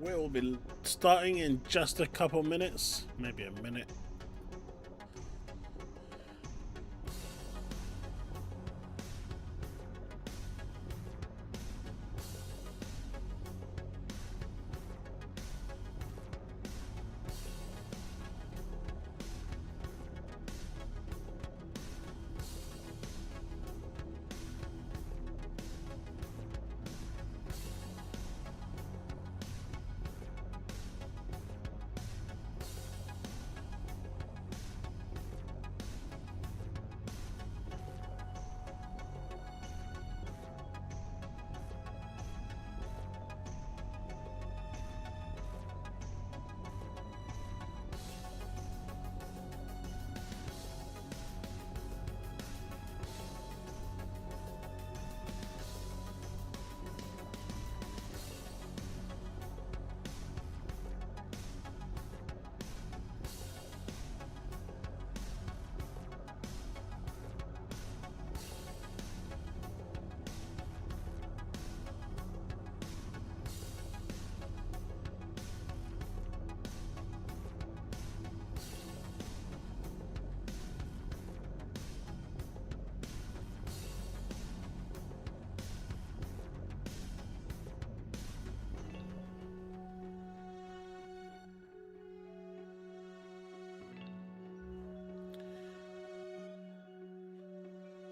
We'll be starting in just a couple minutes, maybe a minute.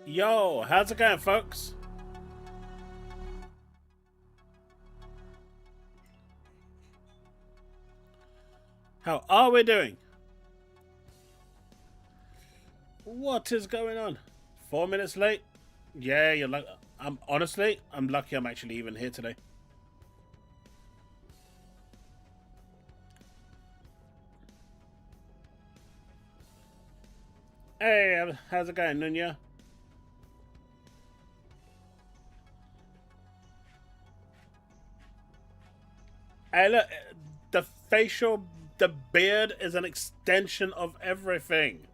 Yo, how's it going, folks? How are we doing? What is going on? 4 minutes late? Yeah, you're like, I'm lucky I'm actually even here today. Hey, how's it going, Nunya? Hey, look, the beard is an extension of everything.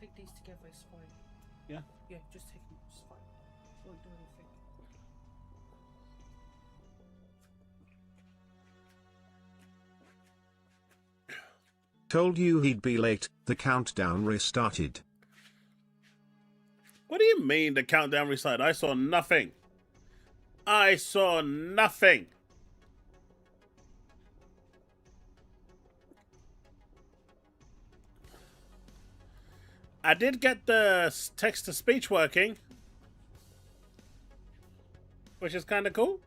Take these together, it's fine. Yeah? Yeah, just take them, it's fine. Won't do anything. Told you he'd be late, the countdown restarted. What do you mean the countdown restarted? I saw nothing. I saw nothing. I did get the text-to-speech working, which is kind of cool.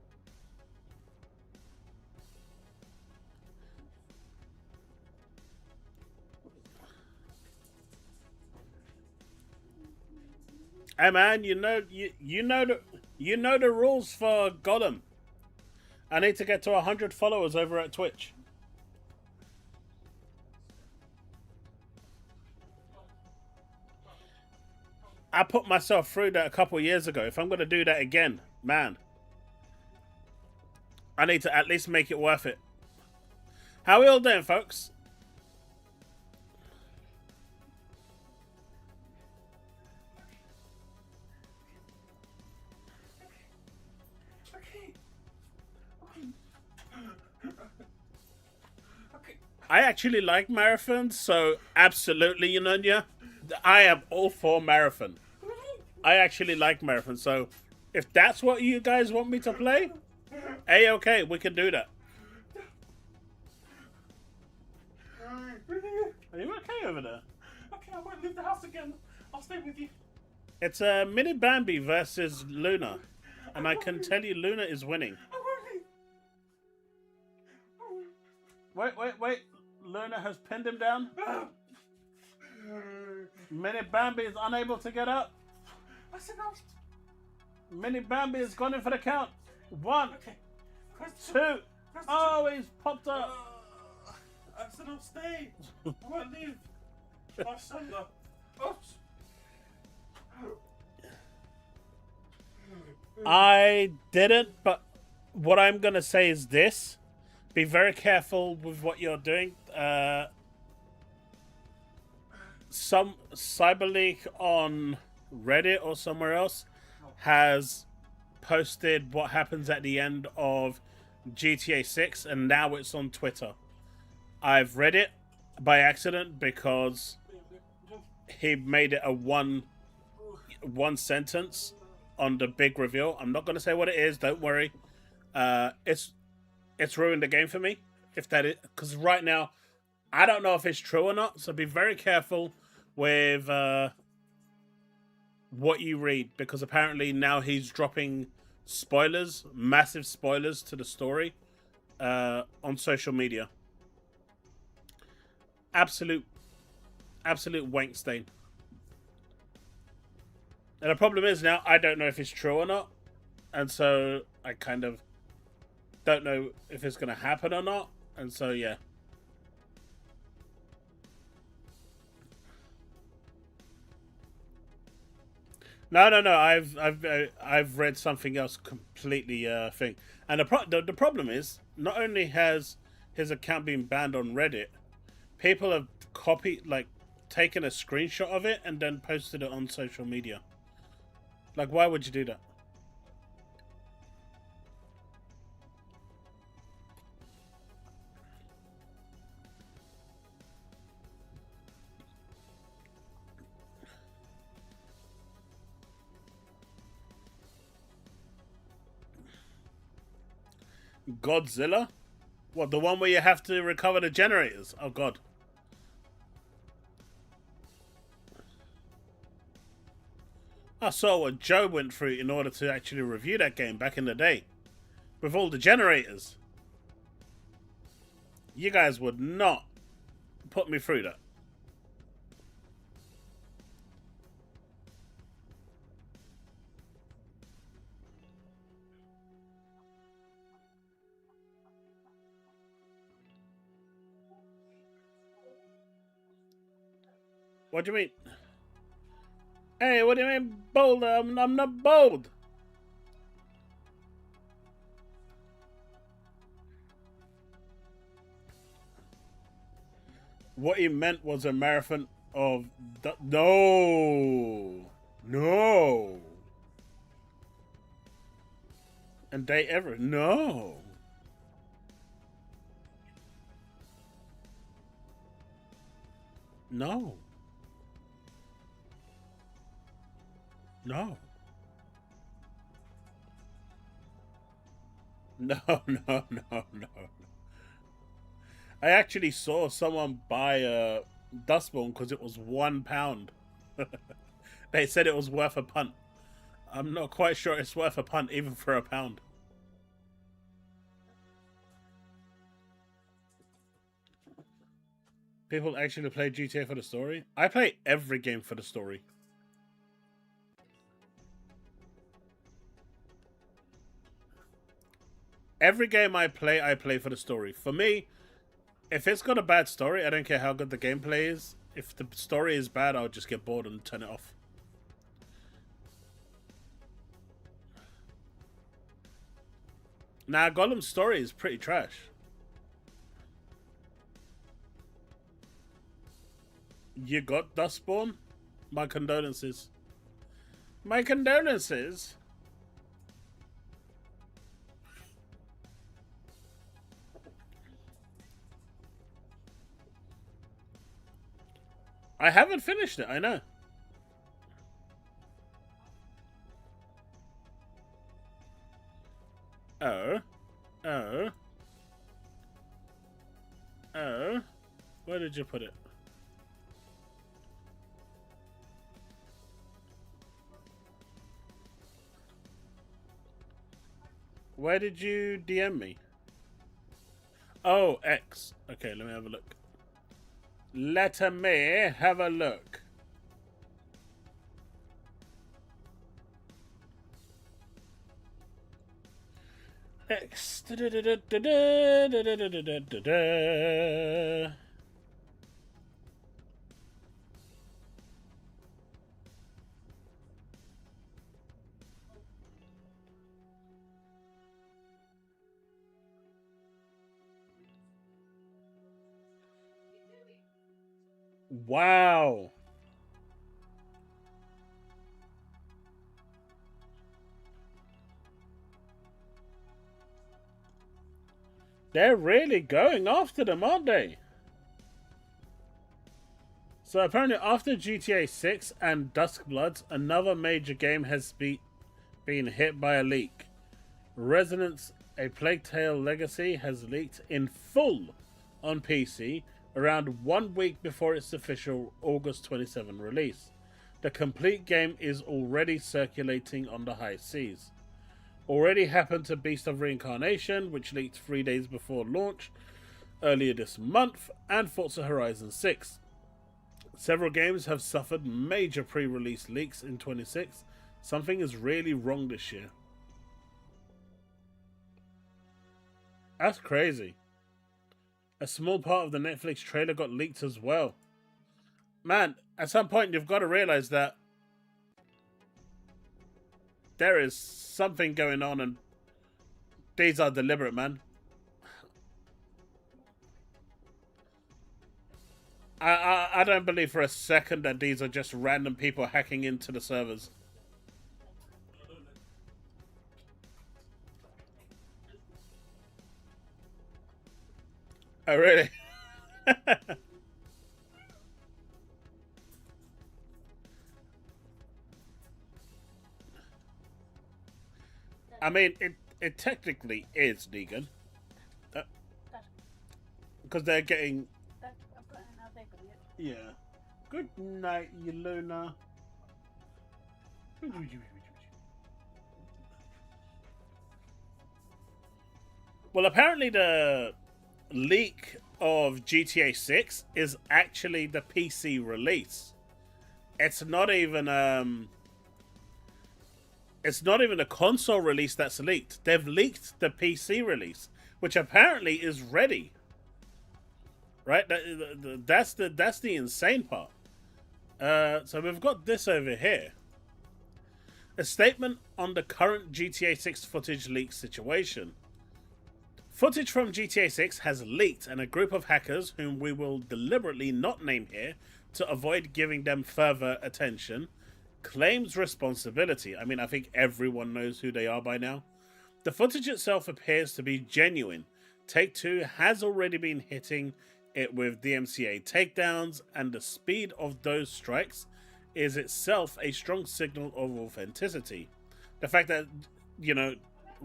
Hey man, you know the rules for Gollum. I need to get to 100 followers over at Twitch. I put myself through that a couple years ago. If I'm going to do that again, man, I need to at least make it worth it. How are we all doing, folks? I actually like marathons, so absolutely, you know, yeah, I am all for marathon. I actually like marathon, so if that's what you guys want me to play, okay, we can do that. Are you okay over there? Okay, I won't leave the house again. I'll stay with you. It's Mini Bambi versus Luna, and I can tell you Luna is winning. Wait. Luna has pinned him down. Mini Bambi is unable to get up. I said no. Mini Bambi has gone in for the count. 1, Okay. 2. Oh, he's popped up. I said I'll stay. I won't leave. My son, oops. I didn't, but what I'm going to say is this. Be very careful with what you're doing. Some cyberleak on Reddit or somewhere else has posted what happens at the end of GTA6, and now it's on Twitter. I've read it by accident because he made it a one sentence on the big reveal. I'm not going to say what it is. Don't worry. It's ruined the game for me. If that is, because right now I don't know if it's true or not. So be very careful with what you read, because apparently now he's dropping spoilers, massive spoilers to the story on social media. Absolute wank stain. And the problem is now I don't know if it's true or not, and so I kind of don't know if it's going to happen or not, and so yeah. No. I've read something else completely thing, and the problem is not only has his account been banned on Reddit, people have taken a screenshot of it and then posted it on social media. Like, why would you do that? Godzilla? What, the one where you have to recover the generators? Oh god. I saw what Joe went through in order to actually review that game back in the day. With all the generators. You guys would not put me through that. What do you mean? Hey, what do you mean bold? I'm not bold. What he meant was a marathon of... No. And day ever. No. No. No. I actually saw someone buy a dustbone because it was £1. They said it was worth a punt. I'm not quite sure it's worth a punt even for £1. People actually play GTA for the story? I play every game for the story. Every game I play for the story. For me, if it's got a bad story, I don't care how good the gameplay is. If the story is bad, I'll just get bored and turn it off. Nah, Gollum's story is pretty trash. You got Dustborn? My condolences. My condolences? I haven't finished it, I know. Oh. Where did you put it? Where did you DM me? Oh, X. Okay, let me have a look. Let me have a look. X. Wow. They're really going after them, aren't they? So apparently after GTA 6 and Duskbloods, another major game has been hit by a leak. Resonance, A Plague Tale Legacy has leaked in full on PC around 1 week before its official August 27 release. The complete game is already circulating on the high seas. Already happened to Beast of Reincarnation, which leaked 3 days before launch earlier this month, and Forza Horizon 6. Several games have suffered major pre-release leaks in 26. Something is really wrong this year. That's crazy. A small part of the Netflix trailer got leaked as well. Man, at some point you've got to realize that there is something going on and these are deliberate, man. I don't believe for a second that these are just random people hacking into the servers. Oh, really? I mean, it technically is Negan. Because they're getting... Yeah. Good night, you Luna. Well, apparently the leak of GTA 6 is actually the PC release. It's not even a console release that's leaked. They've leaked the PC release, which apparently is ready. Right? That's the insane part. So we've got this over here. A statement on the current GTA 6 footage leak situation. Footage from GTA 6 has leaked, and a group of hackers, whom we will deliberately not name here to avoid giving them further attention, claims responsibility. I mean, I think everyone knows who they are by now. The footage itself appears to be genuine. Take-Two has already been hitting it with DMCA takedowns, and the speed of those strikes is itself a strong signal of authenticity. The fact that, you know,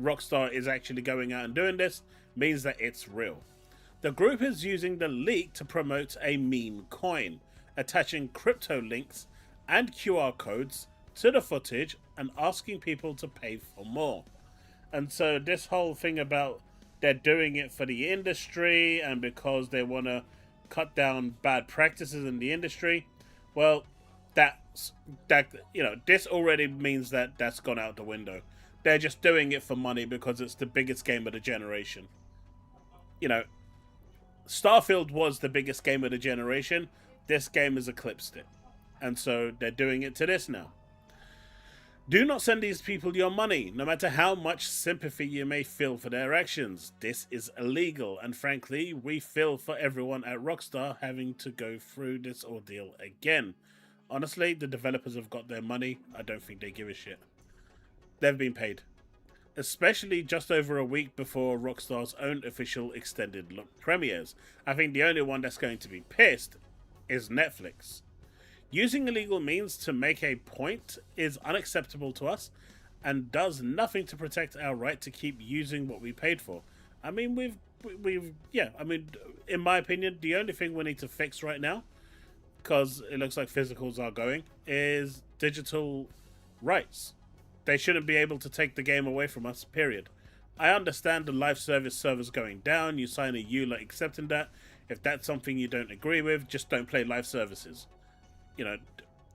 Rockstar is actually going out and doing this means that it's real. The group is using the leak to promote a meme coin, attaching crypto links and QR codes to the footage and asking people to pay for more. And so this whole thing about they're doing it for the industry and because they want to cut down bad practices in the industry, well, that this already means that that's gone out the window. They're just doing it for money because it's the biggest game of the generation. You know, Starfield was the biggest game of the generation. This game has eclipsed it. And so they're doing it to this now. Do not send these people your money, no matter how much sympathy you may feel for their actions. This is illegal, and frankly, we feel for everyone at Rockstar having to go through this ordeal again. Honestly, the developers have got their money. I don't think they give a shit. They've been paid. Especially just over a week before Rockstar's own official extended look premieres. I think the only one that's going to be pissed is Netflix. Using illegal means to make a point is unacceptable to us and does nothing to protect our right to keep using what we paid for. I mean, in my opinion, the only thing we need to fix right now, because it looks like physicals are going, is digital rights. They shouldn't be able to take the game away from us, period. I understand the live service servers going down, you sign a EULA accepting that. If that's something you don't agree with, just don't play live services. You know,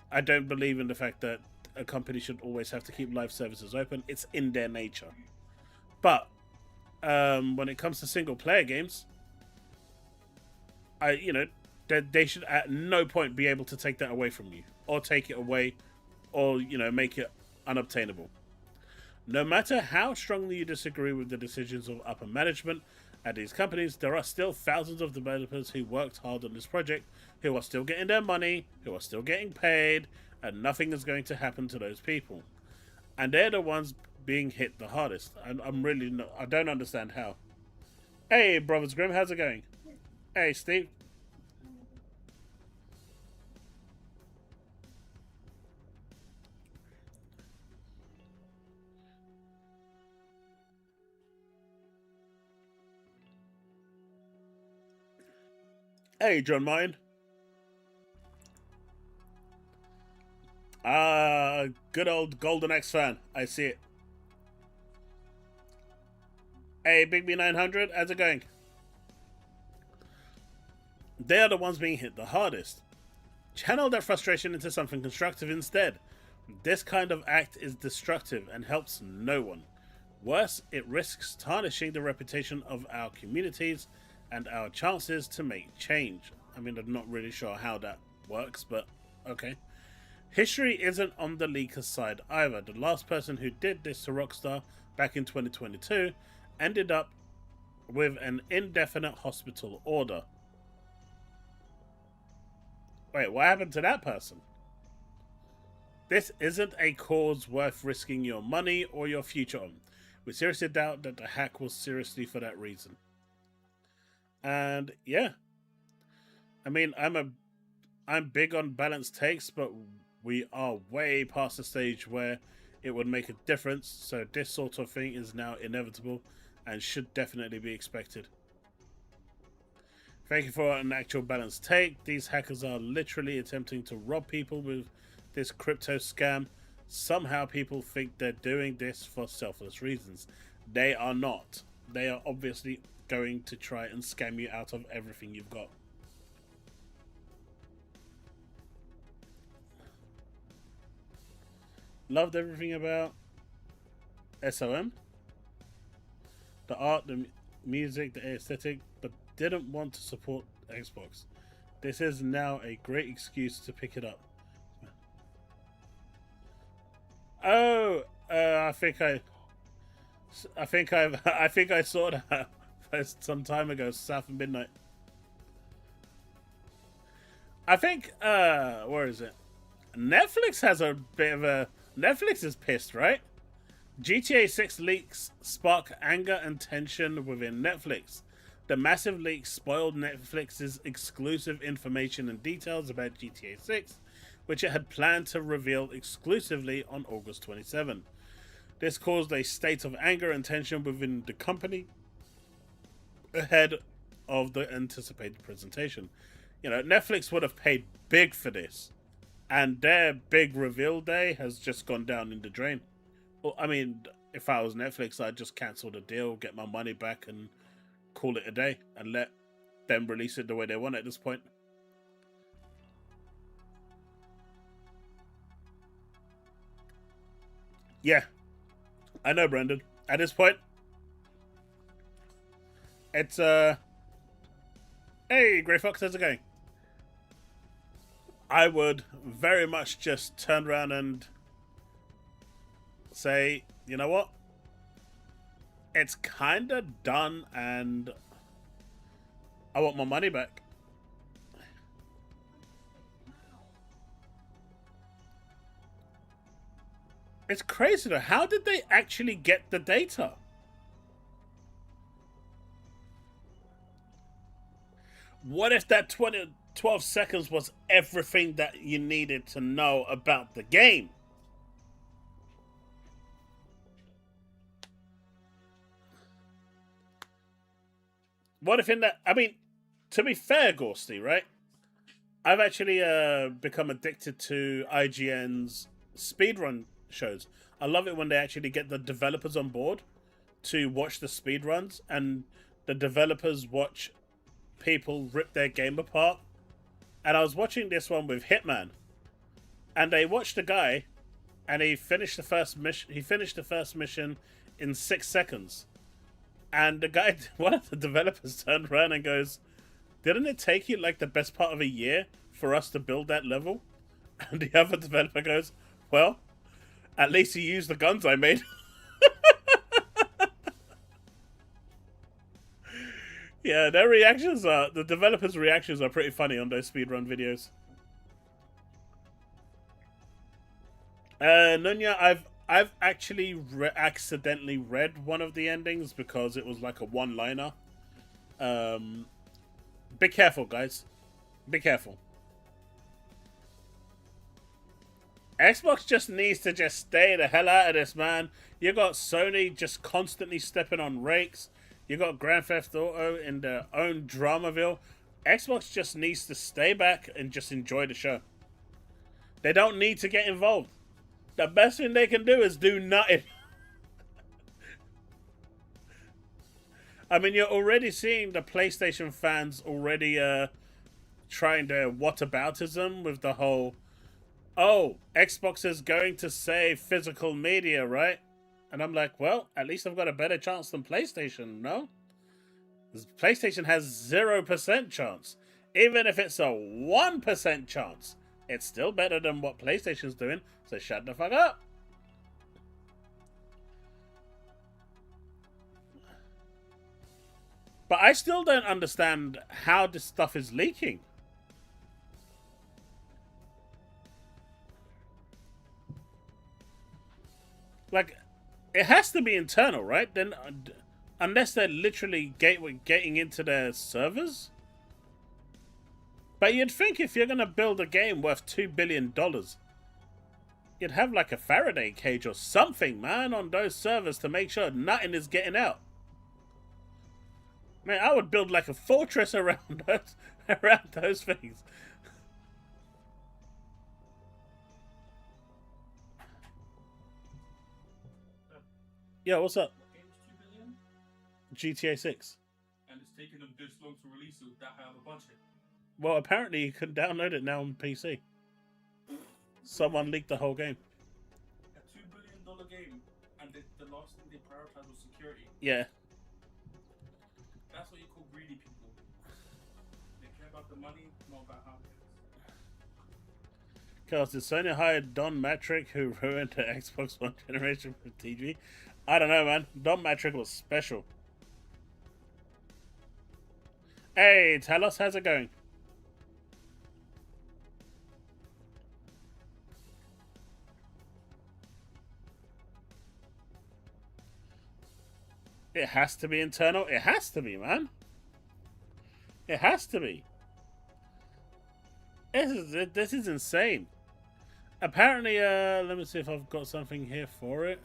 I don't believe in the fact that a company should always have to keep live services open. It's in their nature. But when it comes to single player games, they should at no point be able to take that away from you, or take it away, or make it unobtainable. No matter how strongly you disagree with the decisions of upper management at these companies, there are still thousands of developers who worked hard on this project, who are still getting their money, who are still getting paid, and nothing is going to happen to those people. And they're the ones being hit the hardest. I don't understand how. Hey, Brothers Grimm, how's it going? Hey, Steve. Hey, John Mine. Good old Golden X fan. I see it. Hey, Big B900, how's it going? They are the ones being hit the hardest. Channel that frustration into something constructive instead. This kind of act is destructive and helps no one. Worse, it risks tarnishing the reputation of our communities and our chances to make change. I mean, I'm not really sure how that works, but okay. History isn't on the leaker's side either. The last person who did this to Rockstar back in 2022 ended up with an indefinite hospital order. Wait, what happened to that person? This isn't a cause worth risking your money or your future on. We seriously doubt that the hack was seriously for that reason. And yeah, I mean, I'm big on balanced takes, but we are way past the stage where it would make a difference. So this sort of thing is now inevitable and should definitely be expected. Thank you for an actual balanced take. These hackers are literally attempting to rob people with this crypto scam. Somehow people think they're doing this for selfless reasons. They are not. They are obviously going to try and scam you out of everything you've got. Loved everything about SOM. The art, the music, the aesthetic, but didn't want to support Xbox. This is now a great excuse to pick it up. Oh, I think I saw that some time ago. South of Midnight. I think where is it? Netflix has a bit of a. Netflix is pissed, right? GTA6 leaks spark anger and tension within Netflix. The massive leaks spoiled Netflix's exclusive information and details about GTA6, which it had planned to reveal exclusively on August 27. This caused a state of anger and tension within the company ahead of the anticipated presentation. You know, Netflix would have paid big for this, and their big reveal day has just gone down in the drain. Well, I mean, if I was Netflix, I'd just cancel the deal, get my money back, and call it a day, and let them release it the way they want at this point. Yeah, I know, Brandon. At this point, it's hey, Grey Fox, how's it going? I would very much just turn around and say, you know what? It's kind of done, and I want my money back. It's crazy though. How did they actually get the data? What if that 12 seconds was everything that you needed to know about the game? What if in that... I mean, to be fair, Gorsty, right? I've actually become addicted to IGN's speedrun shows. I love it when they actually get the developers on board to watch the speedruns, and the developers watch people rip their game apart. And I was watching this one with Hitman, and they watched a guy, and he finished the first mission. He finished the first mission in 6 seconds. And the guy, one of the developers, turned around and goes, "Didn't it take you like the best part of a year for us to build that level?" And the other developer goes, "Well, at least you used the guns I made." Yeah, their reactions are... The developers' reactions are pretty funny on those speedrun videos. Nunya, I've actually accidentally read one of the endings because it was like a one-liner. Be careful, guys. Be careful. Xbox just needs to just stay the hell out of this, man. You got Sony just constantly stepping on rakes. You got Grand Theft Auto in their own Dramaville. Xbox just needs to stay back and just enjoy the show. They don't need to get involved. The best thing they can do is do nothing. I mean, you're already seeing the PlayStation fans already trying their whataboutism with the whole, oh, Xbox is going to save physical media, right? And I'm like, well, at least I've got a better chance than PlayStation, no? PlayStation has 0% chance. Even if it's a 1% chance, it's still better than what PlayStation's doing, so shut the fuck up. But I still don't understand how this stuff is leaking. Like, it has to be internal, right? Then, unless they're literally getting into their servers. But you'd think if you're going to build a game worth $2 billion, you'd have like a Faraday cage or something, man, on those servers to make sure nothing is getting out. Man, I would build like a fortress around those things. Yeah, what's up? What game is 2 billion? GTA 6. And it's taken them this long to release it with that high of a budget. Well, apparently you can download it now on PC. Someone leaked the whole game. A $2 billion game, and the last thing they prioritized was security. Yeah. That's what you call greedy people. They care about the money, not about how it is. Because did Sony hire Don Matrick, who ruined the Xbox One generation for TV? I don't know, man. Don Matrick was special. Hey, tell us, how's it going? It has to be internal. It has to be, man. It has to be. This is insane. Apparently, let me see if I've got something here for it.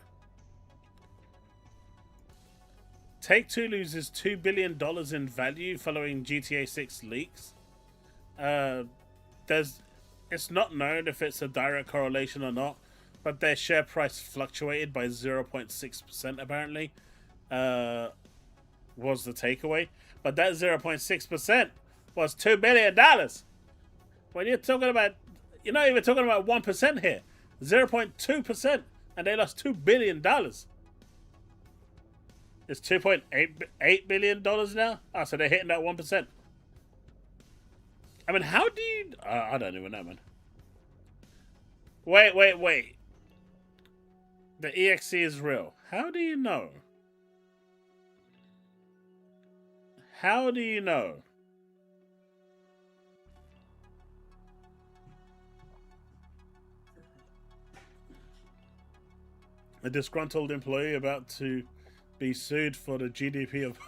Take-Two loses $2 billion in value following GTA 6 leaks. It's not known if it's a direct correlation or not, but their share price fluctuated by 0.6% apparently. Was the takeaway. But that 0.6% was $2 billion. When you're talking about, you're not even talking about 1% here. 0.2%. And they lost $2 billion. It's $2.8 billion now? Oh, so they're hitting that 1%. I mean, how do you... I don't even know, man. Wait. The EXE is real. How do you know? How do you know? A disgruntled employee about to be sued for the GDP of...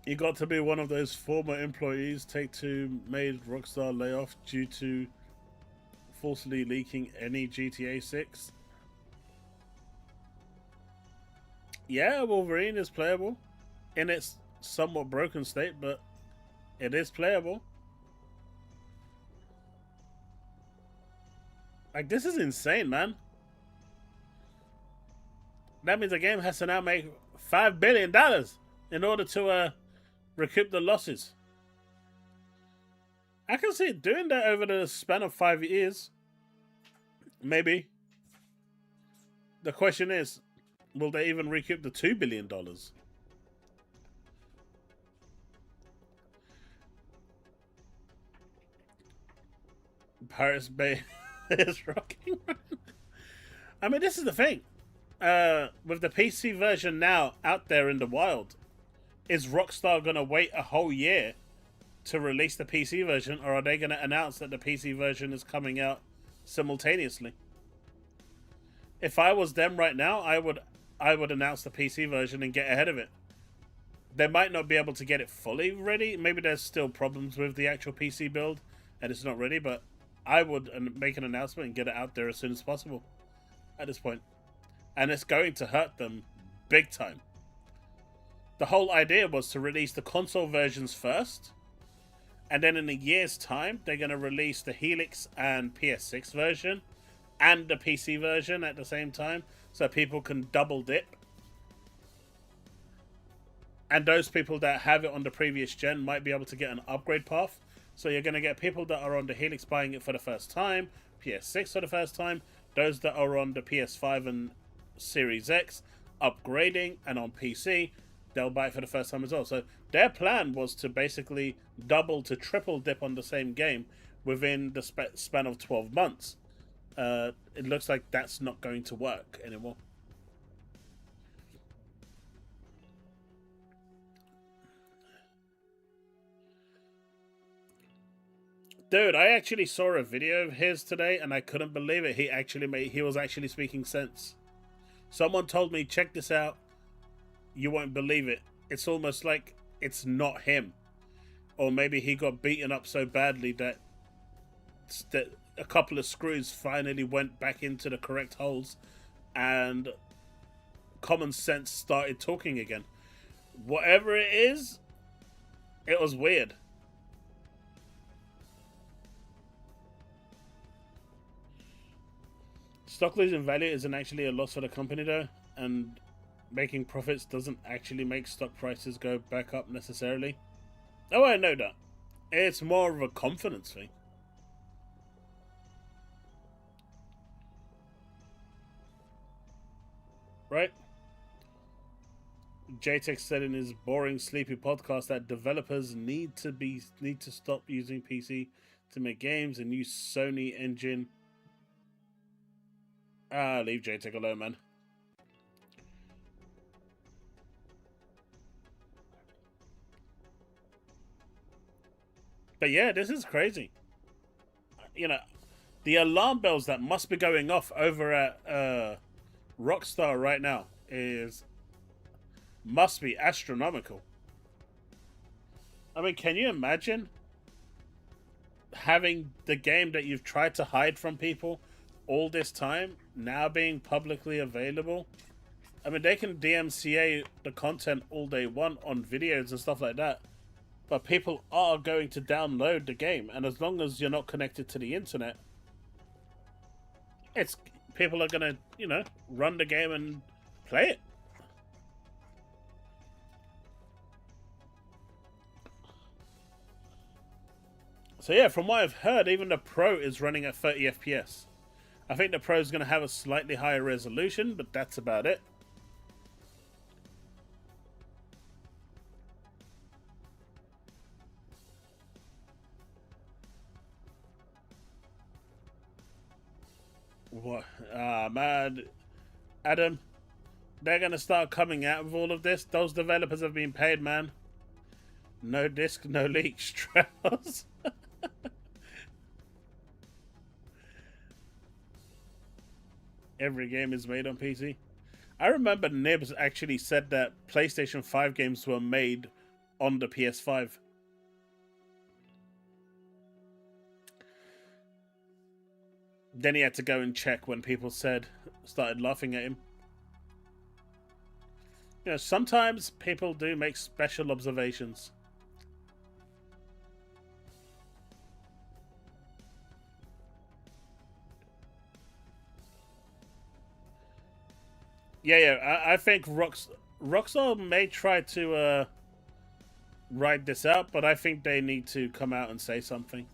You got to be one of those former employees Take-Two made Rockstar layoff due to falsely leaking any GTA 6. Yeah, Wolverine is playable in its somewhat broken state, but it is playable. Like, this is insane, man. That means the game has to now make $5 billion in order to recoup the losses. I can see it doing that over the span of 5 years. Maybe. The question is, will they even recoup the $2 billion? Paris Bay is rocking. I mean, this is the thing. With the PC version now out there in the wild, is Rockstar gonna wait a whole year to release the PC version, or are they going to announce that the PC version is coming out simultaneously? If I was them right now, I would announce the PC version and get ahead of it. They might not be able to get it fully ready. Maybe there's still problems with the actual PC build and it's not ready, but I would make an announcement and get it out there as soon as possible at this point. And it's going to hurt them big time. The whole idea was to release the console versions first, and then in a year's time, they're going to release the Helix and PS6 version and the PC version at the same time, so people can double dip. And those people that have it on the previous gen might be able to get an upgrade path. So you're going to get people that are on the Helix buying it for the first time, PS6 for the first time, those that are on the PS5 and Series X upgrading, and on PC, they'll buy it for the first time as well. So their plan was to basically double to triple dip on the same game within the span of 12 months. It looks like that's not going to work anymore. Dude, I actually saw a video of his today and I couldn't believe it. He was actually speaking sense. Someone told me, check this out. You won't believe it. It's almost like it's not him. Or maybe he got beaten up so badly that a couple of screws finally went back into the correct holes and common sense started talking again. Whatever it is, it was weird. Stock losing value isn't actually a loss for the company though, and making profits doesn't actually make stock prices go back up necessarily. Oh, I know that. It's more of a confidence thing. Right? JTech said in his boring sleepy podcast that developers need to stop using PC to make games and use Sony engine. Leave JTech alone, man. But yeah, this is crazy. You know, the alarm bells that must be going off over at Rockstar right now must be astronomical. I mean, can you imagine having the game that you've tried to hide from people all this time now being publicly available? I mean, they can DMCA the content all they want on videos and stuff like that, but people are going to download the game, and as long as you're not connected to the internet, people are gonna, run the game and play it. So yeah, from what I've heard, even the Pro is running at 30 FPS. I think the Pro is going to have a slightly higher resolution, but that's about it. What? Man. Adam, they're going to start coming out with all of this. Those developers have been paid, man. No disc, no leak, Strauss. Every game is made on PC. I remember Nibs actually said that PlayStation 5 games were made on the PS5. Then he had to go and check when people started laughing at him. Sometimes people do make special observations. Yeah, I think Rockstar may try to ride this out, but I think they need to come out and say something.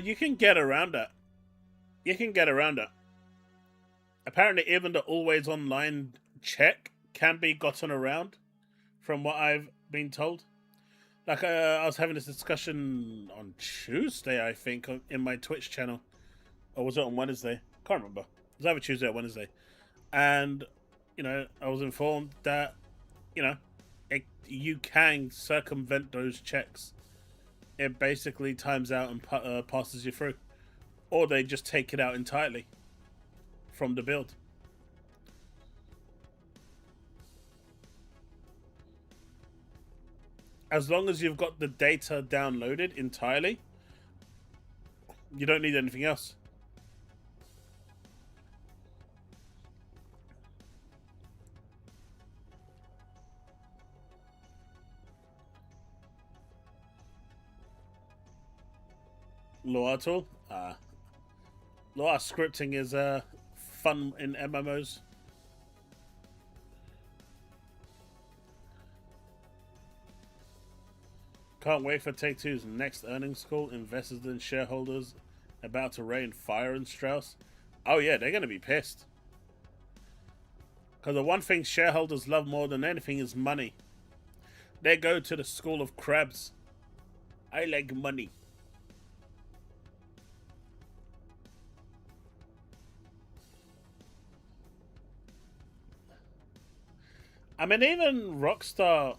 You can get around it. You can get around it. Apparently, even the always online check can be gotten around, from what I've been told. Like, I was having this discussion on Tuesday, I think, in my Twitch channel. Or was it on Wednesday? Can't remember. It was either Tuesday or Wednesday. And, I was informed that, you can circumvent those checks. It basically times out and passes you through. Or they just take it out entirely from the build. As long as you've got the data downloaded entirely, you don't need anything else. Lore tool? Lore scripting is fun in MMOs. Can't wait for Take-Two's next earnings call. Investors and shareholders about to rain fire in Strauss. Oh yeah, they're going to be pissed. Because the one thing shareholders love more than anything is money. They go to the school of crabs. I like money. I mean, even Rockstar,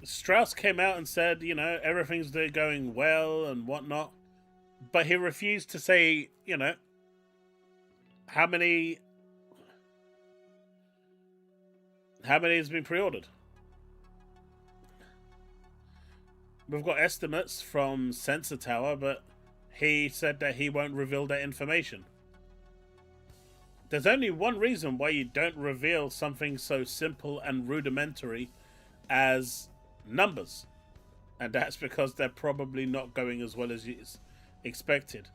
Strauss came out and said, everything's going well and whatnot. But he refused to say, how many has been pre-ordered. We've got estimates from Sensor Tower, but he said that he won't reveal that information. There's only one reason why you don't reveal something so simple and rudimentary as numbers. And that's because they're probably not going as well as expected.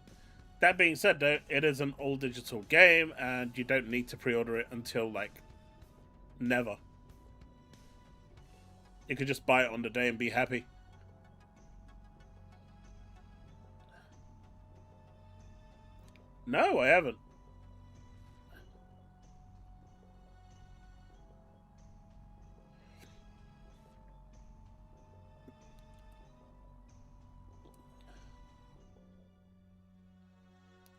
That being said, though, it is an all-digital game, and you don't need to pre-order it until, never. You could just buy it on the day and be happy. No, I haven't.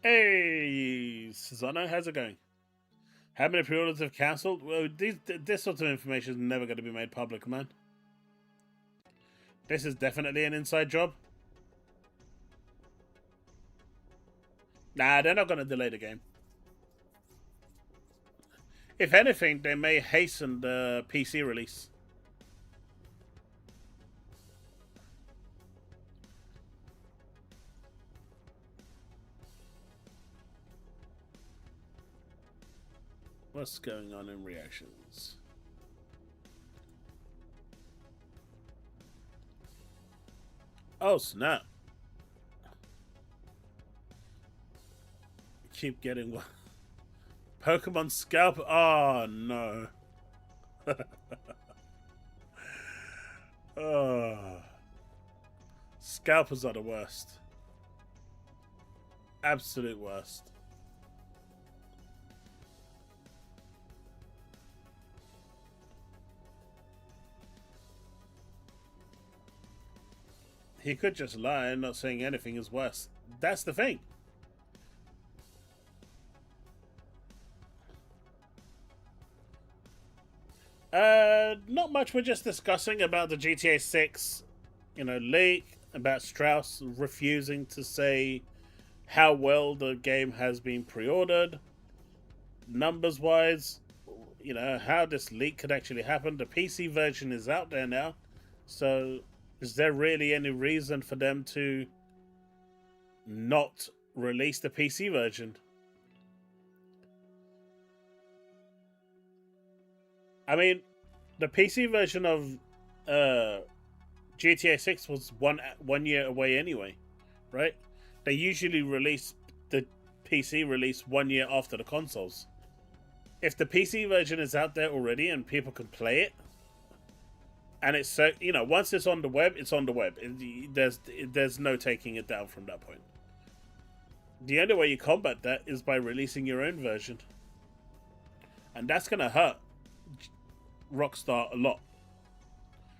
Hey, Susanna, how's it going? How many pre-orders have cancelled? Well, this sort of information is never going to be made public, man. This is definitely an inside job. Nah, they're not going to delay the game. If anything, they may hasten the PC release. What's going on in reactions? Oh, snap. Keep getting one. Pokemon Scalp. Oh, no. Oh. Scalpers are the worst. Absolute worst. He could just lie and not saying anything is worse. That's the thing. Not much. We're just discussing about the GTA6, leak, about Strauss refusing to say how well the game has been pre-ordered, numbers-wise, how this leak could actually happen. The PC version is out there now, so is there really any reason for them to not release the PC version? I mean, the PC version of GTA 6 was one year away anyway, right? They usually release the PC release 1 year after the consoles. If the PC version is out there already and people can play it, and it's so once it's on the web, it's on the web. There's no taking it down from that point. The only way you combat that is by releasing your own version. And that's going to hurt Rockstar a lot.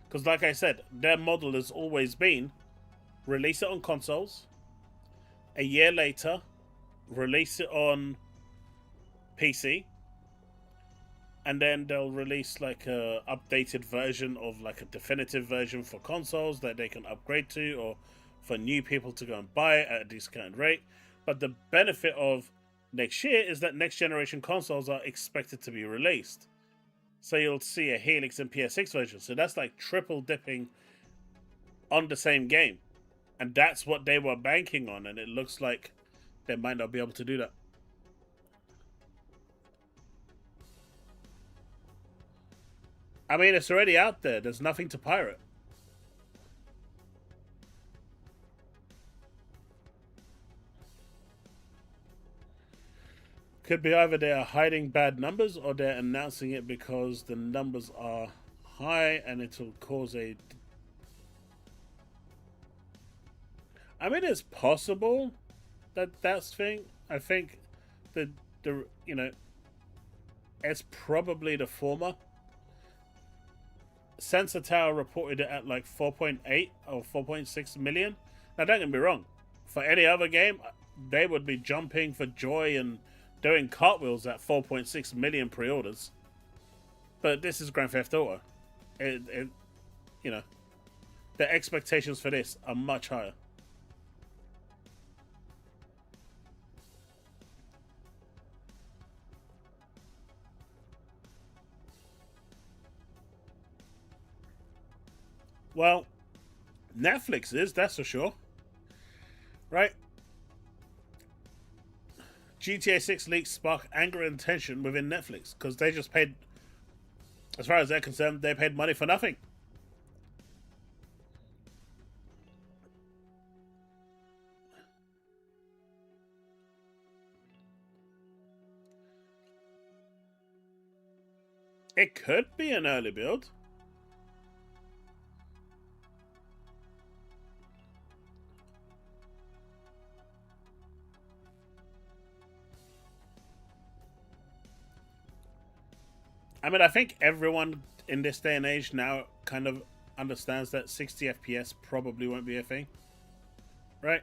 Because like I said, their model has always been release it on consoles, a year later, release it on PC, and then they'll release like a updated version of like a definitive version for consoles that they can upgrade to, or for new people to go and buy it at a discounted rate. But the benefit of next year is that next generation consoles are expected to be released. So you'll see a Helix and PS6 version. So that's like triple dipping on the same game. And that's what they were banking on. And it looks like they might not be able to do that. I mean, it's already out there. There's nothing to pirate. Could be either they are hiding bad numbers or they're announcing it because the numbers are high and it will cause a... I mean, it's possible that that's thing. I think the it's probably the former. Sensor Tower reported it at like 4.8 or 4.6 million. Now, don't get me wrong. For any other game, they would be jumping for joy and doing cartwheels at 4.6 million pre-orders. But this is Grand Theft Auto. The expectations for this are much higher. Well, Netflix is, that's for sure. Right? GTA6 leaks spark anger and tension within Netflix because they just paid, as far as they're concerned, they paid money for nothing. It could be an early build. I mean, I think everyone in this day and age now kind of understands that 60 FPS probably won't be a thing. Right?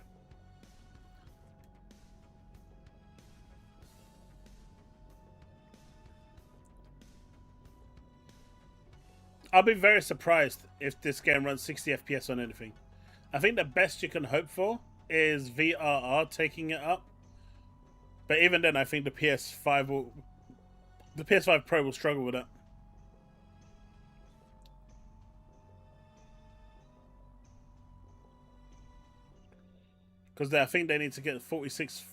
I'll be very surprised if this game runs 60 FPS on anything. I think the best you can hope for is VRR taking it up. But even then, I think the PS5 Pro will struggle with that. Because I think they need to get 46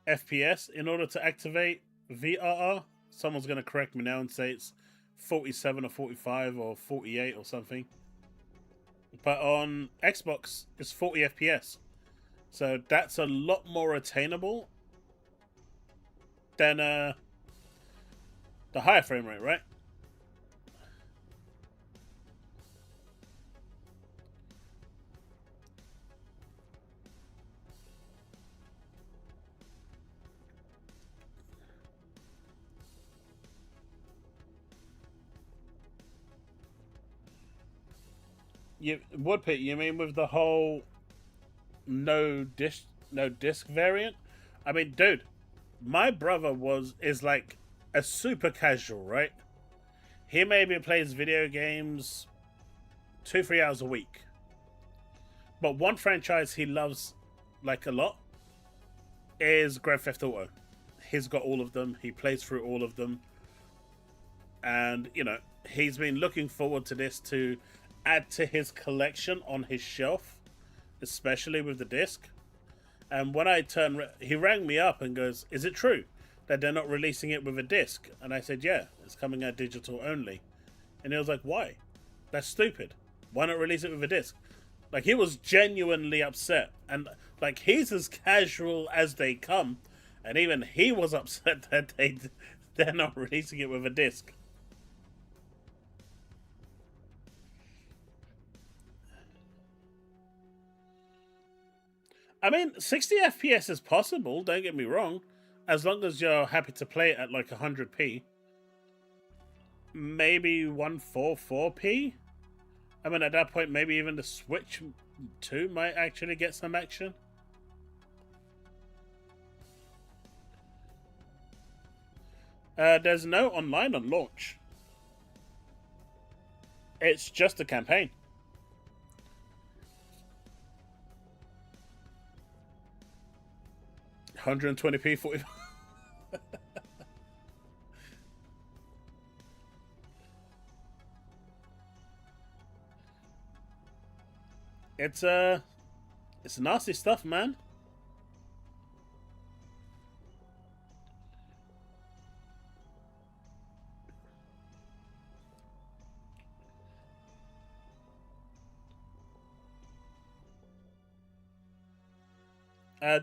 FPS in order to activate VRR. Someone's going to correct me now and say it's 47 or 45 or 48 or something. But on Xbox, it's 40 FPS. So that's a lot more attainable than the higher frame rate, right? Woodpit, you mean with the whole no disc variant? I mean, dude, my brother is like a super casual, right? He maybe plays video games 2-3 hours a week. But one franchise he loves like a lot is Grand Theft Auto. He's got all of them. He plays through all of them. And, he's been looking forward to this to add to his collection on his shelf, especially with the disc. And when he rang me up and goes, "Is it true that they're not releasing it with a disc?" And I said, "Yeah, it's coming out digital only." And he was like, "Why? That's stupid. Why not release it with a disc?" Like, he was genuinely upset. And like, he's as casual as they come, and even he was upset that they're not releasing it with a disc. I mean, 60 FPS is possible, don't get me wrong, as long as you're happy to play it at like 100p. Maybe 144p? I mean, at that point, maybe even the Switch 2 might actually get some action. There's no online on launch. It's just a campaign. $120p 40. It's nasty stuff, man.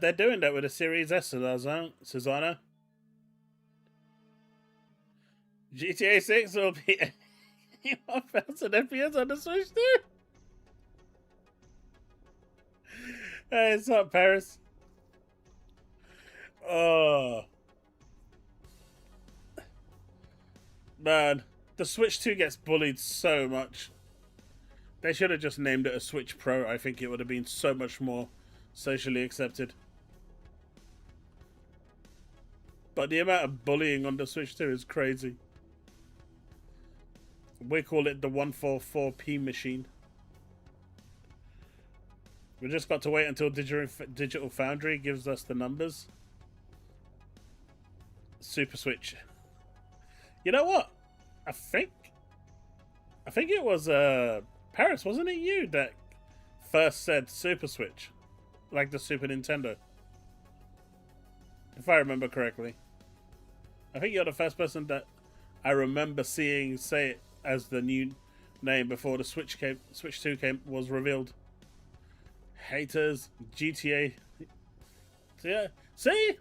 They're doing that with a Series S, Susanna. GTA6 will be 1,000 FPS on the Switch too. Hey, what's up, Paris? Oh. Man, the Switch 2 gets bullied so much. They should have just named it a Switch Pro. I think it would have been so much more socially accepted. But the amount of bullying on the Switch 2 is crazy. We call it the 144p machine. We just got to wait until Digital Foundry gives us the numbers. Super Switch. You know what? I think it was Paris, wasn't it you that first said Super Switch? Like the Super Nintendo. If I remember correctly. I think you're the first person that I remember seeing say it as the new name before the Switch 2 was revealed. Haters, GTA. Yeah. See?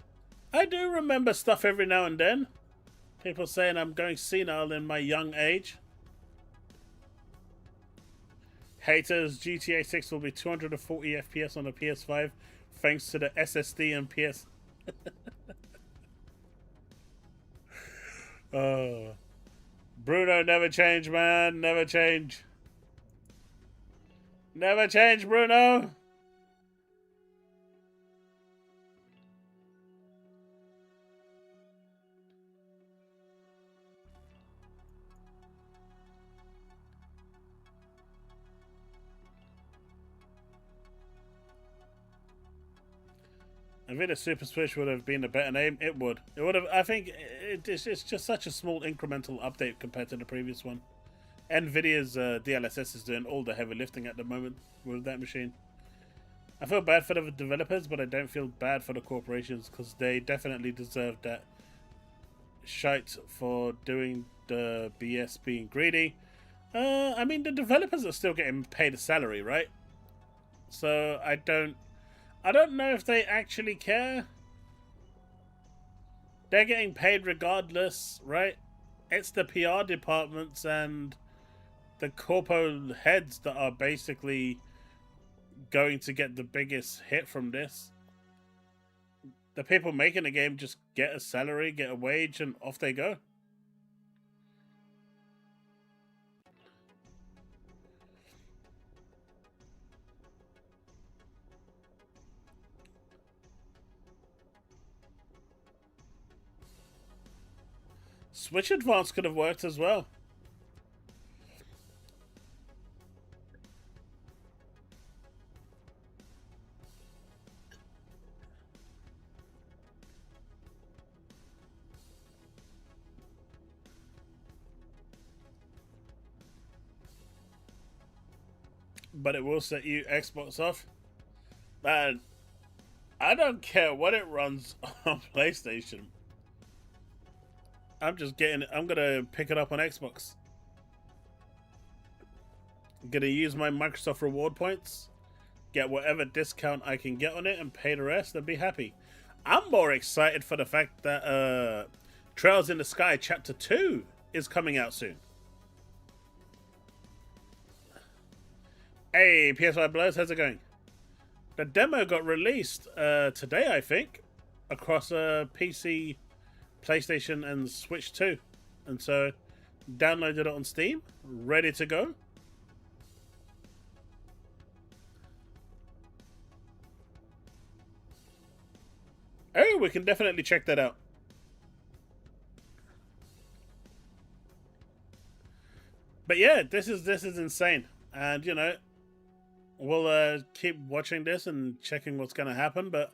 I do remember stuff every now and then. People saying I'm going senile in my young age. Haters, GTA6 will be 240 FPS on the PS5 thanks to the SSD and PS. Oh. Bruno, never change, man. Never change. Never change, Bruno. I think the Super Switch would have been a better name. It would. It would have. I think it's just such a small incremental update compared to the previous one. Nvidia's DLSS is doing all the heavy lifting at the moment with that machine. I feel bad for the developers, but I don't feel bad for the corporations because they definitely deserve that shite for doing the BS being greedy. I mean, the developers are still getting paid a salary, right? So I don't know if they actually care. They're getting paid regardless, right? It's the PR departments and the corpo heads that are basically going to get the biggest hit from this. The people making the game just get a salary, get a wage, and off they go. Switch Advance could have worked as well. But it will set you Xbox off. Man, I don't care what it runs on PlayStation. I'm gonna pick it up on Xbox. I'm gonna use my Microsoft reward points, get whatever discount I can get on it, and pay the rest and be happy. I'm more excited for the fact that Trails in the Sky Chapter 2 is coming out soon. Hey, PS5 Blows, how's it going? The demo got released today, I think, across PC, PlayStation, and Switch 2. And so, downloaded it on Steam, ready to go. Oh, we can definitely check that out. But yeah, this is insane, and you know, we'll keep watching this and checking what's going to happen. But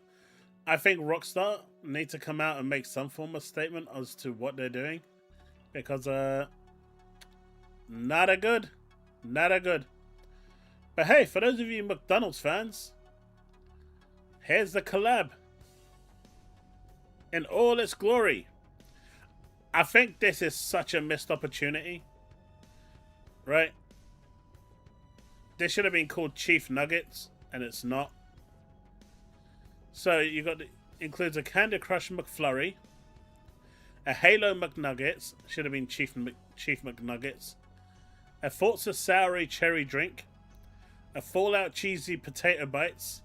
I think Rockstar need to come out and make some form of statement as to what they're doing, because not a good. But hey, for those of you McDonald's fans, here's the collab in all its glory. I think this is such a missed opportunity. Right? This should have been called Chief Nuggets, and it's not. So you got includes a Candy Crush McFlurry, a Halo McNuggets, should have been Chief McNuggets, a Forza Soury Cherry Drink, a Fallout Cheesy Potato Bites,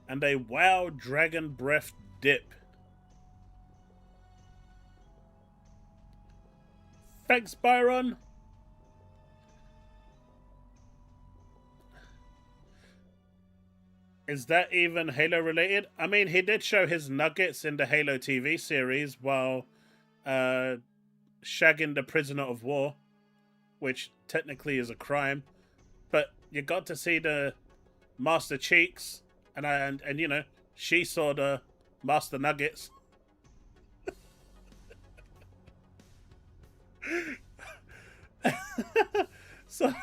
and a Wow Dragon Breath Dip. Thanks, Byron. Is that even Halo related? I mean, he did show his nuggets in the Halo TV series while shagging the prisoner of war, which technically is a crime. But you got to see the Master Cheeks, and you know, she saw the Master Nuggets. so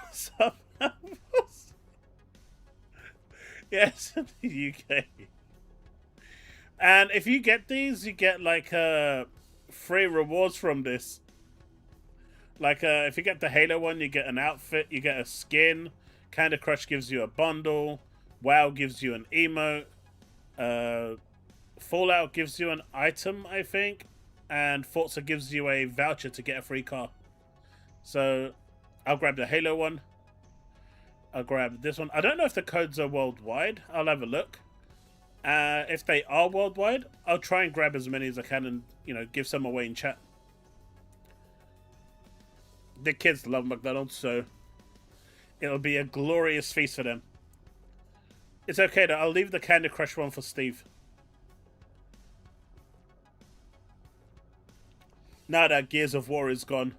yes, in the UK. And if you get these, you get like free rewards from this. Like if you get the Halo one, you get an outfit, you get a skin. Candy Crush gives you a bundle. WoW gives you an emote. Fallout gives you an item, I think. And Forza gives you a voucher to get a free car. So I'll grab the Halo one. I'll grab this one. I don't know if the codes are worldwide. I'll have a look. If they are worldwide, I'll try and grab as many as I can and, you know, give some away in chat. The kids love McDonald's, so it'll be a glorious feast for them. It's okay though. I'll leave the Candy Crush one for Steve. Now that Gears of War is gone,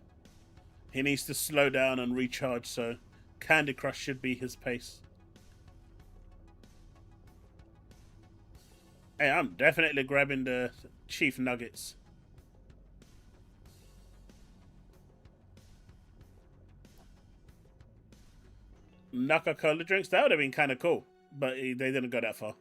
he needs to slow down and recharge, so Candy Crush should be his pace. Hey, I'm definitely grabbing the Chief Nuggets. Nuka-Cola drinks, that would have been kind of cool, but they didn't go that far.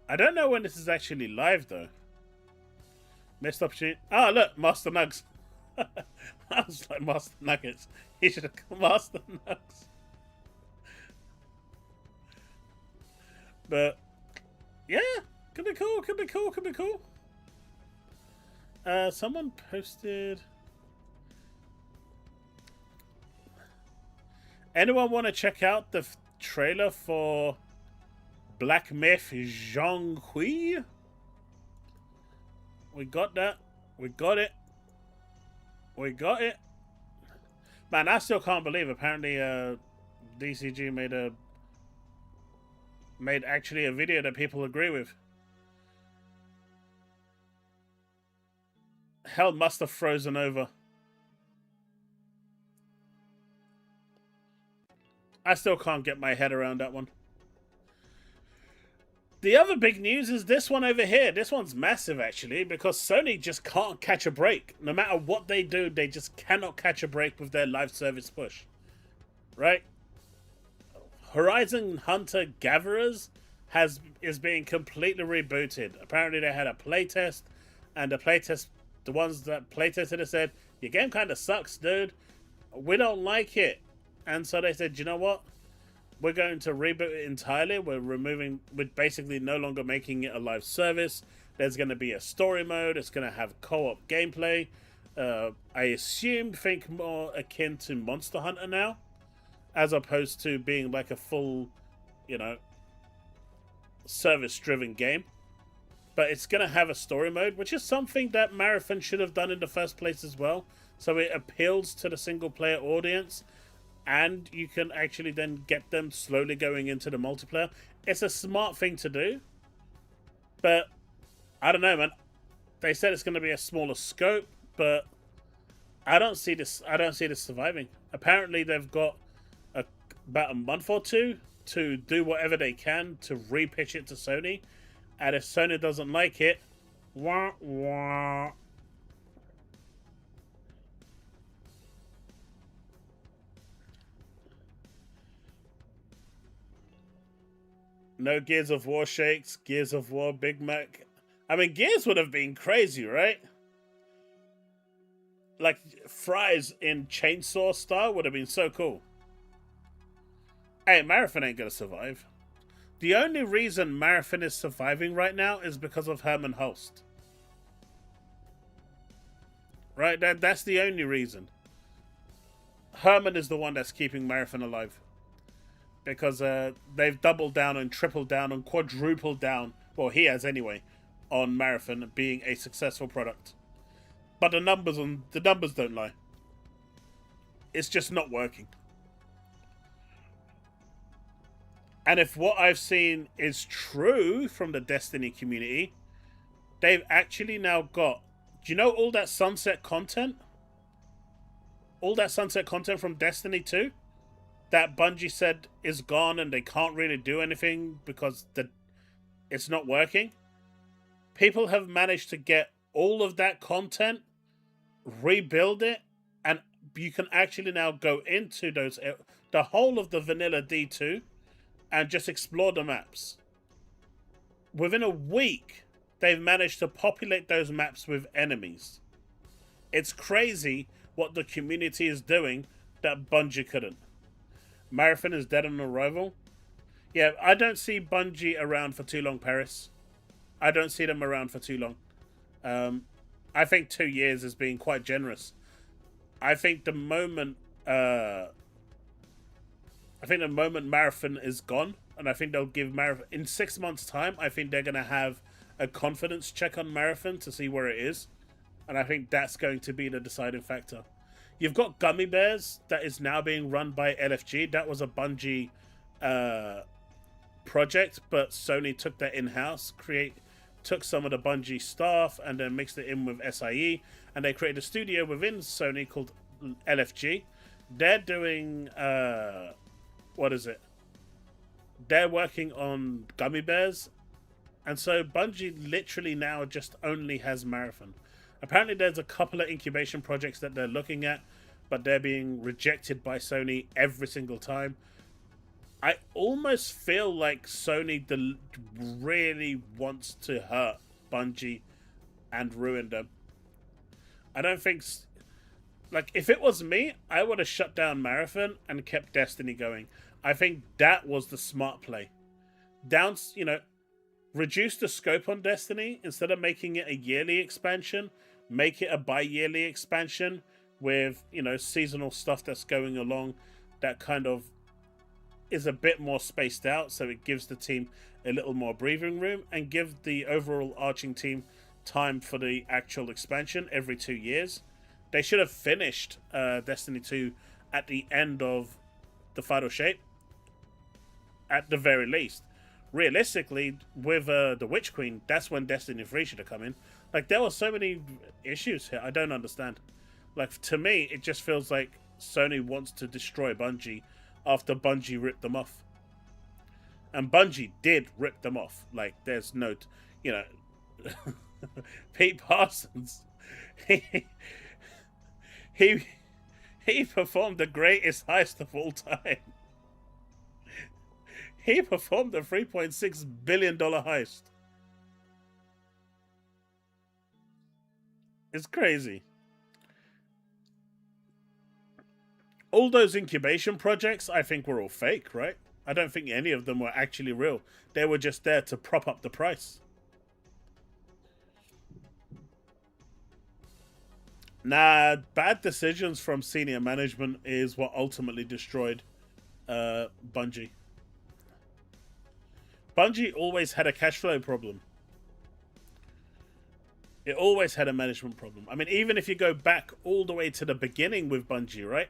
I don't know when this is actually live, though. Missed opportunity. Oh, look, Master Nugs. I was like, Master Nuggets. He should have called Master Nugs. But, yeah, could be cool, could be cool, could be cool. Someone posted... Anyone want to check out the trailer for Black Myth Zhonghui? We got that. We got it. We got it. Man, I still can't believe apparently DCG made actually a video that people agree with. Hell must have frozen over. I still can't get my head around that one. The other big news is this one over here. This one's massive, actually, because Sony just can't catch a break. No matter what they do, they just cannot catch a break with their live service push. Right? Horizon Hunter Gatherers is being completely rebooted. Apparently, they had a playtest, and the ones that playtested it said, your game kind of sucks, dude. We don't like it. And so they said, you know what? we're going to reboot it entirely. We're basically no longer making it a live service. There's going to be a story mode. It's going to have co-op gameplay. I think more akin to Monster Hunter now, as opposed to being like a full, you know, service-driven game. But it's going to have a story mode, which is something that Marathon should have done in the first place as well. So it appeals to the single-player audience, and you can actually then get them slowly going into the multiplayer. It's a smart thing to do, but I don't know, man. They said it's going to be a smaller scope, but I don't see this surviving. Apparently, they've got about a month or two to do whatever they can to repitch it to Sony, and if Sony doesn't like it, wah wah. No Gears of War shakes, Gears of War Big Mac. I mean, Gears would have been crazy, right? Like, fries in chainsaw style would have been so cool. Hey, Marathon ain't gonna survive. The only reason Marathon is surviving right now is because of Herman Hulst. Right? That's the only reason. Herman is the one that's keeping Marathon alive. Because they've doubled down and tripled down and quadrupled down, well, he has anyway, on Marathon being a successful product. But the numbers don't lie. It's just not working. And if what I've seen is true from the Destiny community, they've actually now got, do you know all that Sunset content? All that Sunset content from Destiny 2? That Bungie said is gone and they can't really do anything because it's not working. People have managed to get all of that content, rebuild it, and you can actually now go into the whole of the vanilla D2 and just explore the maps. Within a week, they've managed to populate those maps with enemies. It's crazy what the community is doing that Bungie couldn't. Marathon is dead on arrival. Yeah, I don't see Bungie around for too long, Paris. I don't see them around for too long. I think 2 years is being quite generous. I think the moment Marathon is gone, and I think they'll give Marathon in 6 months' time. I think they're gonna have a confidence check on Marathon to see where it is, and I think that's going to be the deciding factor. You've got Gummy Bears that is now being run by LFG. That was a Bungie project, but Sony took that in-house, took some of the Bungie staff and then mixed it in with SIE, and they created a studio within Sony called LFG. They're doing what is it? They're working on Gummy Bears, and so Bungie literally now just only has Marathon. Apparently there's a couple of incubation projects that they're looking at, but they're being rejected by Sony every single time. I almost feel like Sony really wants to hurt Bungie and ruin them. I don't think... Like, if it was me, I would have shut down Marathon and kept Destiny going. I think that was the smart play. Reduce the scope on Destiny. Instead of making it a yearly expansion, make it a bi-yearly expansion with, seasonal stuff that's going along that kind of is a bit more spaced out, so it gives the team a little more breathing room and give the overall arching team time for the actual expansion every 2 years. They should have finished Destiny 2 at the end of the final shape, at the very least. Realistically, with the Witch Queen, that's when Destiny 3 should have come in. Like, there were so many issues here. I don't understand. Like, to me, it just feels like Sony wants to destroy Bungie after Bungie ripped them off. And Bungie did rip them off. Like, there's no... Pete Parsons... He performed the greatest heist of all time. He performed a $3.6 billion heist. It's crazy. All those incubation projects, I think, were all fake, right? I don't think any of them were actually real. They were just there to prop up the price. Nah, bad decisions from senior management is what ultimately destroyed Bungie. Bungie always had a cash flow problem. It always had a management problem. I mean, even if you go back all the way to the beginning with Bungie, right?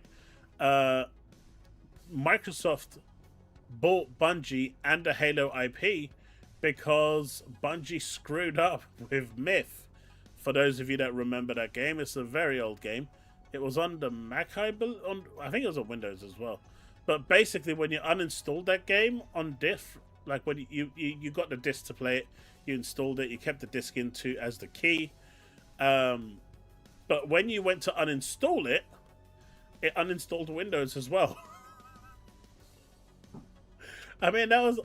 Microsoft bought Bungie and the Halo IP because Bungie screwed up with Myth. For those of you that remember that game, it's a very old game. It was on the Mac, I think it was on Windows as well. But basically, when you uninstalled that game on disk, like when you got the disc to play it, you installed it, you kept the disc into as the key. But when you went to uninstall it, it uninstalled Windows as well. I mean, that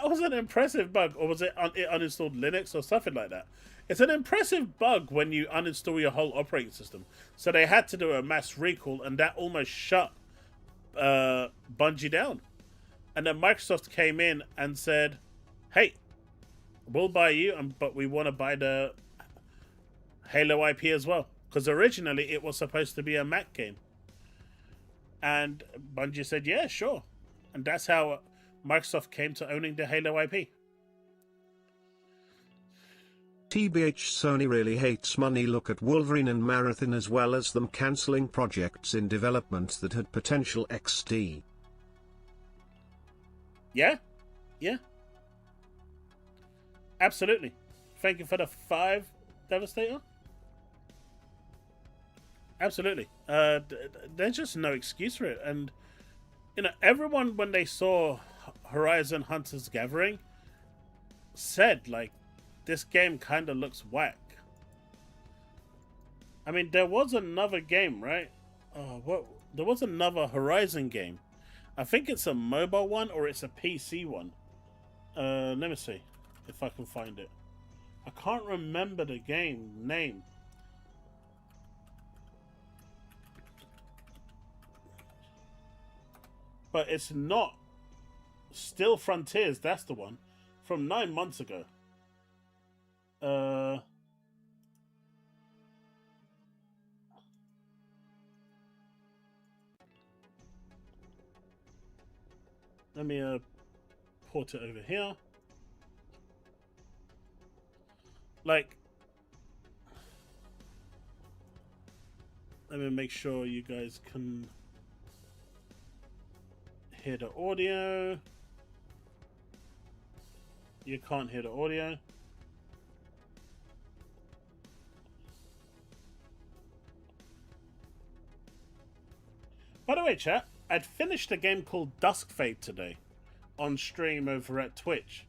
was an impressive bug, or was it uninstalled Linux or something like that? It's an impressive bug when you uninstall your whole operating system. So they had to do a mass recall, and that almost shut Bungie down. And then Microsoft came in and said, "Hey, we'll buy you, but we want to buy the Halo IP as well." Because originally it was supposed to be a Mac game. And Bungie said, "Yeah, sure." And that's how Microsoft came to owning the Halo IP. TBH, Sony really hates money. Look at Wolverine and Marathon, as well as them cancelling projects in development that had potential XD. Yeah. Absolutely. Thank you for the 5, Devastator. Absolutely. There's just no excuse for it. And, you know, everyone, when they saw Horizon Hunters Gathering, said, like, this game kind of looks whack. I mean, there was another game, right? There was another Horizon game. I think it's a mobile one or it's a PC one. Let me see if I can find it. I can't remember the game name. But it's not Still Frontiers, that's the one. From 9 months ago. Let me port it over here. Like, let me make sure you guys can hear the audio. You can't hear the audio. By the way, chat, I'd finished a game called Duskfade today on stream over at Twitch.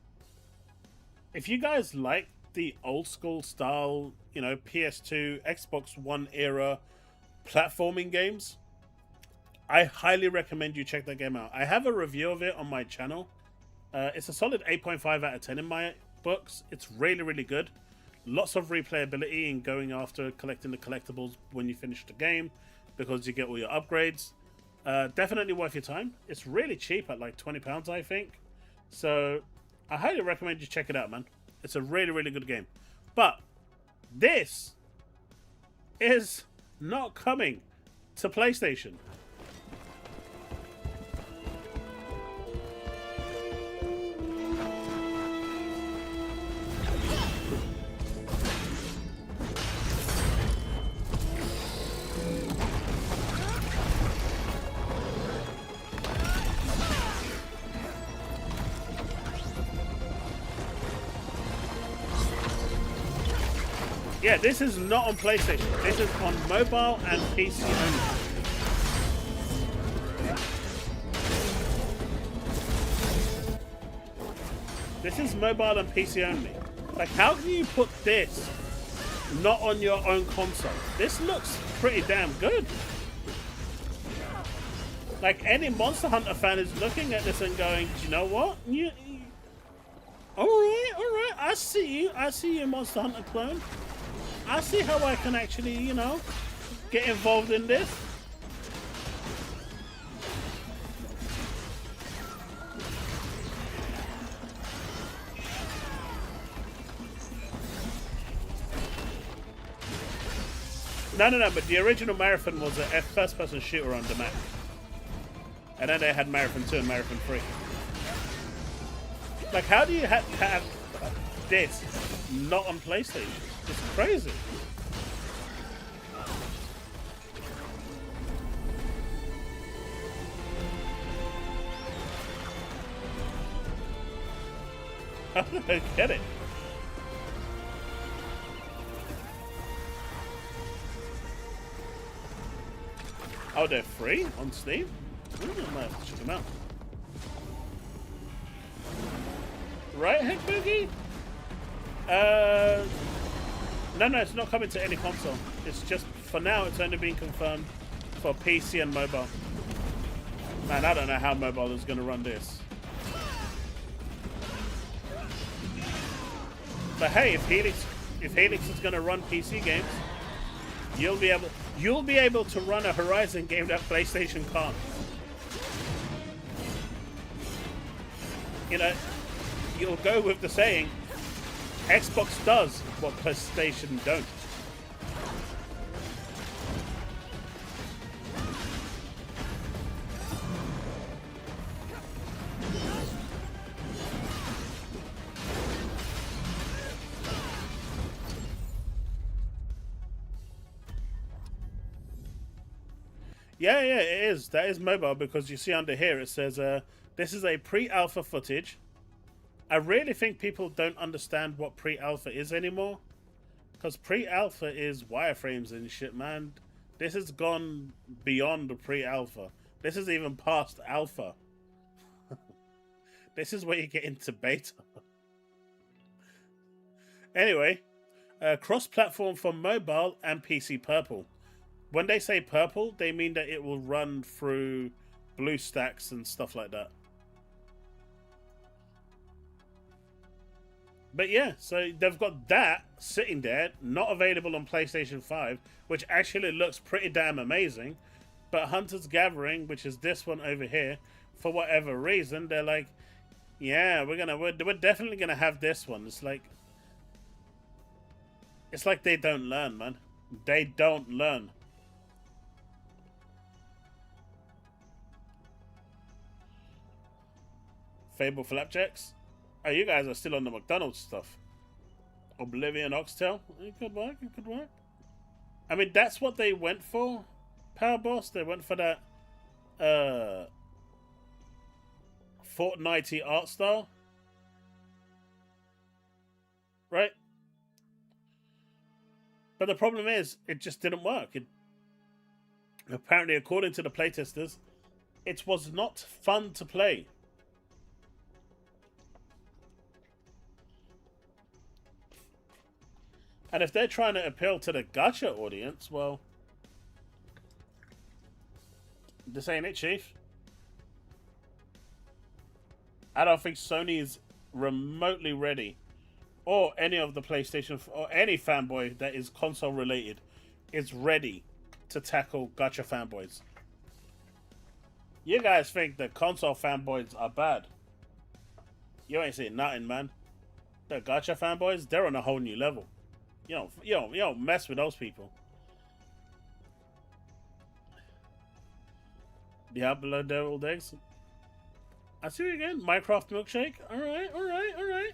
If you guys like the old school style, you know, PS2, Xbox One era platforming games, I highly recommend you check that game out. I have a review of it on my channel. It's a solid 8.5 out of 10 in my books. It's really, really good. Lots of replayability in going after collecting the collectibles when you finish the game, because you get all your upgrades. Definitely worth your time. It's really cheap at like £20, I think. So I highly recommend you check it out, man. It's a really, really good game. But this is not coming to PlayStation. Yeah, this is not on PlayStation. This is on mobile and PC only. This is mobile and PC only. Like, how can you put this not on your own console? This looks pretty damn good. Like, any Monster Hunter fan is looking at this and going, do you know what? Alright, I see you, Monster Hunter clone. I see how I can actually, you know, get involved in this. No. But the original Marathon was a first-person shooter on the Mac, and then they had Marathon 2 and Marathon 3. Like, how do you have this not on PlayStation? It's crazy. I don't get it. Oh, they're free on Steam? I might have to check them out. Right, Heck Boogie? No, it's not coming to any console. It's just, for now, it's only been confirmed for PC and mobile. Man, I don't know how mobile is going to run this. But hey, if Helix is going to run PC games, you'll be able to run a Horizon game that PlayStation can't. You know, you'll go with the saying, Xbox does what PlayStation don't. Yeah, it is. That is mobile, because you see under here it says, this is a pre-alpha footage. I really think people don't understand what pre-alpha is anymore. Because pre-alpha is wireframes and shit, man. This has gone beyond the pre-alpha. This is even past alpha. This is where you get into beta. Anyway, cross-platform for mobile and PC Purple. When they say purple, they mean that it will run through BlueStacks and stuff like that. But yeah, so they've got that sitting there, not available on PlayStation 5, which actually looks pretty damn amazing. But Hunter's Gathering, which is this one over here, for whatever reason, they're like, yeah, we're definitely gonna have this one. It's like they don't learn, man. They don't learn. Fable Flapjacks? Oh, you guys are still on the McDonald's stuff. Oblivion Oxtail? It could work, it could work. I mean, that's what they went for, Power Boss. They went for that Fortnite-y art style. Right? But the problem is, it just didn't work. Apparently, according to the playtesters, it was not fun to play. And if they're trying to appeal to the gacha audience, well, this ain't it, Chief. I don't think Sony is remotely ready, or any of the PlayStation, or any fanboy that is console related, is ready to tackle gacha fanboys. You guys think that console fanboys are bad? You ain't seen nothing, man. The gacha fanboys, they're on a whole new level. You don't mess with those people. Diablo Deviled Eggs. I see you again. Minecraft Milkshake. Alright.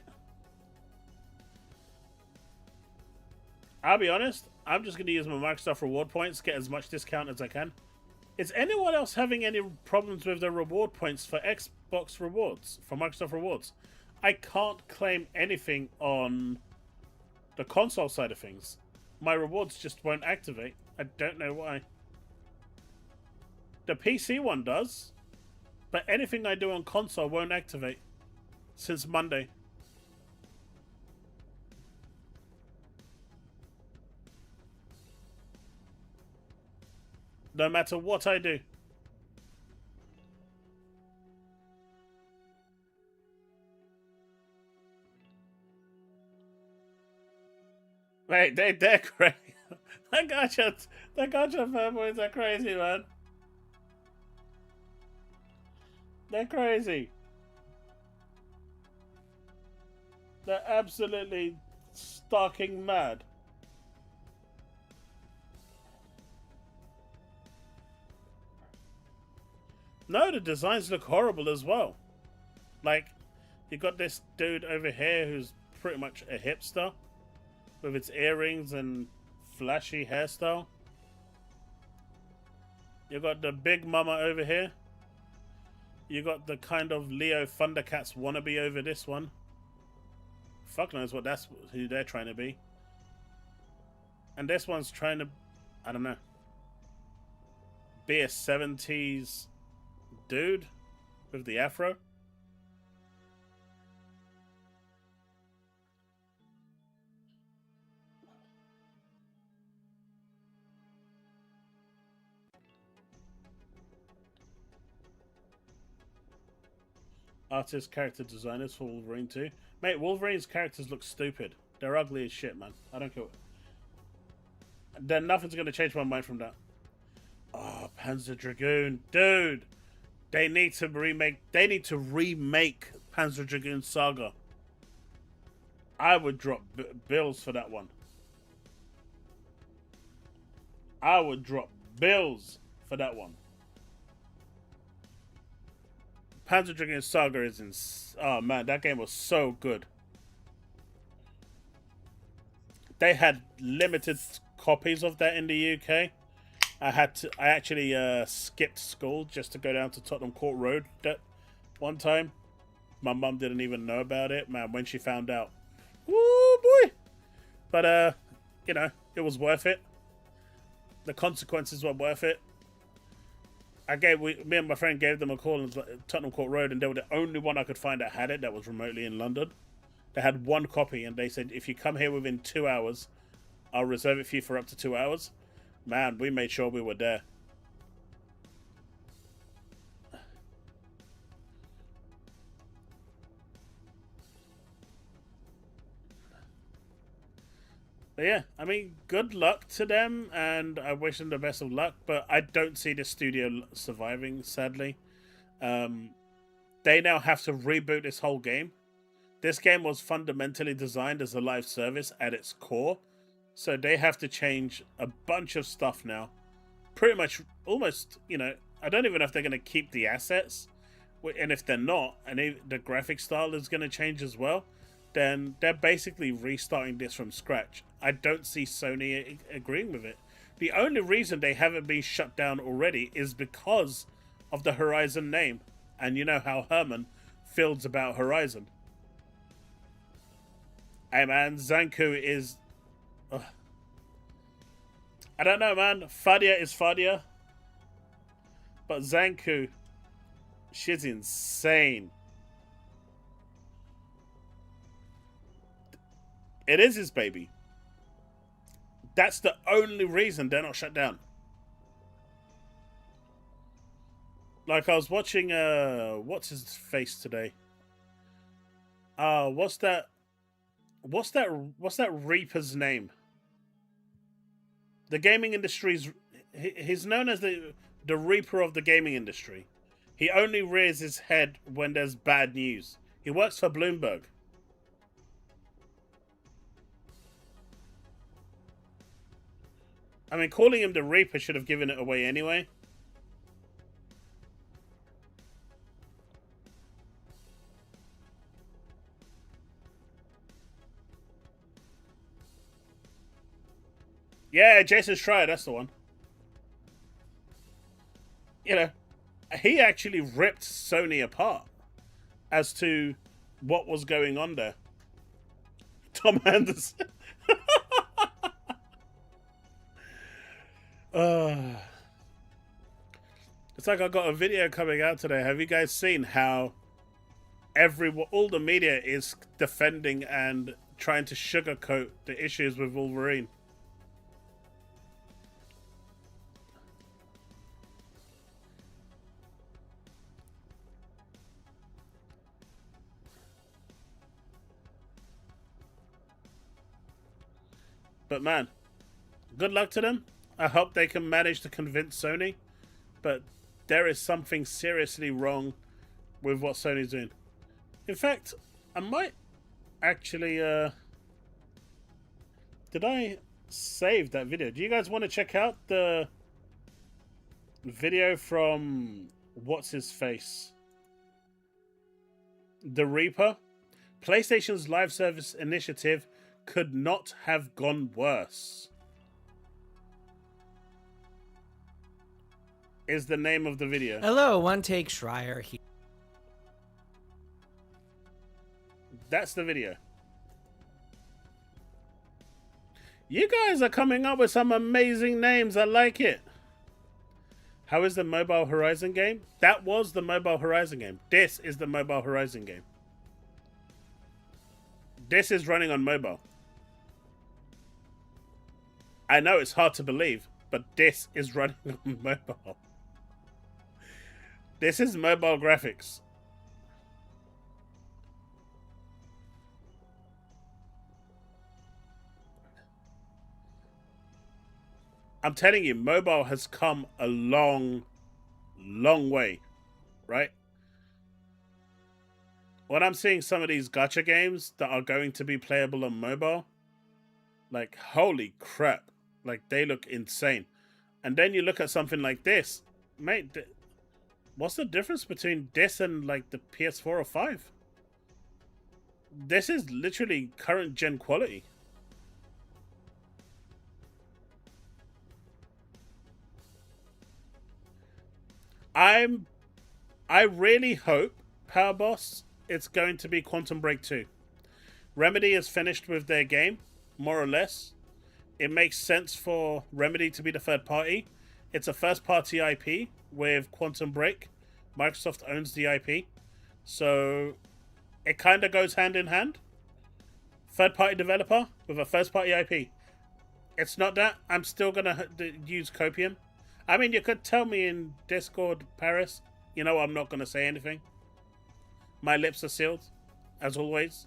I'll be honest, I'm just going to use my Microsoft reward points, get as much discount as I can. Is anyone else having any problems with the reward points for Xbox rewards, for Microsoft rewards? I can't claim anything on the console side of things. My rewards just won't activate. I don't know why. The PC one does, but anything I do on console won't activate since Monday. No matter what I do. Wait, they're crazy. The gacha fanboys are crazy, man. They're crazy. They're absolutely stalking mad. No, the designs look horrible as well. Like, you got this dude over here who's pretty much a hipster with its earrings and flashy hairstyle. You got the big mama over here. You got the kind of Leo Thundercats wannabe over this one. Fuck knows what that's who they're trying to be. And this one's trying to, I don't know, be a 70s dude with the afro. Artist character designers for Wolverine 2. Mate, Wolverine's characters look stupid. They're ugly as shit, man. I don't care. Then nothing's gonna change my mind from that. Oh, Panzer Dragoon, dude. They need to remake. They need to remake Panzer Dragoon Saga. I would drop bills for that one. I would drop bills for that one. Panzer Dragoon Saga is in. Oh man, that game was so good. They had limited copies of that in the UK. I actually skipped school just to go down to Tottenham Court Road that one time. My mum didn't even know about it, man. When she found out, woo boy! But you know, it was worth it. The consequences were worth it. Me and my friend gave them a call in Tottenham Court Road, and they were the only one I could find that had it. That was remotely in London. They had one copy, and they said, if you come here within 2 hours, I'll reserve it for you for up to 2 hours. Man, we made sure we were there. But yeah, I mean, good luck to them, and I wish them the best of luck, but I don't see the studio surviving, sadly. They now have to reboot this whole game. This game was fundamentally designed as a live service at its core, so they have to change a bunch of stuff now. Pretty much, almost, you know, I don't even know if they're going to keep the assets, and if they're not, and the graphic style is going to change as well, then they're basically restarting this from scratch. I don't see Sony agreeing with it. The only reason they haven't been shut down already is because of the Horizon name, and you know how Herman feels about Horizon. Hey man, Zanku is... I don't know, man. Fadia is Fadia. But Zanku, she's insane. It is his baby. That's the only reason they're not shut down. Like, I was watching, what's his face today? What's that Reaper's name? The gaming industry's... He's known as the Reaper of the gaming industry. He only rears his head when there's bad news. He works for Bloomberg. I mean, calling him the Reaper should have given it away anyway. Yeah, Jason Schreier, that's the one. You know, he actually ripped Sony apart as to what was going on there. Tom Anderson. It's like I got a video coming out today. Have you guys seen how all the media is defending and trying to sugarcoat the issues with Wolverine? But man, good luck to them. I hope they can manage to convince Sony. But there is something seriously wrong with what Sony's doing. In fact, I might actually... did I save that video? Do you guys want to check out the video from what's his face? The Reaper. PlayStation's live service initiative could not have gone worse. Is the name of the video. Hello, One Take Schreier here. That's the video. You guys are coming up with some amazing names. I like it. How is the Mobile Horizon game? That was the Mobile Horizon game. This is the Mobile Horizon game. This is running on mobile. I know it's hard to believe, but this is running on mobile. This is mobile graphics. I'm telling you, mobile has come a long, long way, right? When I'm seeing some of these gacha games that are going to be playable on mobile, like, holy crap, like, they look insane. And then you look at something like this, mate, what's the difference between this and, like, the PS4 or 5? This is literally current gen quality. I really hope, Power Boss, it's going to be Quantum Break 2. Remedy is finished with their game, more or less. It makes sense for Remedy to be the third party. It's a first party IP with Quantum Break. Microsoft owns the IP. So it kind of goes hand in hand. Third party developer with a first party IP. It's not that. I'm still going to use Copium. I mean, you could tell me in Discord, Paris. You know, I'm not going to say anything. My lips are sealed, as always.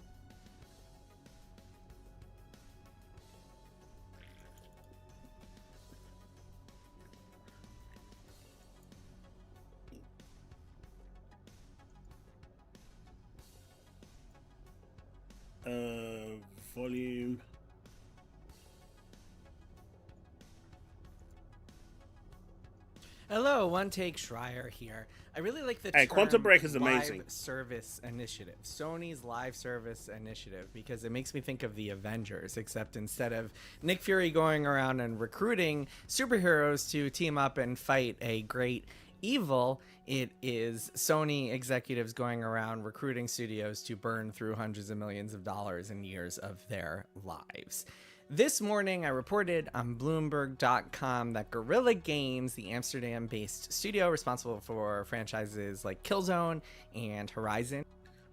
Volume. Hello, One Take Schreier here. I really like the term Quantum Break is amazing. Live Service Initiative, Sony's Live Service Initiative, because it makes me think of the Avengers, except instead of Nick Fury going around and recruiting superheroes to team up and fight a great evil, it is Sony executives going around recruiting studios to burn through hundreds of millions of dollars in years of their lives. This morning, I reported on Bloomberg.com that Guerrilla Games, the Amsterdam-based studio responsible for franchises like Killzone and Horizon.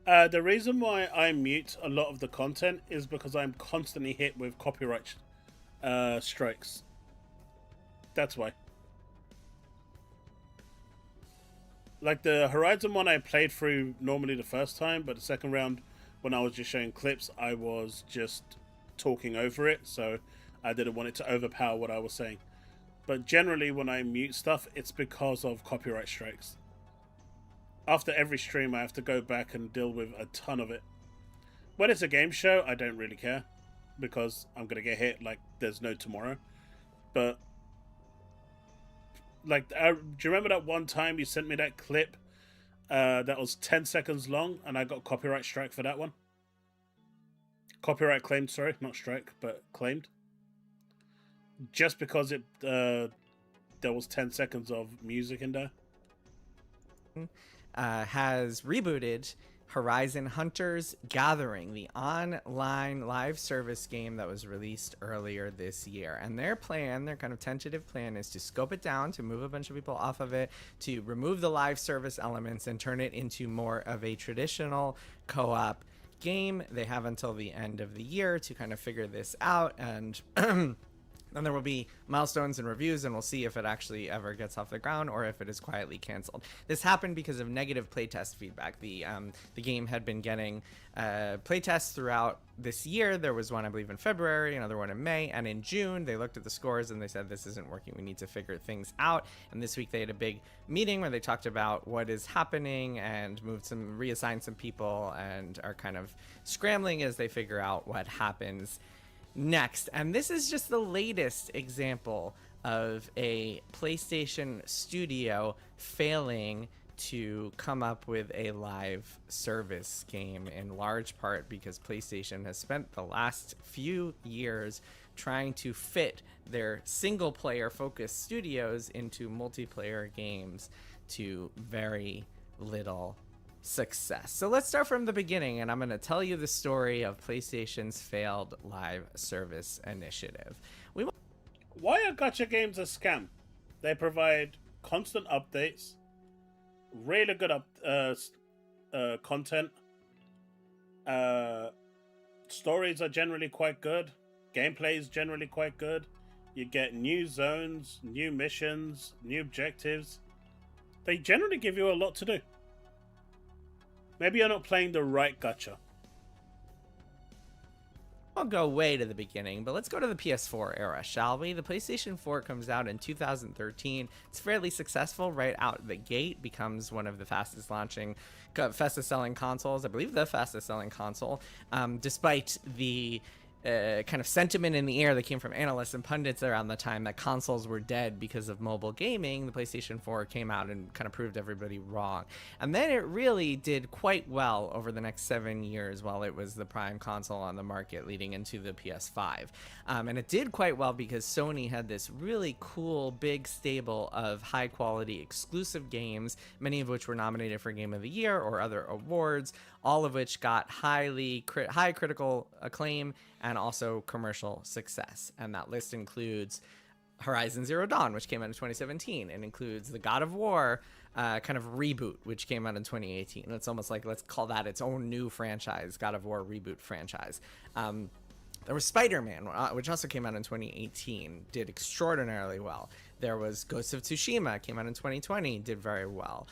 The reason why I mute a lot of the content is because I'm constantly hit with copyright strikes. That's why. Like the Horizon one I played through normally the first time, but the second round, when I was just showing clips, I was just talking over it, so I didn't want it to overpower what I was saying. But generally when I mute stuff, it's because of copyright strikes. After every stream I have to go back and deal with a ton of it. When it's a game show, I don't really care, because I'm gonna get hit like there's no tomorrow. But like, do you remember that one time you sent me that clip that was 10 seconds long and I got copyright strike for that one? Copyright claimed, sorry, not strike, but claimed. Just because it there was 10 seconds of music in there. Has rebooted Horizon Hunters Gathering, the online live service game that was released earlier this year. And their plan, their kind of tentative plan, is to scope it down, to move a bunch of people off of it, to remove the live service elements and turn it into more of a traditional co-op game. They have until the end of the year to kind of figure this out, and then there will be milestones and reviews, and we'll see if it actually ever gets off the ground or if it is quietly canceled. This happened because of negative playtest feedback. The game had been getting playtests throughout this year. There was one, I believe, in February, another one in May, and in June they looked at the scores and they said, this isn't working, we need to figure things out. And this week they had a big meeting where they talked about what is happening and reassigned some people, and are kind of scrambling as they figure out what happens next. And this is just the latest example of a PlayStation studio failing to come up with a live service game, in large part because PlayStation has spent the last few years trying to fit their single player focused studios into multiplayer games to very little success. So let's start from the beginning, and I'm going to tell you the story of PlayStation's failed live service initiative. Why are gacha games a scam? They provide constant updates, really good content. Stories are generally quite good. Gameplay is generally quite good. You get new zones, new missions, new objectives. They generally give you a lot to do. Maybe you're not playing the right gacha. I'll go way to the beginning, but let's go to the PS4 era, shall we? The PlayStation 4 comes out in 2013. It's fairly successful right out the gate, becomes one of the fastest selling consoles, I believe the fastest selling console, despite the kind of sentiment in the air that came from analysts and pundits around the time that consoles were dead because of mobile gaming. The PlayStation 4 came out and kind of proved everybody wrong. And then it really did quite well over the next 7 years while it was the prime console on the market leading into the PS5. And it did quite well because Sony had this really cool, big stable of high quality exclusive games, many of which were nominated for Game of the Year or other awards, all of which got high critical acclaim and also commercial success. And that list includes Horizon Zero Dawn, which came out in 2017. It includes the God of War kind of reboot, which came out in 2018. It's almost like, let's call that its own new franchise, God of War reboot franchise. There was Spider-Man, which also came out in 2018, did extraordinarily well. There was Ghost of Tsushima, came out in 2020, did very well.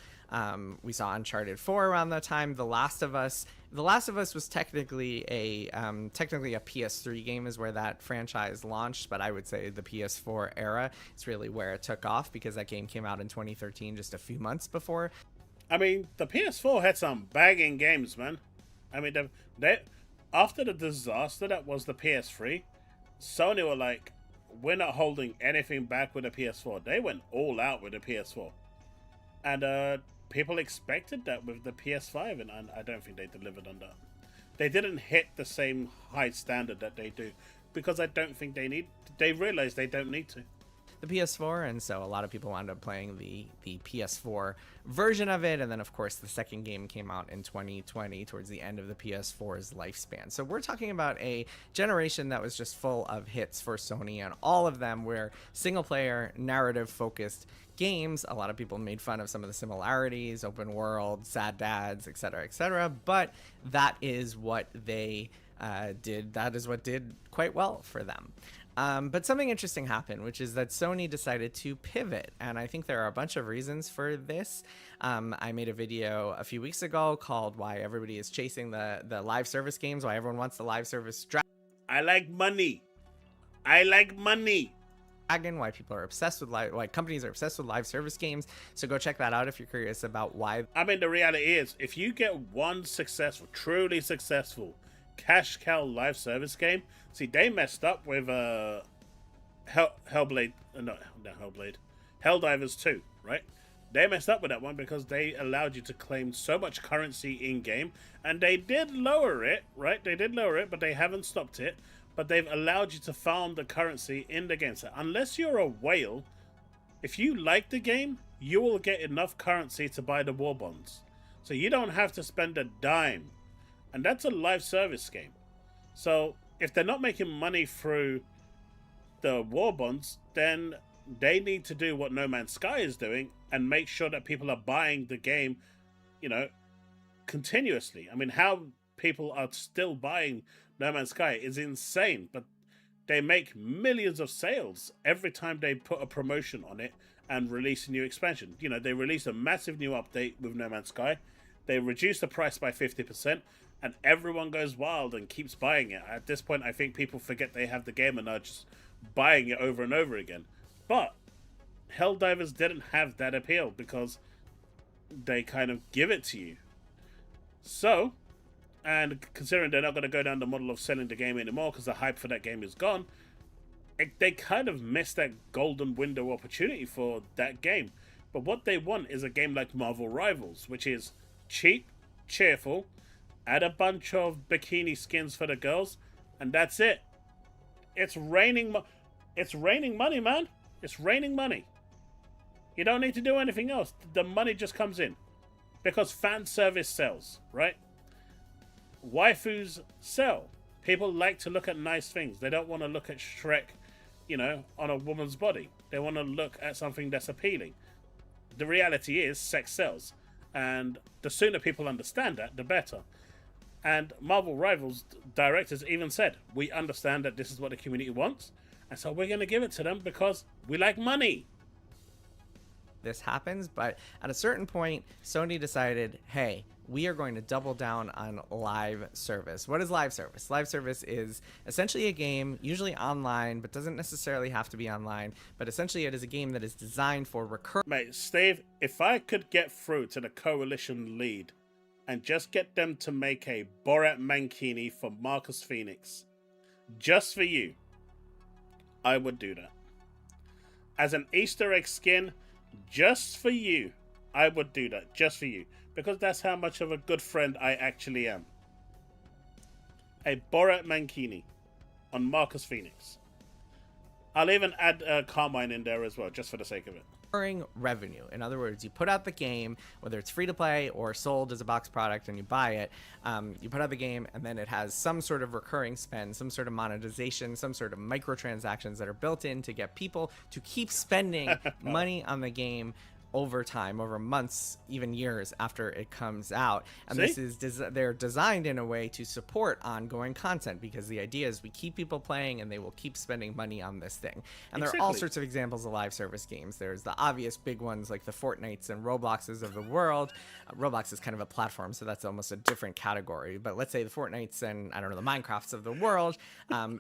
We saw Uncharted 4 around that time. The Last of Us was technically a PS3 game, is where that franchise launched, but I would say the PS4 era is really where it took off because that game came out in 2013, just a few months before. I mean, the PS4 had some bagging games, man. I mean, they after the disaster that was the PS3, Sony were like, we're not holding anything back with the PS4. They went all out with the PS4. And people expected that with the PS5, and I don't think they delivered on that. They didn't hit the same high standard that they do, because I don't think they realize they don't need to. The PS4, and so a lot of people wound up playing the PS4 version of it, and then of course the second game came out in 2020 towards the end of the PS4's lifespan. So we're talking about a generation that was just full of hits for Sony, and all of them were single player narrative focused games. A lot of people made fun of some of the similarities, open world, sad dads, etc., but that is what they did. That is what did quite well for them. But something interesting happened, which is that Sony decided to pivot, and I think there are a bunch of reasons for this. I made a video a few weeks ago called "Why Everybody is Chasing the Live Service Games," why everyone wants the live service I like money. I like money. dragon, why people are obsessed with why companies are obsessed with live service games. So go check that out if you're curious about why. I mean, the reality is, if you get one truly successful cash cow live service game. See, they messed up with Hellblade, not Hellblade, Helldivers 2, right? They messed up with that one because they allowed you to claim so much currency in game, and they did lower it, right? They did lower it, but they haven't stopped it. But they've allowed you to farm the currency in the game. So unless you're a whale, if you like the game, you will get enough currency to buy the war bonds. So you don't have to spend a dime. And that's a live service game. So if they're not making money through the war bonds, then they need to do what No Man's Sky is doing and make sure that people are buying the game, continuously. I mean, how people are still buying No Man's Sky is insane, but they make millions of sales every time they put a promotion on it and release a new expansion. They release a massive new update with No Man's Sky. They reduce the price by 50%, and everyone goes wild and keeps buying it. At this point, I think people forget they have the game and are just buying it over and over again. But Helldivers didn't have that appeal because they kind of give it to you. So, and considering they're not going to go down the model of selling the game anymore because the hype for that game is gone, they kind of missed that golden window opportunity for that game. But what they want is a game like Marvel Rivals, which is cheap, cheerful, add a bunch of bikini skins for the girls, and that's it. It's raining money, man. It's raining money. You don't need to do anything else. The money just comes in. Because fan service sells, right? Waifus sell. People like to look at nice things. They don't want to look at Shrek, on a woman's body. They want to look at something that's appealing. The reality is, sex sells. And the sooner people understand that, the better. And Marvel Rivals directors even said, we understand that this is what the community wants, and so we're going to give it to them because we like money. This happens, but at a certain point, Sony decided, hey, we are going to double down on live service. What is live service? Live service is essentially a game, usually online, but doesn't necessarily have to be online. But essentially, it is a game that is designed for recurring. Mate, Steve, if I could get through to the coalition lead and just get them to make a Borat Mankini for Marcus Phoenix, just for you, I would do that. As an Easter egg skin, just for you, I would do that, just for you. Because that's how much of a good friend I actually am. A Borat Mankini on Marcus Phoenix. I'll even add Carmine in there as well, just for the sake of it. Recurring revenue. In other words, you put out the game, whether it's free to play or sold as a box product and you buy it, you put out the game and then it has some sort of recurring spend, some sort of monetization, some sort of microtransactions that are built in to get people to keep spending money on the game over time, over months, even years after it comes out. And See? this is they're designed in a way to support ongoing content, because the idea is we keep people playing and they will keep spending money on this thing. And there are all sorts of examples of live service games. There's the obvious big ones like the Fortnites and Robloxes of the world. Roblox is kind of a platform, so that's almost a different category. But let's say the Fortnites and, I don't know, the Minecrafts of the world.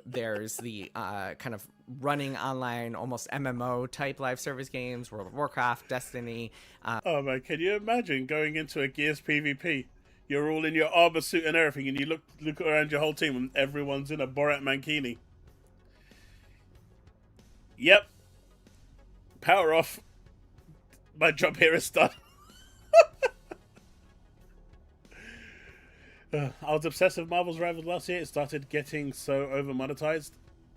There's the kind of running online, almost MMO type live service games, World of Warcraft, Destiny. Oh man, can you imagine going into a Gears PvP? You're all in your armor suit and everything, and you look around your whole team and everyone's in a Borat Mankini. Yep. Power off. My job here is done. I was obsessed with Marvel's Rivals last year. It started getting so over monetized.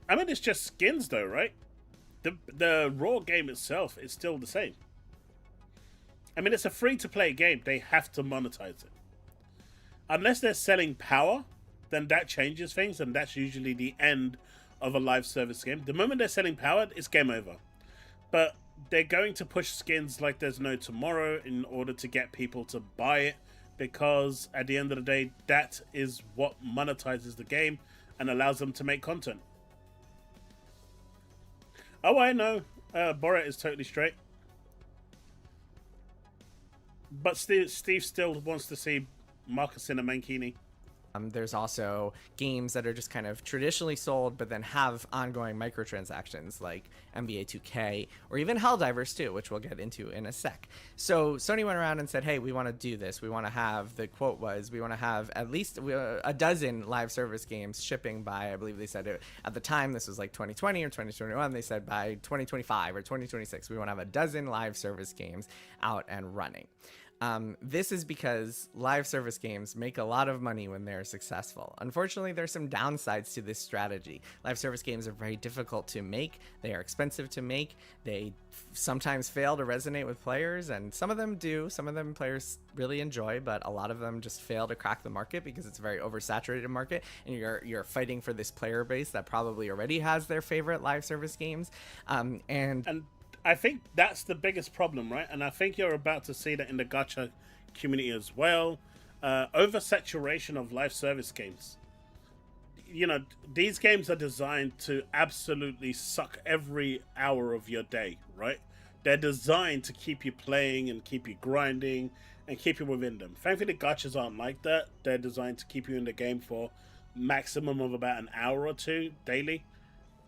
I mean, it's just skins though, right? The raw game itself is still the same. I mean, it's a free-to-play game. They have to monetize it. Unless they're selling power, then that changes things, and that's usually the end of a live service game. The moment they're selling power, it's game over. But they're going to push skins like there's no tomorrow in order to get people to buy it, because at the end of the day, that is what monetizes the game and allows them to make content. Oh, I know. Borat is totally straight. But Steve still wants to see Marcus in a Mankini. There's also games that are just kind of traditionally sold, but then have ongoing microtransactions like NBA 2K or even Helldivers 2, which we'll get into in a sec. So Sony went around and said, hey, we want to do this. We want to have, the quote was, we want to have at least a dozen live service games shipping by, I believe they said it, at the time, this was like 2020 or 2021, they said by 2025 or 2026, we want to have a dozen live service games out and running. This is because live service games make a lot of money when they're successful. Unfortunately, there's some downsides to this strategy. Live service games are very difficult to make. They are expensive to make. They sometimes fail to resonate with players, and some of them do. Some of them players really enjoy, but a lot of them just fail to crack the market because it's a very oversaturated market, and you're fighting for this player base that probably already has their favorite live service games. And I think that's the biggest problem, right? And I think you're about to see that in the gacha community as well. Oversaturation of live service games. You know, these games are designed to absolutely suck every hour of your day, right? They're designed to keep you playing and keep you grinding and keep you within them. Thankfully, gachas aren't like that. They're designed to keep you in the game for maximum of about an hour or two daily.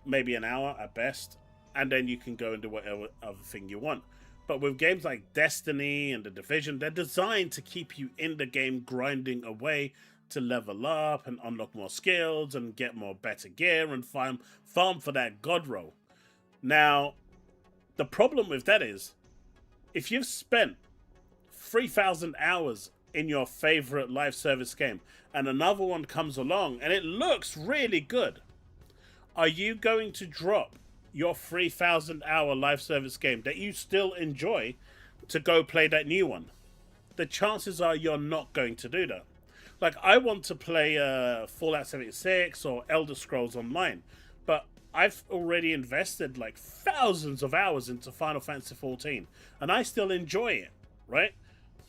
Maybe an hour at best. And then you can go and do whatever other thing you want. But with games like Destiny and The Division, they're designed to keep you in the game grinding away to level up and unlock more skills and get more better gear and farm for that god roll. Now, the problem with that is if you've spent 3,000 hours in your favorite live service game and another one comes along and it looks really good, are you going to drop your 3,000 hour live service game that you still enjoy to go play that new one? The chances are you're not going to do that. Like, I want to play Fallout 76 or Elder Scrolls Online, but I've already invested like thousands of hours into Final Fantasy 14, and I still enjoy it, right?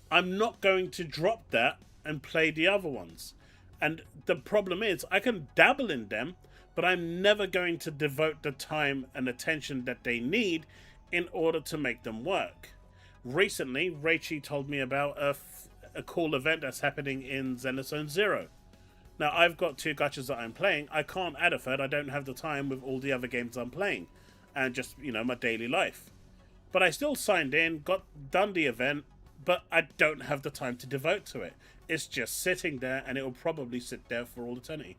I'm not going to drop that and play the other ones. And the problem is, I can dabble in them, but I'm never going to devote the time and attention that they need in order to make them work. Recently, Rachie told me about a cool event that's happening in Xenozone Zero. Now, I've got 2 gachas that I'm playing. I can't add a third. I don't have the time with all the other games I'm playing. And just, my daily life. But I still signed in, done the event, but I don't have the time to devote to it. It's just sitting there, and it will probably sit there for all eternity.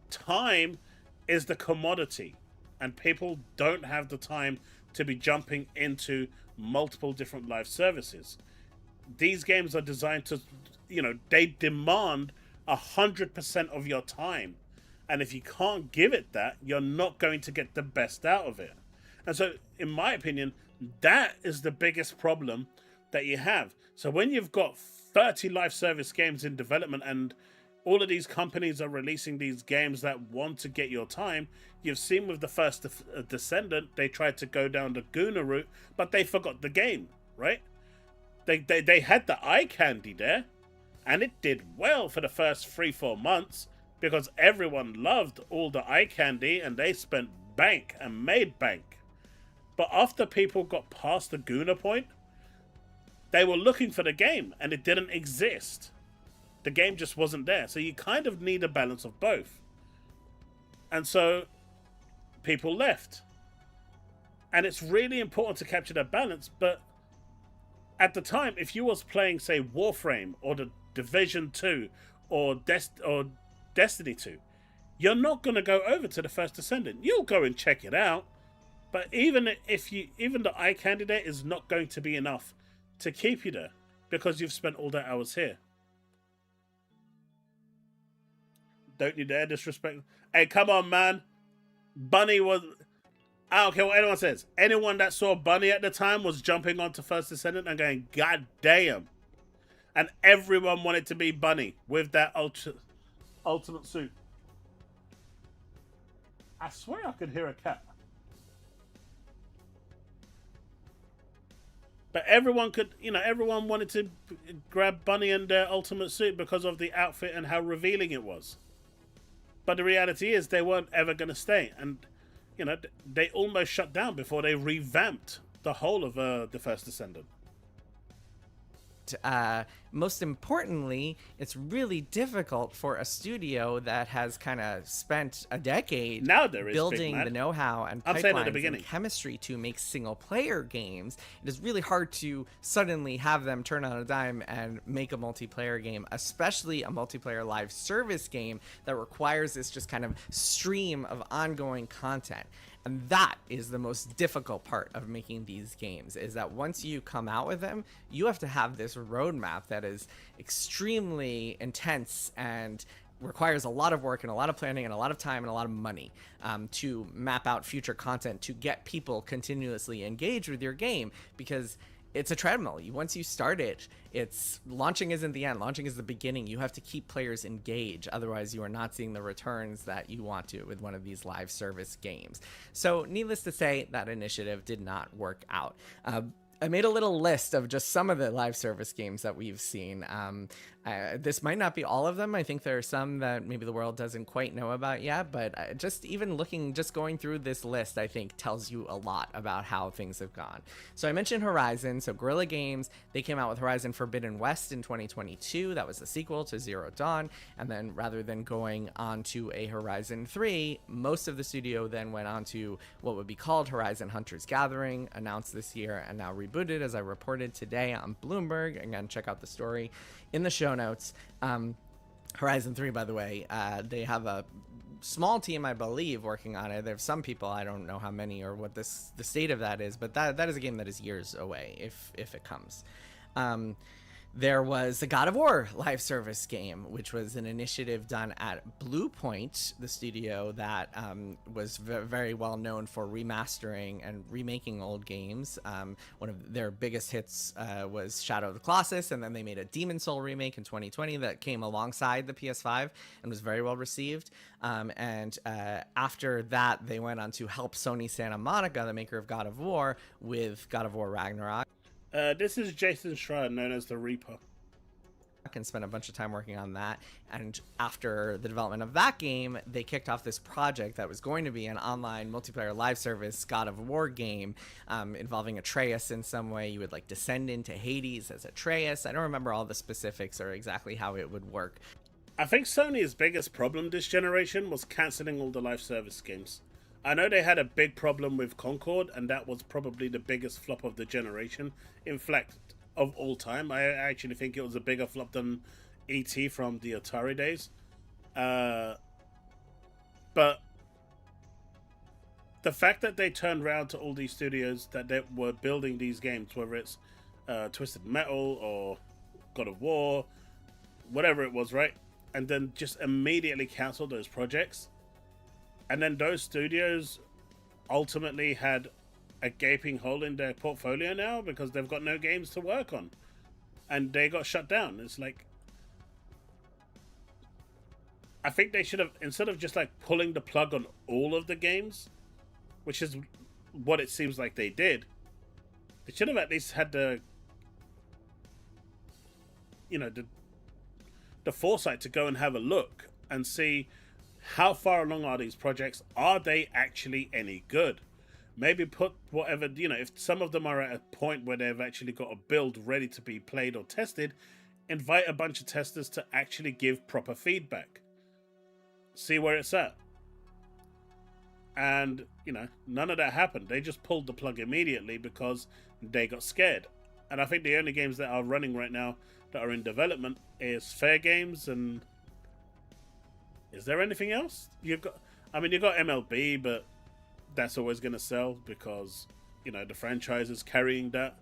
Time is the commodity, and people don't have the time to be jumping into multiple different live services. These games are designed to, they demand 100% of your time. And if you can't give it that, you're not going to get the best out of it. And so, in my opinion, that is the biggest problem that you have. So when you've got 30 live service games in development and all of these companies are releasing these games that want to get your time, you've seen with the first Descendant, they tried to go down the Guna route, but they forgot the game, right? They had the eye candy there, and it did well for the first 3-4 months because everyone loved all the eye candy and they spent bank and made bank. But after people got past the Guna point, they were looking for the game and it didn't exist. The game just wasn't there. So you kind of need a balance of both. And so people left. And it's really important to capture that balance, but at the time, if you was playing, say, Warframe or the Division 2 or Destiny 2, you're not going to go over to the first Descendant. You'll go and check it out, but even the eye candidate is not going to be enough to keep you there because you've spent all the hours here. Don't you dare disrespect. Hey, come on, man. Bunny was... I don't care what anyone says. Anyone that saw Bunny at the time was jumping onto First Descendant and going, God damn. And everyone wanted to be Bunny with that ultimate suit. I swear I could hear a cat. But everyone wanted to grab Bunny and their ultimate suit because of the outfit and how revealing it was. But the reality is they weren't ever going to stay. And they almost shut down before they revamped the whole of the First Descendant. Most importantly, it's really difficult for a studio that has kind of spent a decade building the know-how and pipelines and chemistry to make single-player games. It is really hard to suddenly have them turn on a dime and make a multiplayer game, especially a multiplayer live service game that requires this just kind of stream of ongoing content. And that is the most difficult part of making these games, is that once you come out with them, you have to have this roadmap that is extremely intense and requires a lot of work and a lot of planning and a lot of time and a lot of money to map out future content to get people continuously engaged with your game, because it's a treadmill. Once you start it, launching isn't the end. Launching is the beginning. You have to keep players engaged. Otherwise, you are not seeing the returns that you want to with one of these live service games. So needless to say, that initiative did not work out. I made a little list of just some of the live service games that we've seen. This might not be all of them. I think there are some that maybe the world doesn't quite know about yet, but just going through this list, I think tells you a lot about how things have gone. So I mentioned Horizon. So Guerrilla Games, they came out with Horizon Forbidden West in 2022. That was the sequel to Zero Dawn. And then rather than going on to a Horizon 3, most of the studio then went on to what would be called Horizon Hunters Gathering, announced this year and now rebooted, as I reported today on Bloomberg. Again, check out the story in the show notes. Horizon 3, by the way, they have a small team, I believe, working on it. There's some people, I don't know how many or what the state of that is, but that is a game that is years away if it comes. There was the God of War live service game, which was an initiative done at Blue Point, the studio that was very well known for remastering and remaking old games. One of their biggest hits was Shadow of the Colossus, and then they made a Demon Soul remake in 2020 that came alongside the PS5 and was very well received. After that, they went on to help Sony Santa Monica, the maker of God of War, with God of War Ragnarok. This is Jason Schreier, known as the Reaper. And spent a bunch of time working on that. And after the development of that game, they kicked off this project that was going to be an online multiplayer live service God of War game involving Atreus in some way. You would like descend into Hades as Atreus. I don't remember all the specifics or exactly how it would work. I think Sony's biggest problem this generation was cancelling all the live service games. I know they had a big problem with Concord, and that was probably the biggest flop of the generation. In fact, of all time, I actually think it was a bigger flop than E.T. from the Atari days. But the fact that they turned around to all these studios that they were building these games, whether it's Twisted Metal or God of War, whatever it was, right? And then just immediately cancelled those projects. And then those studios ultimately had a gaping hole in their portfolio now because they've got no games to work on. And they got shut down. It's like, I think they should have, instead of just like pulling the plug on all of the games, which is what it seems like they did, they should have at least had the foresight to go and have a look and see how far along are these projects? Are they actually any good? Maybe put whatever, if some of them are at a point where they've actually got a build ready to be played or tested, invite a bunch of testers to actually give proper feedback. See where it's at. And, none of that happened. They just pulled the plug immediately because they got scared. And I think the only games that are running right now that are in development is Fair Games and... Is there anything else? You've got MLB, but that's always going to sell because, the franchise is carrying that.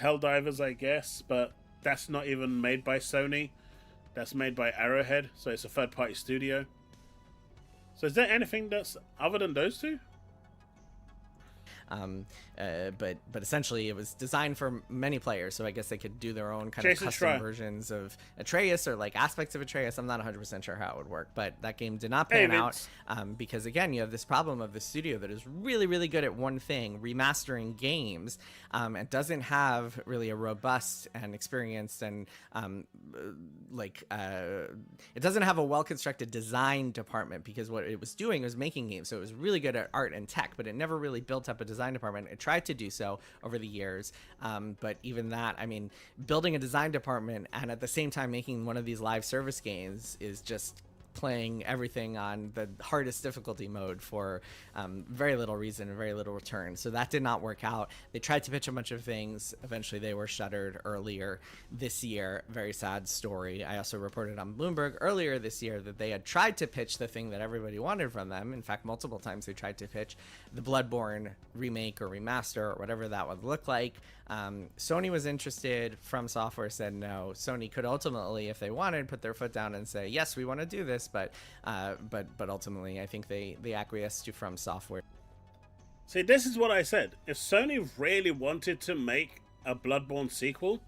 Helldivers, I guess, but that's not even made by Sony. That's made by Arrowhead, so it's a third-party studio. So is there anything that's other than those two? But essentially it was designed for many players, so I guess they could do their own kind Jason of custom Schreier. Versions of Atreus or like aspects of Atreus. I'm not 100% sure how it would work, but that game did not pan out because again, you have this problem of the studio that is really, really good at one thing, remastering games, and doesn't have really a robust and experienced and it doesn't have a well-constructed design department, because what it was doing was making games, so it was really good at art and tech, but it never really built up a design department. It tried to do so over the years, but even that, building a design department and at the same time making one of these live service games is just playing everything on the hardest difficulty mode for very little reason and very little return. So that did not work out. They tried to pitch a bunch of things. Eventually they were shuttered earlier this year. Very sad story. I also reported on Bloomberg earlier this year that they had tried to pitch the thing that everybody wanted from them. In fact, multiple times they tried to pitch the Bloodborne remake or remaster or whatever that would look like. Sony was interested. From Software said no. Sony could ultimately, if they wanted, put their foot down and say, yes, we want to do this, but ultimately I think they acquiesced to From Software. See, this is what I said. If Sony really wanted to make a Bloodborne sequel,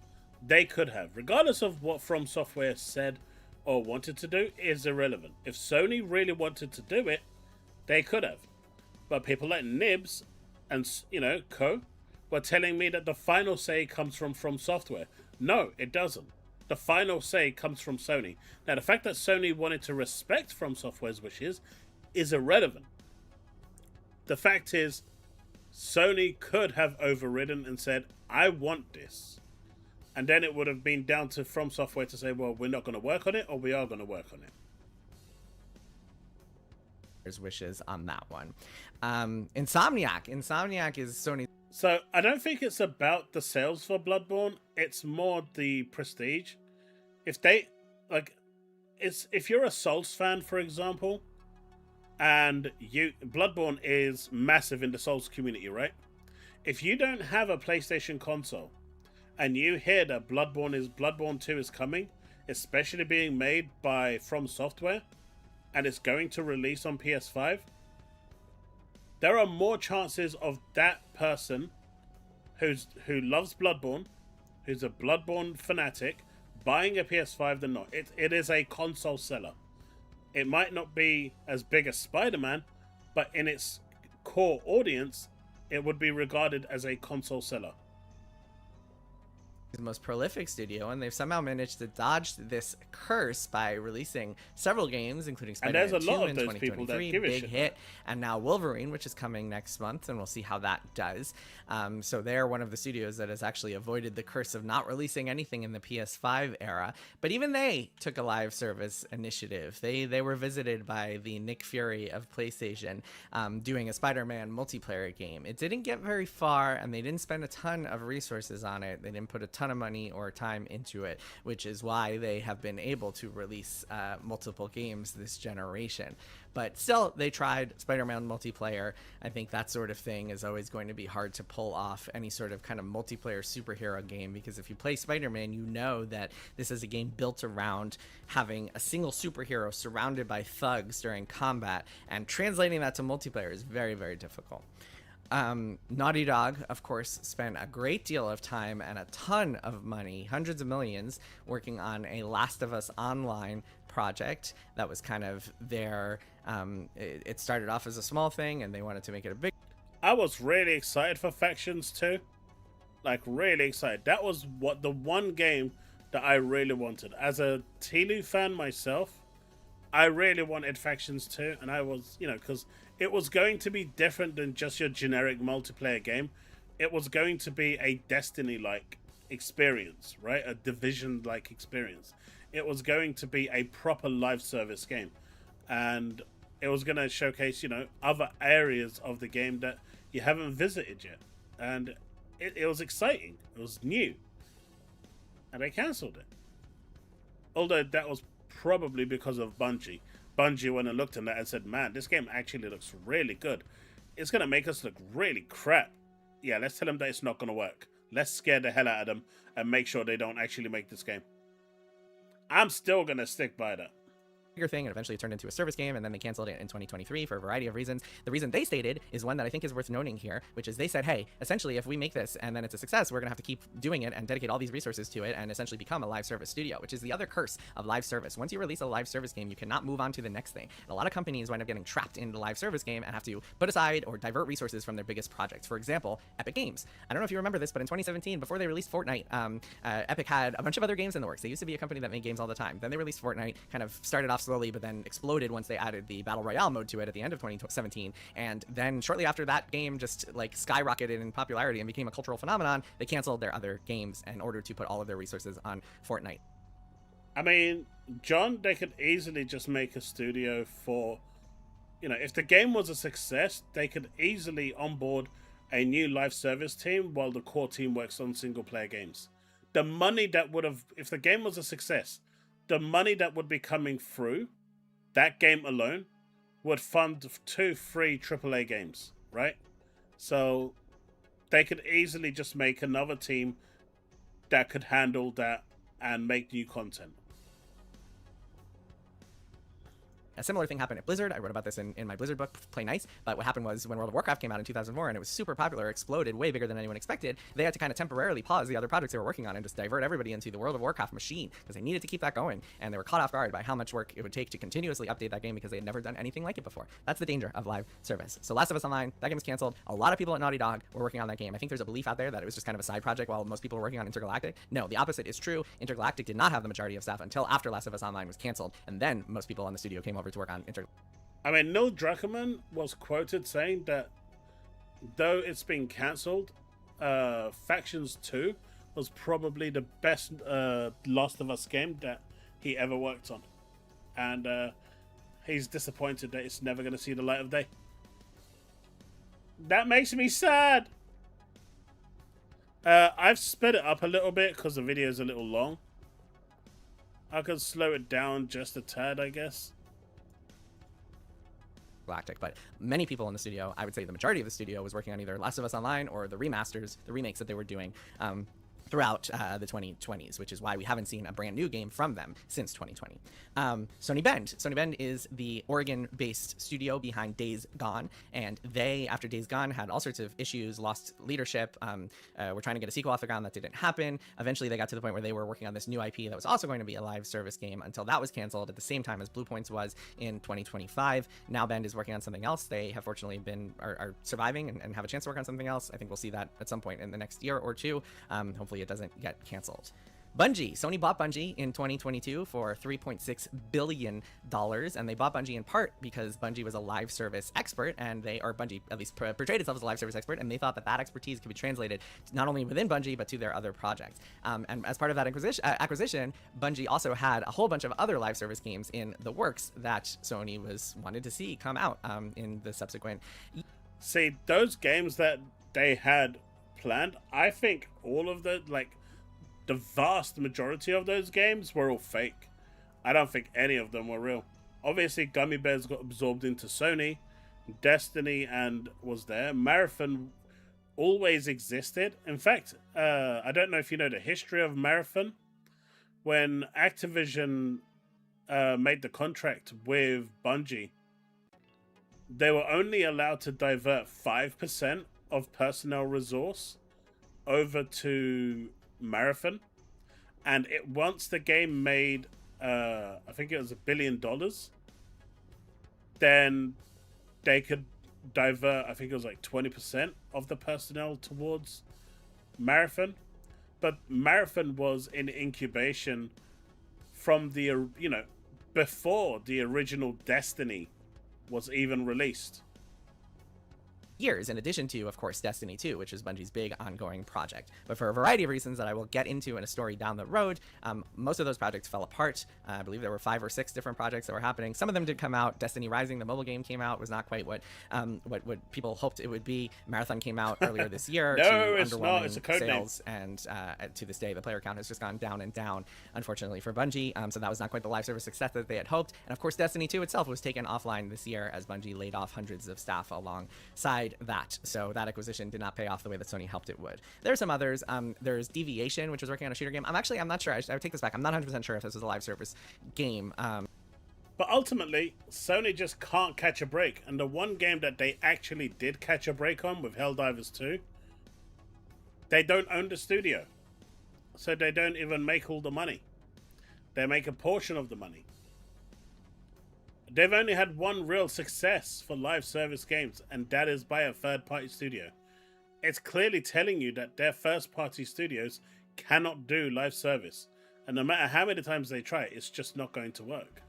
they could have. Regardless of what From Software said or wanted to do, is irrelevant. If Sony really wanted to do it, they could have. But people like Nibs and, Co. were telling me that the final say comes from Software. No, it doesn't. The final say comes from Sony. Now, the fact that Sony wanted to respect From Software's wishes is irrelevant. The fact is, Sony could have overridden and said, I want this. And then it would have been down to From Software to say, well, we're not going to work on it, or we are going to work on it. Wishes on that one. Insomniac is Sony. So I don't think it's about the sales for Bloodborne. It's more the prestige. If they if you're a Souls fan, for example, and Bloodborne is massive in the Souls community, right? If you don't have a PlayStation console and you hear that Bloodborne 2 is coming, especially being made by From Software, and it's going to release on PS5, there are more chances of that person who loves Bloodborne, who's a Bloodborne fanatic, buying a PS5 than not. It is a console seller. It might not be as big as Spider-Man, but in its core audience, it would be regarded as a console seller. The most prolific studio, and they've somehow managed to dodge this curse by releasing several games, including Spider-Man 2 in 2023, big hit, and now Wolverine, which is coming next month, and we'll see how that does. So they're one of the studios that has actually avoided the curse of not releasing anything in the PS5 era. But even they took a live service initiative. They were visited by the Nick Fury of PlayStation, doing a Spider-Man multiplayer game. It didn't get very far, and they didn't spend a ton of resources on it. They didn't put a ton of money or time into it, which is why they have been able to release multiple games this generation. But still, they tried Spider-Man multiplayer. I think that sort of thing is always going to be hard to pull off, any sort of kind of multiplayer superhero game, because if you play Spider-Man, you know that this is a game built around having a single superhero surrounded by thugs during combat, and translating that to multiplayer is very, very difficult. Naughty Dog, of course, spent a great deal of time and a ton of money, hundreds of millions, working on a Last of Us Online project that was kind of their, it started off as a small thing and they wanted to make it a big. I was really excited for Factions 2. Like, really excited. That was the one game that I really wanted. As a Telu fan myself, I really wanted Factions 2, and I was, because it was going to be different than just your generic multiplayer game. It was going to be a Destiny-like experience, right? A Division-like experience. It was going to be a proper live service game. And it was going to showcase, other areas of the game that you haven't visited yet. And it was exciting. It was new. And they cancelled it. Although that was probably because of Bungie. Bungie went and looked at that and said, man, this game actually looks really good. It's going to make us look really crap. Yeah, let's tell them that it's not going to work. Let's scare the hell out of them and make sure they don't actually make this game. I'm still going to stick by that. Bigger thing, and eventually it turned into a service game, and then they canceled it in 2023 for a variety of reasons. The reason they stated is one that I think is worth noting here, which is they said, hey, essentially if we make this and then it's a success, we're gonna have to keep doing it and dedicate all these resources to it and essentially become a live service studio, which is the other curse of live service. Once you release a live service game, you cannot move on to the next thing. And a lot of companies wind up getting trapped in the live service game and have to put aside or divert resources from their biggest projects. For example, Epic Games. I don't know if you remember this, but in 2017, before they released Fortnite, Epic had a bunch of other games in the works. They used to be a company that made games all the time. Then they released Fortnite, kind of started off slowly, but then exploded once they added the Battle Royale mode to it at the end of 2017. And then shortly after that game just like skyrocketed in popularity and became a cultural phenomenon, they canceled their other games in order to put all of their resources on Fortnite. I mean, John, they could easily just make a studio for, if the game was a success, they could easily onboard a new live service team while the core team works on single player games. The money that would have, if the game was a success, the money that would be coming through that game alone would fund 2 free AAA games, right? So they could easily just make another team that could handle that and make new content. A similar thing happened at Blizzard. I wrote about this in my Blizzard book, Play Nice. But what happened was when World of Warcraft came out in 2004 and it was super popular, exploded, way bigger than anyone expected, they had to kind of temporarily pause the other projects they were working on and just divert everybody into the World of Warcraft machine because they needed to keep that going. And they were caught off guard by how much work it would take to continuously update that game because they had never done anything like it before. That's the danger of live service. So Last of Us Online, that game was canceled. A lot of people at Naughty Dog were working on that game. I think there's a belief out there that it was just kind of a side project while most people were working on Intergalactic. No, the opposite is true. Intergalactic did not have the majority of staff until after Last of Us Online was canceled. And then most people on the studio came over to work on Intergalactic. I mean, Neil Druckmann was quoted saying that though it's been cancelled, Factions 2 was probably the best Last of Us game that he ever worked on. And he's disappointed that it's never going to see the light of day. That makes me sad. I've sped it up a little bit because the video is a little long. I could slow it down just a tad, I guess. Galactic, but many people in the studio, I would say the majority of the studio, was working on either Last of Us Online or the remasters, the remakes that they were doing throughout the 2020s, which is why we haven't seen a brand new game from them since 2020. Sony Bend. Sony Bend is the Oregon-based studio behind Days Gone, and they, after Days Gone, had all sorts of issues, lost leadership. We're trying to get a sequel off the ground. That didn't happen. Eventually, they got to the point where they were working on this new IP that was also going to be a live service game until that was canceled at the same time as Blue Points was in 2025. Now Bend is working on something else. They have fortunately are surviving and have a chance to work on something else. I think we'll see that at some point in the next year or two. Hopefully it doesn't get canceled. Bungie. Sony bought Bungie in 2022 for $3.6 billion, and they bought Bungie in part because Bungie was a live service expert, and Bungie at least portrayed itself as a live service expert, and they thought that expertise could be translated not only within Bungie, but to their other projects. And as part of that acquisition, Bungie also had a whole bunch of other live service games in the works that Sony wanted to see come out in the subsequent. See, those games that they had planned, I think all of the vast majority of those games were all fake. I don't think any of them were real. Obviously, Gummy Bears got absorbed into Sony. Destiny and was there. Marathon always existed. In fact, I don't know if you know the history of Marathon. When Activision made the contract with Bungie, they were only allowed to divert 5% of personnel resource over to Marathon, and once the game made I think it was $1 billion, then they could divert, I think it was 20% of the personnel towards Marathon. But Marathon was in incubation from the before the original Destiny was even released. Years, in addition to, of course, Destiny 2, which is Bungie's big ongoing project. But for a variety of reasons that I will get into in a story down the road, most of those projects fell apart. I believe there were 5 or 6 different projects that were happening. Some of them did come out. Destiny Rising, the mobile game, came out. Was not quite what people hoped it would be. Marathon came out earlier this year. No, to it's not. It's a code sales, and to this day, the player count has just gone down and down, unfortunately, for Bungie. So that was not quite the live service success that they had hoped. And of course, Destiny 2 itself was taken offline this year as Bungie laid off hundreds of staff alongside that. So that acquisition did not pay off the way that Sony hoped it would. There are some others. There's Deviation, which was working on a shooter game. I'm not sure. I would take this back. I'm not 100% sure if this was a live service game. But ultimately, Sony just can't catch a break. And the one game that they actually did catch a break on with Helldivers 2, they don't own the studio. So they don't even make all the money. They make a portion of the money. They've only had one real success for live service games, and that is by a third-party studio. It's clearly telling you that their first-party studios cannot do live service. And no matter how many times they try, it's just not going to work.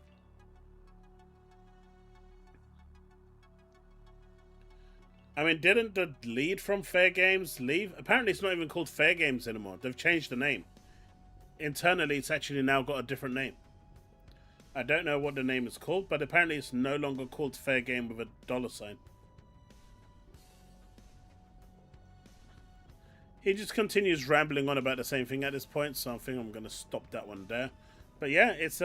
I mean, didn't the lead from Fair Games leave? Apparently it's not even called Fair Games anymore. They've changed the name. Internally, it's actually now got a different name. I don't know what the name is called, but apparently it's no longer called Fair Game with a $. He just continues rambling on about the same thing at this point, so I think I'm going to stop that one there. But yeah, it's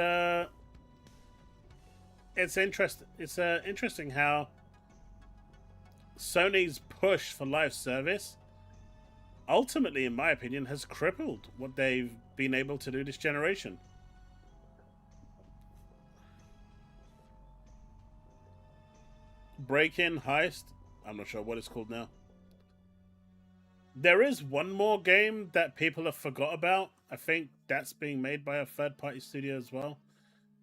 interesting. It's interesting how Sony's push for live service ultimately, in my opinion, has crippled what they've been able to do this generation. Break-in, heist, I'm not sure what it's called now. There is one more game that people have forgot about. I think that's being made by a third-party studio as well.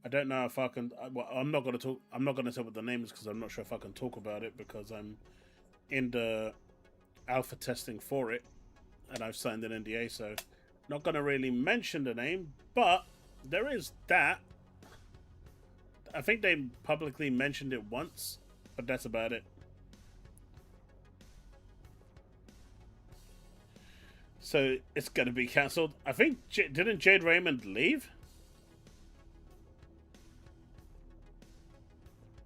I don't know if I can. Well, I'm not going to talk. I'm not going to say what the name is because I'm not sure if I can talk about it because I'm in the alpha testing for it, and I've signed an NDA, so not going to really mention the name. But there is that. I think they publicly mentioned it once. But that's about it. So it's going to be cancelled. I think, didn't Jade Raymond leave?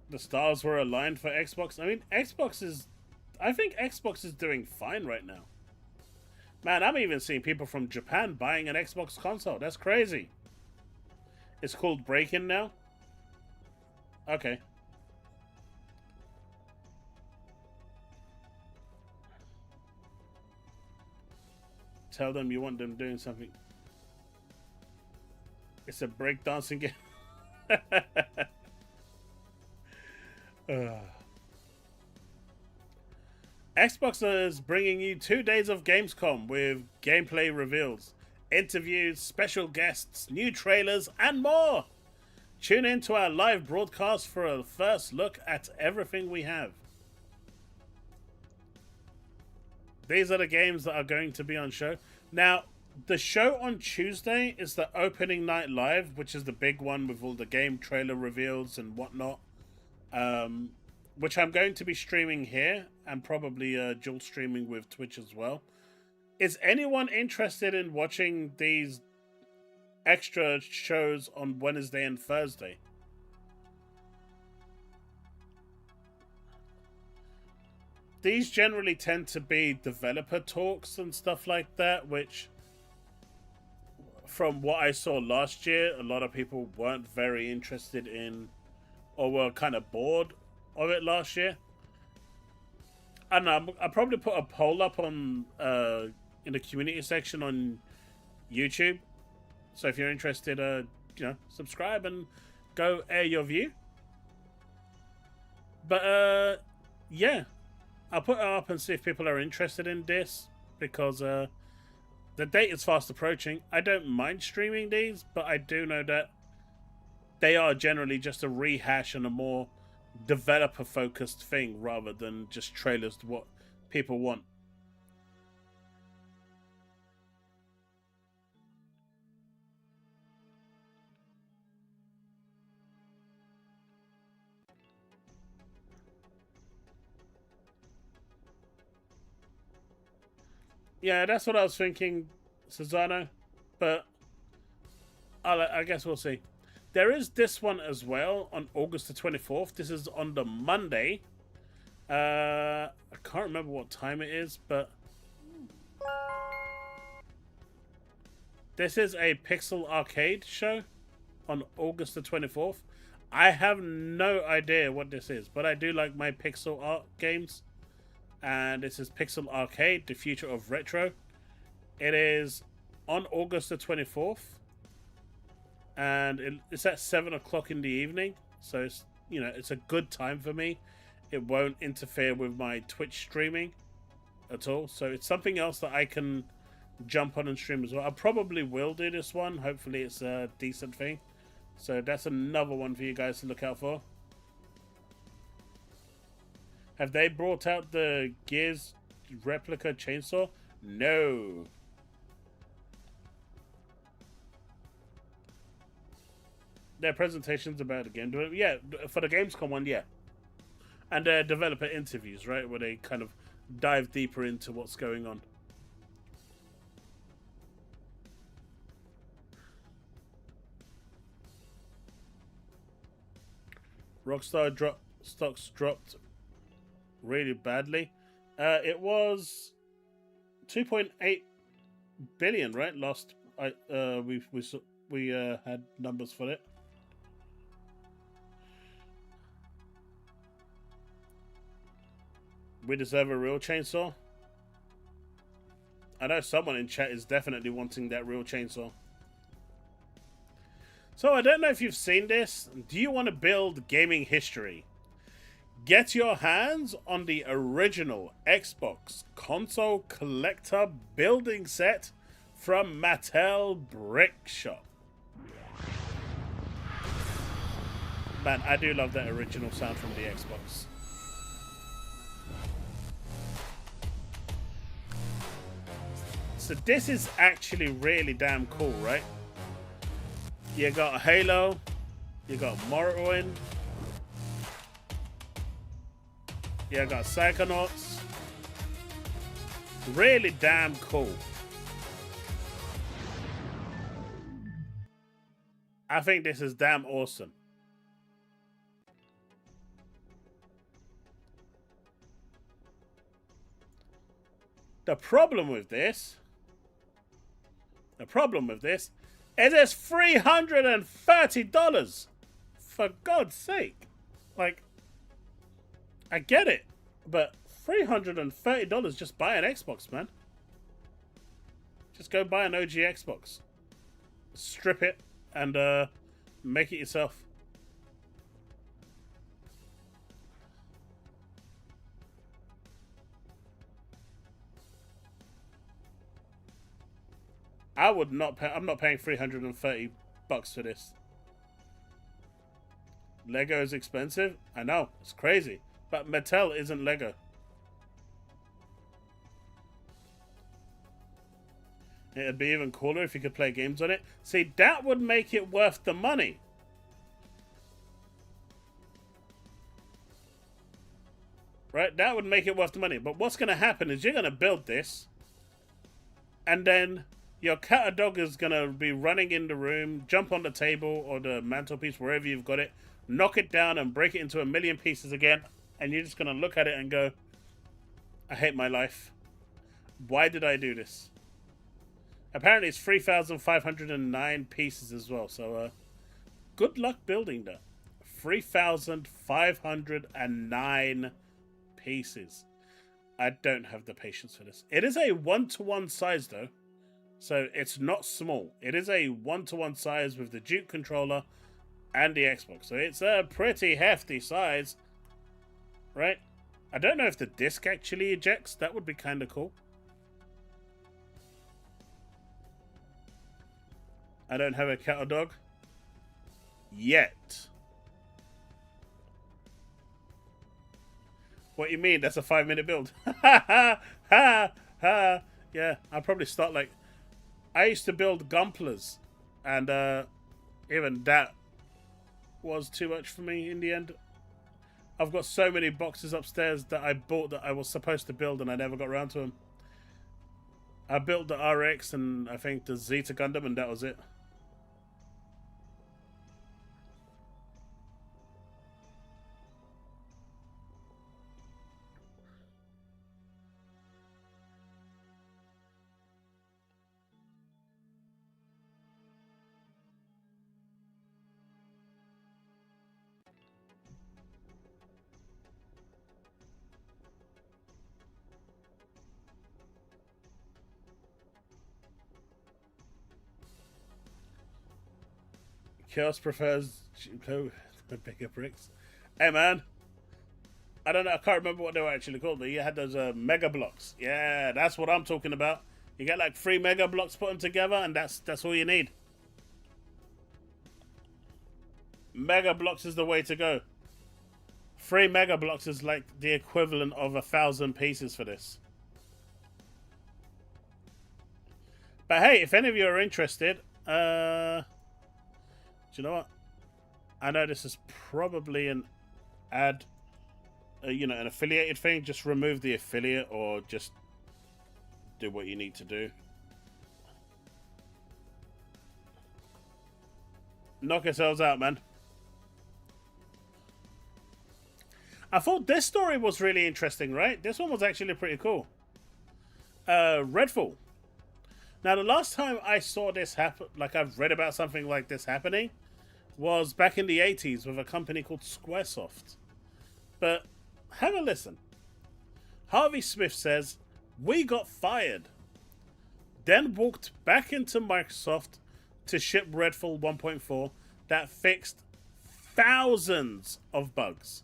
The stars were aligned for Xbox. I mean, I think Xbox is doing fine right now. Man, I'm even seeing people from Japan buying an Xbox console. That's crazy. It's called Break-In now? Okay. Tell them you want them doing something. It's a breakdancing game. Xbox is bringing you 2 days of Gamescom with gameplay reveals, interviews, special guests, new trailers, and more. Tune in to our live broadcast for a first look at everything we have. These are the games that are going to be on show. Now, the show on Tuesday is the opening night live, which is the big one with all the game trailer reveals and whatnot. Which I'm going to be streaming here and probably dual streaming with Twitch as well. Is anyone interested in watching these extra shows on Wednesday and Thursday? These generally tend to be developer talks and stuff like that, which from what I saw last year, a lot of people weren't very interested in or were kind of bored of it last year. I don't know, I'll probably put a poll up on in the community section on YouTube. So if you're interested, you know, subscribe and go air your view. But yeah, I'll put it up and see if people are interested in this, because the date is fast approaching. I don't mind streaming these, but I do know that they are generally just a rehash and a more developer focused thing rather than just trailers to what people want. Yeah, that's what I was thinking, Susano, but I guess we'll see. There is this one as well on August the 24th. This is on the Monday. I can't remember what time it is, but this is a Pixel Arcade show on August the 24th. I have no idea what this is, but I do like my pixel art games. And this is Pixel Arcade, the future of retro. It is on August the 24th. And it's at 7 o'clock in the evening. So it's, you know, it's a good time for me. It won't interfere with my Twitch streaming at all. So it's something else that I can jump on and stream as well. I probably will do this one. Hopefully it's a decent thing. So that's another one for you guys to look out for. Have they brought out the Gears replica chainsaw? No. Their presentations about the game. Yeah, for the Gamescom one, yeah. And their developer interviews, right? Where they kind of dive deeper into what's going on. Rockstar stocks dropped really badly. It was 2.8 billion, right? Last we had numbers for it. We deserve a real chainsaw. I know someone in chat is definitely wanting that real chainsaw. So I don't know if you've seen this. Do you want to build gaming history? Get your hands on the original Xbox console collector building set from Mattel Brick Shop. Man, I do love that original sound from the Xbox. So this is actually really damn cool, right? You got Halo, you got Morrowind, you got Psychonauts. Really damn cool. I think this is damn awesome. The problem with this is it's $330. For God's sake. Like, I get it, but $330 just buy an Xbox, man. Just go buy an OG Xbox. Strip it and make it yourself. I would not pay. I'm not paying $330 for this. Lego is expensive. I know, it's crazy. But Mattel isn't Lego. It'd be even cooler if you could play games on it. See, that would make it worth the money. Right? That would make it worth the money. But what's going to happen is you're going to build this. And then your cat or dog is going to be running in the room, jump on the table or the mantelpiece, wherever you've got it, knock it down and break it into a million pieces again. And you're just going to look at it and go, I hate my life. Why did I do this? Apparently it's 3,509 pieces as well. So good luck building that. 3,509 pieces. I don't have the patience for this. It is a 1-to-1 size though. So it's not small. It is a 1-to-1 size with the Duke controller and the Xbox. So it's a pretty hefty size. Right? I don't know if the disc actually ejects. That would be kind of cool. I don't have a cat or dog. Yet. What you mean? That's a 5-minute build. Ha ha ha ha. Yeah, I'll probably start like... I used to build Gumplers. And even that was too much for me in the end. I've got so many boxes upstairs that I bought that I was supposed to build and I never got around to them. I built the RX and I think the Zeta Gundam and that was it. Chaos prefers the bigger bricks. Hey man, I don't know. I can't remember what they were actually called, but you had those mega blocks. Yeah, that's what I'm talking about. You get like 3 mega blocks, put them together, and that's all you need. Mega blocks is the way to go. 3 mega blocks is like the equivalent of 1,000 pieces for this. But hey, if any of you are interested, do you know what? I know this is probably an ad, you know, an affiliated thing. Just remove the affiliate or just do what you need to do. Knock yourselves out, man. I thought this story was really interesting, right? This one was actually pretty cool. Redfall. Now, the last time I saw this happen, like I've read about something like this happening, was back in the 80s with a company called Squaresoft. But have a listen. Harvey Smith says, "We got fired, then walked back into Microsoft to ship Redfall 1.4 that fixed thousands of bugs."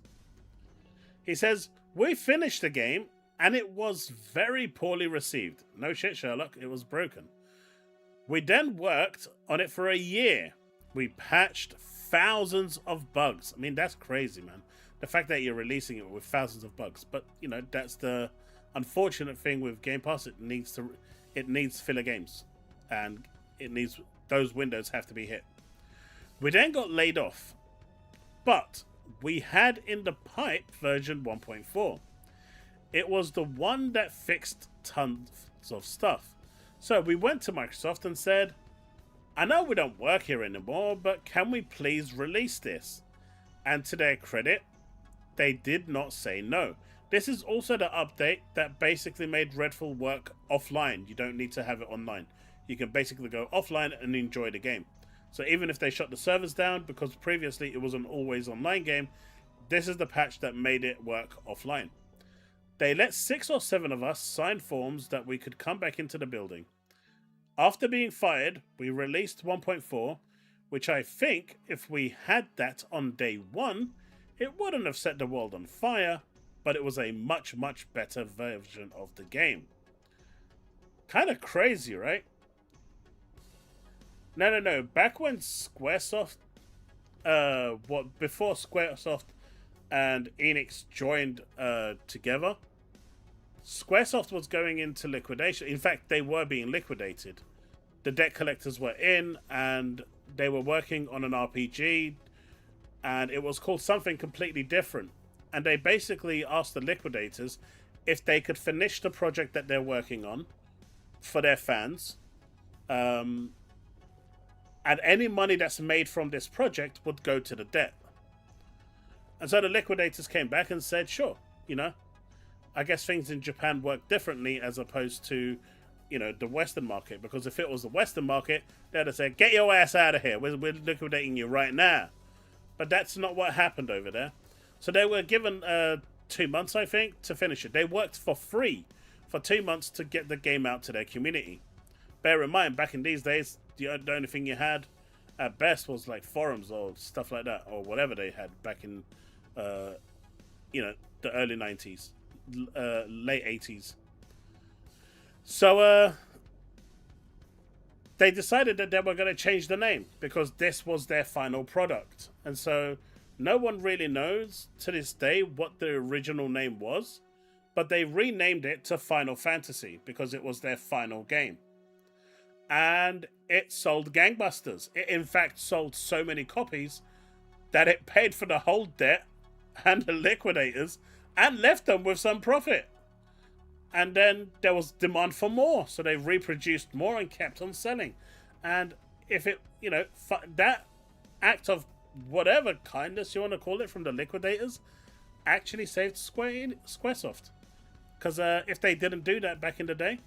He says, "We finished the game and it was very poorly received. No shit, Sherlock, it was broken. We then worked on it for a year. We patched thousands of bugs." I mean, that's crazy, man. The fact that you're releasing it with thousands of bugs. But, you know, that's the unfortunate thing with Game Pass. It needs filler games. And those windows have to be hit. We then got laid off. But we had in the pipe version 1.4. It was the one that fixed tons of stuff. So we went to Microsoft and said, "I know we don't work here anymore, but can we please release this?" And to their credit, they did not say no. This is also the update that basically made Redfall work offline. You don't need to have it online. You can basically go offline and enjoy the game. So even if they shut the servers down, because previously it was an always online game, this is the patch that made it work offline. They let 6 or 7 of us sign forms that we could come back into the building. After being fired, we released 1.4, which I think if we had that on day one, it wouldn't have set the world on fire, but it was a much, much better version of the game. Kind of crazy, right? No. Back when Squaresoft, before Squaresoft and Enix joined together, Squaresoft was going into liquidation. In fact, they were being liquidated. The debt collectors were in, and they were working on an RPG, and it was called something completely different. And they basically asked the liquidators if they could finish the project that they're working on for their fans. And any money that's made from this project would go to the debt. And so the liquidators came back and said, sure, I guess things in Japan work differently as opposed to, the Western market. Because if it was the Western market, they'd have said, get your ass out of here. We're liquidating you right now. But that's not what happened over there. So they were given 2 months, I think, to finish it. They worked for free for 2 months to get the game out to their community. Bear in mind, back in these days, the only thing you had at best was like forums or stuff like that, or whatever they had back in, the early 90s, late 80s. So they decided that they were going to change the name because this was their final product. And so no one really knows to this day what the original name was, but they renamed it to Final Fantasy because it was their final game. And it sold gangbusters. It in fact sold so many copies that it paid for the whole debt and the liquidators and left them with some profit. And then there was demand for more, so they reproduced more and kept on selling. And if it, that act of whatever kindness you want to call it from the liquidators actually saved Squaresoft. Because if they didn't do that back in the day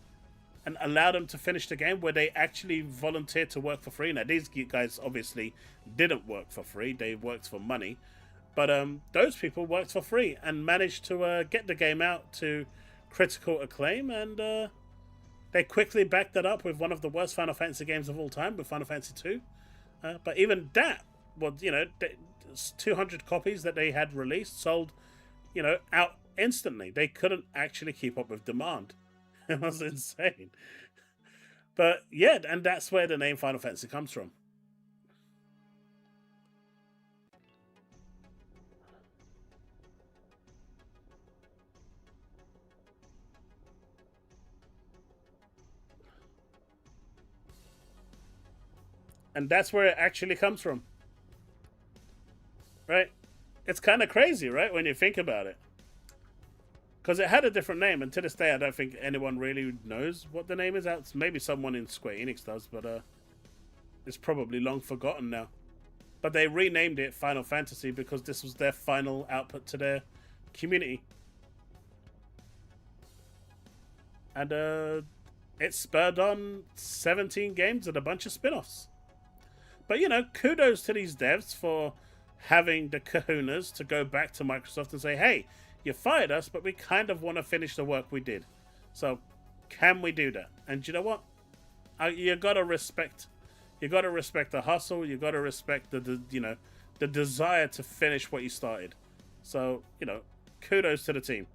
and allow them to finish the game where they actually volunteered to work for free. Now, these guys obviously didn't work for free. They worked for money. But those people worked for free and managed to get the game out to critical acclaim. And they quickly backed that up with one of the worst Final Fantasy games of all time, with Final Fantasy 2. But even that was, 200 copies that they had released sold, out instantly. They couldn't actually keep up with demand. It was insane. But yeah, and that's where the name Final Fantasy comes from. And that's where it actually comes from. Right? It's kind of crazy, right, when you think about it. Because it had a different name, and to this day I don't think anyone really knows what the name is. Maybe someone in Square Enix does, but it's probably long forgotten now. But they renamed it Final Fantasy because this was their final output to their community. And it spurred on 17 games and a bunch of spin-offs. But, kudos to these devs for having the kahunas to go back to Microsoft and say, hey, you fired us, but we kind of want to finish the work we did. So, can we do that? And you know what? You gotta respect. You gotta respect the hustle. You gotta respect the desire to finish what you started. So, kudos to the team.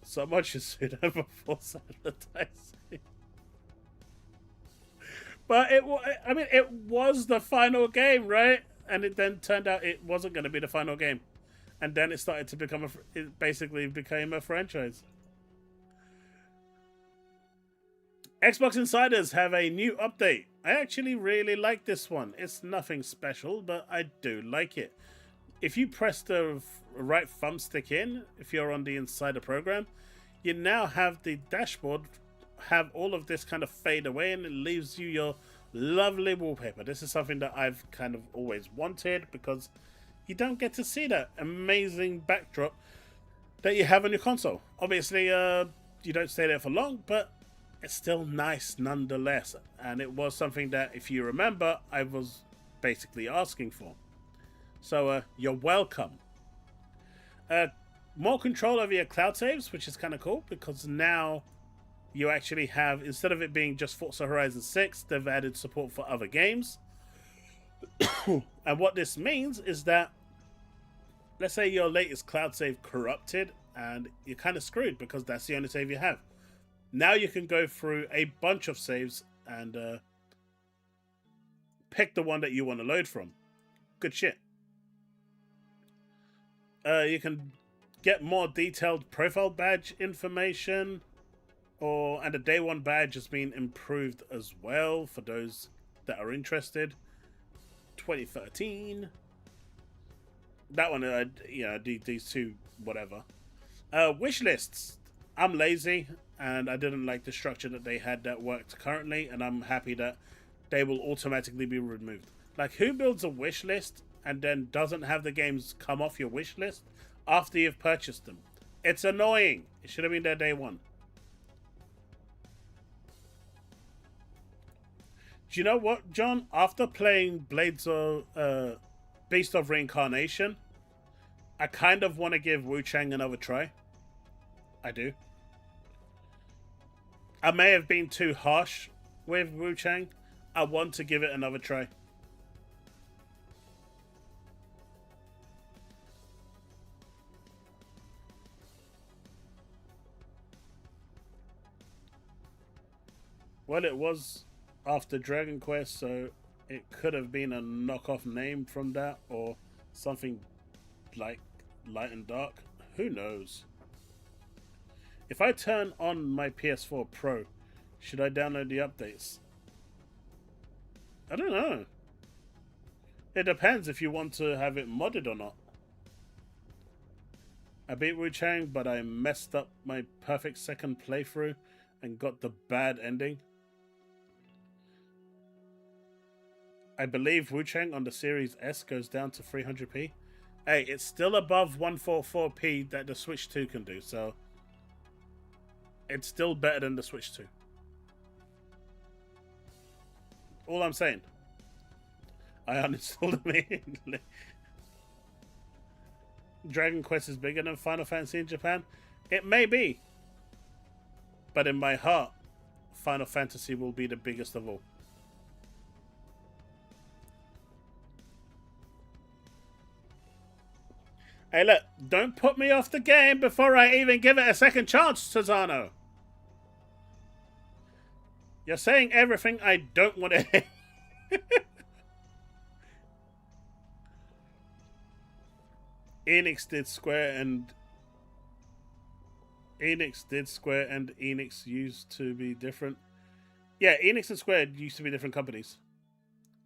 So much is said over false advertising. But it was the final game, right? And it then turned out it wasn't going to be the final game. And then it started to become it basically became a franchise. Xbox Insiders have a new update. I actually really like this one. It's nothing special, but I do like it. If you press the right thumbstick in, if you're on the Insider program, you now have the dashboard have all of this kind of fade away, and it leaves you your lovely wallpaper. This is something that I've kind of always wanted because you don't get to see that amazing backdrop that you have on your console. Obviously, you don't stay there for long, but it's still nice nonetheless. And it was something that, if you remember, I was basically asking for. So you're welcome. More control over your cloud saves, which is kind of cool because now you actually have, instead of it being just Forza Horizon 6, they've added support for other games. And what this means is that, let's say your latest cloud save corrupted and you're kind of screwed because that's the only save you have. Now you can go through a bunch of saves and pick the one that you want to load from. Good shit. You can get more detailed profile badge information, and the day one badge has been improved as well for those that are interested. 2013. That one, these two, whatever. Wish lists. I'm lazy, and I didn't like the structure that they had that worked currently, and I'm happy that they will automatically be removed. Like, who builds a wish list and then doesn't have the games come off your wish list after you've purchased them? It's annoying. It should have been there day one. Do you know what, John? After playing Beast of Reincarnation, I kind of want to give Wu Chang another try. I do. I may have been too harsh with Wu Chang. I want to give it another try. Well, it was after Dragon Quest, so it could have been a knockoff name from that, or something like Light and Dark. Who knows? If I turn on my PS4 Pro, should I download the updates? I don't know. It depends if you want to have it modded or not. I beat Wu Chang, but I messed up my perfect second playthrough and got the bad ending. I believe Wu Chang on the Series S goes down to 300p. Hey, it's still above 144p that the Switch 2 can do, so it's still better than the Switch 2. All I'm saying. I uninstalled them immediately. Dragon Quest is bigger than Final Fantasy in Japan? It may be. But in my heart, Final Fantasy will be the biggest of all. Hey, look, don't put me off the game before I even give it a second chance, Susano. You're saying everything I don't want to hear. Enix did Square and Enix used to be different. Yeah, Enix and Square used to be different companies.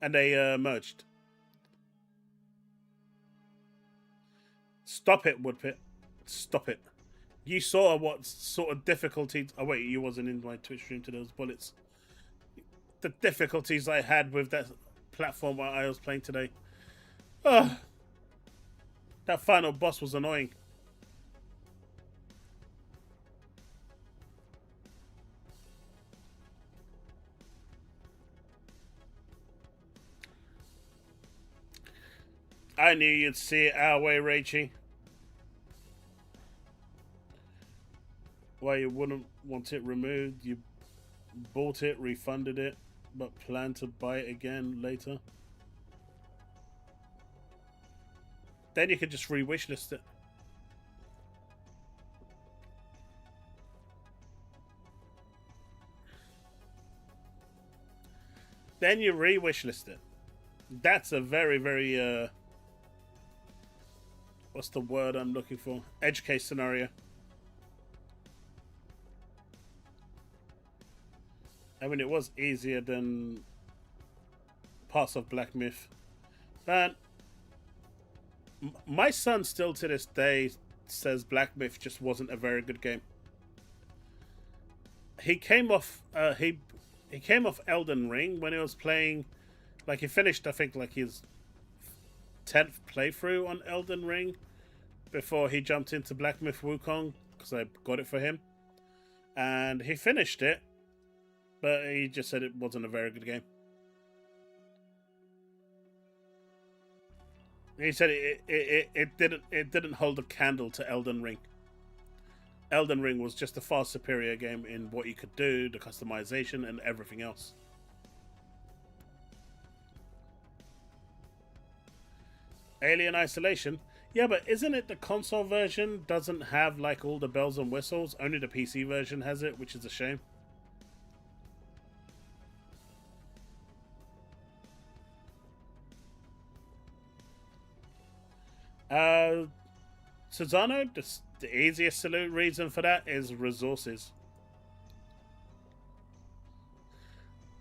And they merged. Stop it, Woodpit. Stop it. You saw what sort of difficulties... Oh, wait, you wasn't in my Twitch stream to those bullets. The difficulties I had with that platform while I was playing today. Oh, that final boss was annoying. I knew you'd see it our way, Rachy. Why you wouldn't want it removed? You bought it, refunded it, but plan to buy it again later. Then you could just re-wishlist it. Then you re-wishlist it. That's a very, very, what's the word I'm looking for? Edge case scenario. I mean, it was easier than parts of Black Myth. Man, my son still to this day says Black Myth just wasn't a very good game. He came off he came off Elden Ring when he was playing, like he finished I think like his 10th playthrough on Elden Ring before he jumped into Black Myth Wukong, because I got it for him. And he finished it, but he just said it wasn't a very good game. He said it didn't hold a candle to Elden Ring. Elden Ring was just a far superior game in what you could do, the customization, and everything else. Alien Isolation. Yeah, but isn't it the console version doesn't have like all the bells and whistles? Only the PC version has it, which is a shame. Susano, the easiest reason for that is resources.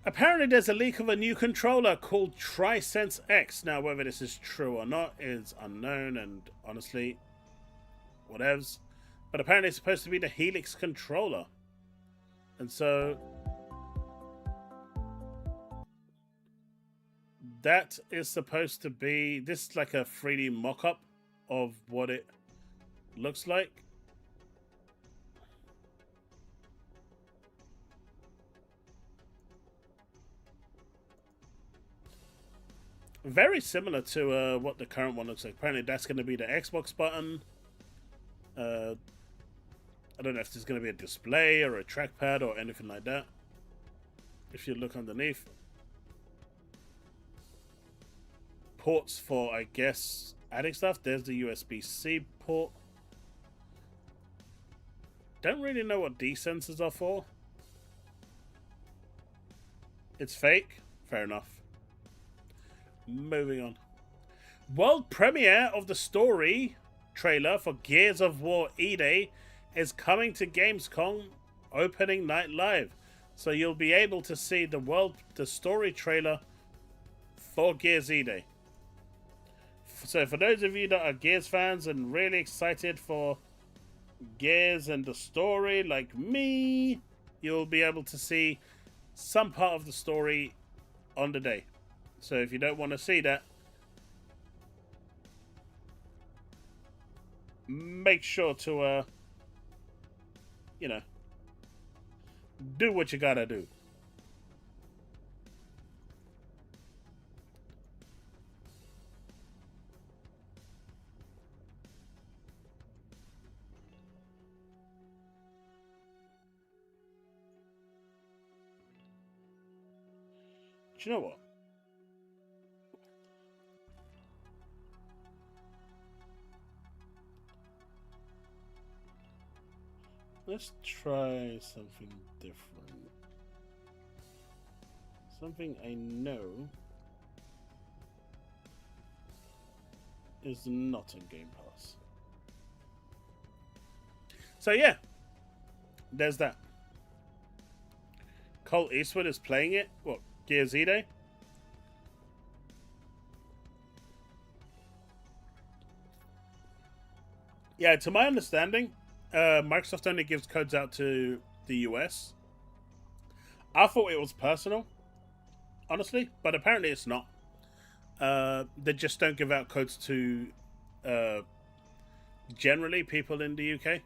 Apparently there's a leak of a new controller called TriSense X. Now, whether this is true or not is unknown, and honestly, whatevs. But apparently it's supposed to be the Helix controller. And so that is supposed to be, this is like a 3D mock-up of what it looks like. Very similar to what the current one looks like. Apparently that's going to be the Xbox button. I don't know if there's going to be a display or a trackpad or anything like that. If you look underneath. Ports for, I guess, adding stuff. There's the USB-C port. Don't really know what these sensors are for. It's fake. Fair enough. Moving on. World premiere of the story trailer for Gears of War E-Day is coming to Gamescom opening night live. So you'll be able to see the story trailer for Gears E-Day. So for those of you that are Gears fans and really excited for Gears and the story like me, you'll be able to see some part of the story on the day. So if you don't want to see that, make sure to, you know, do what you gotta do. Do you know what? Let's try something different. Something I know is not in Game Pass. So yeah, there's that. Colt Eastwood is playing it. What, Gears E-Day? Yeah, to my understanding, Microsoft only gives codes out to the US. I thought it was personal, honestly, but apparently it's not. They just don't give out codes to generally people in the UK.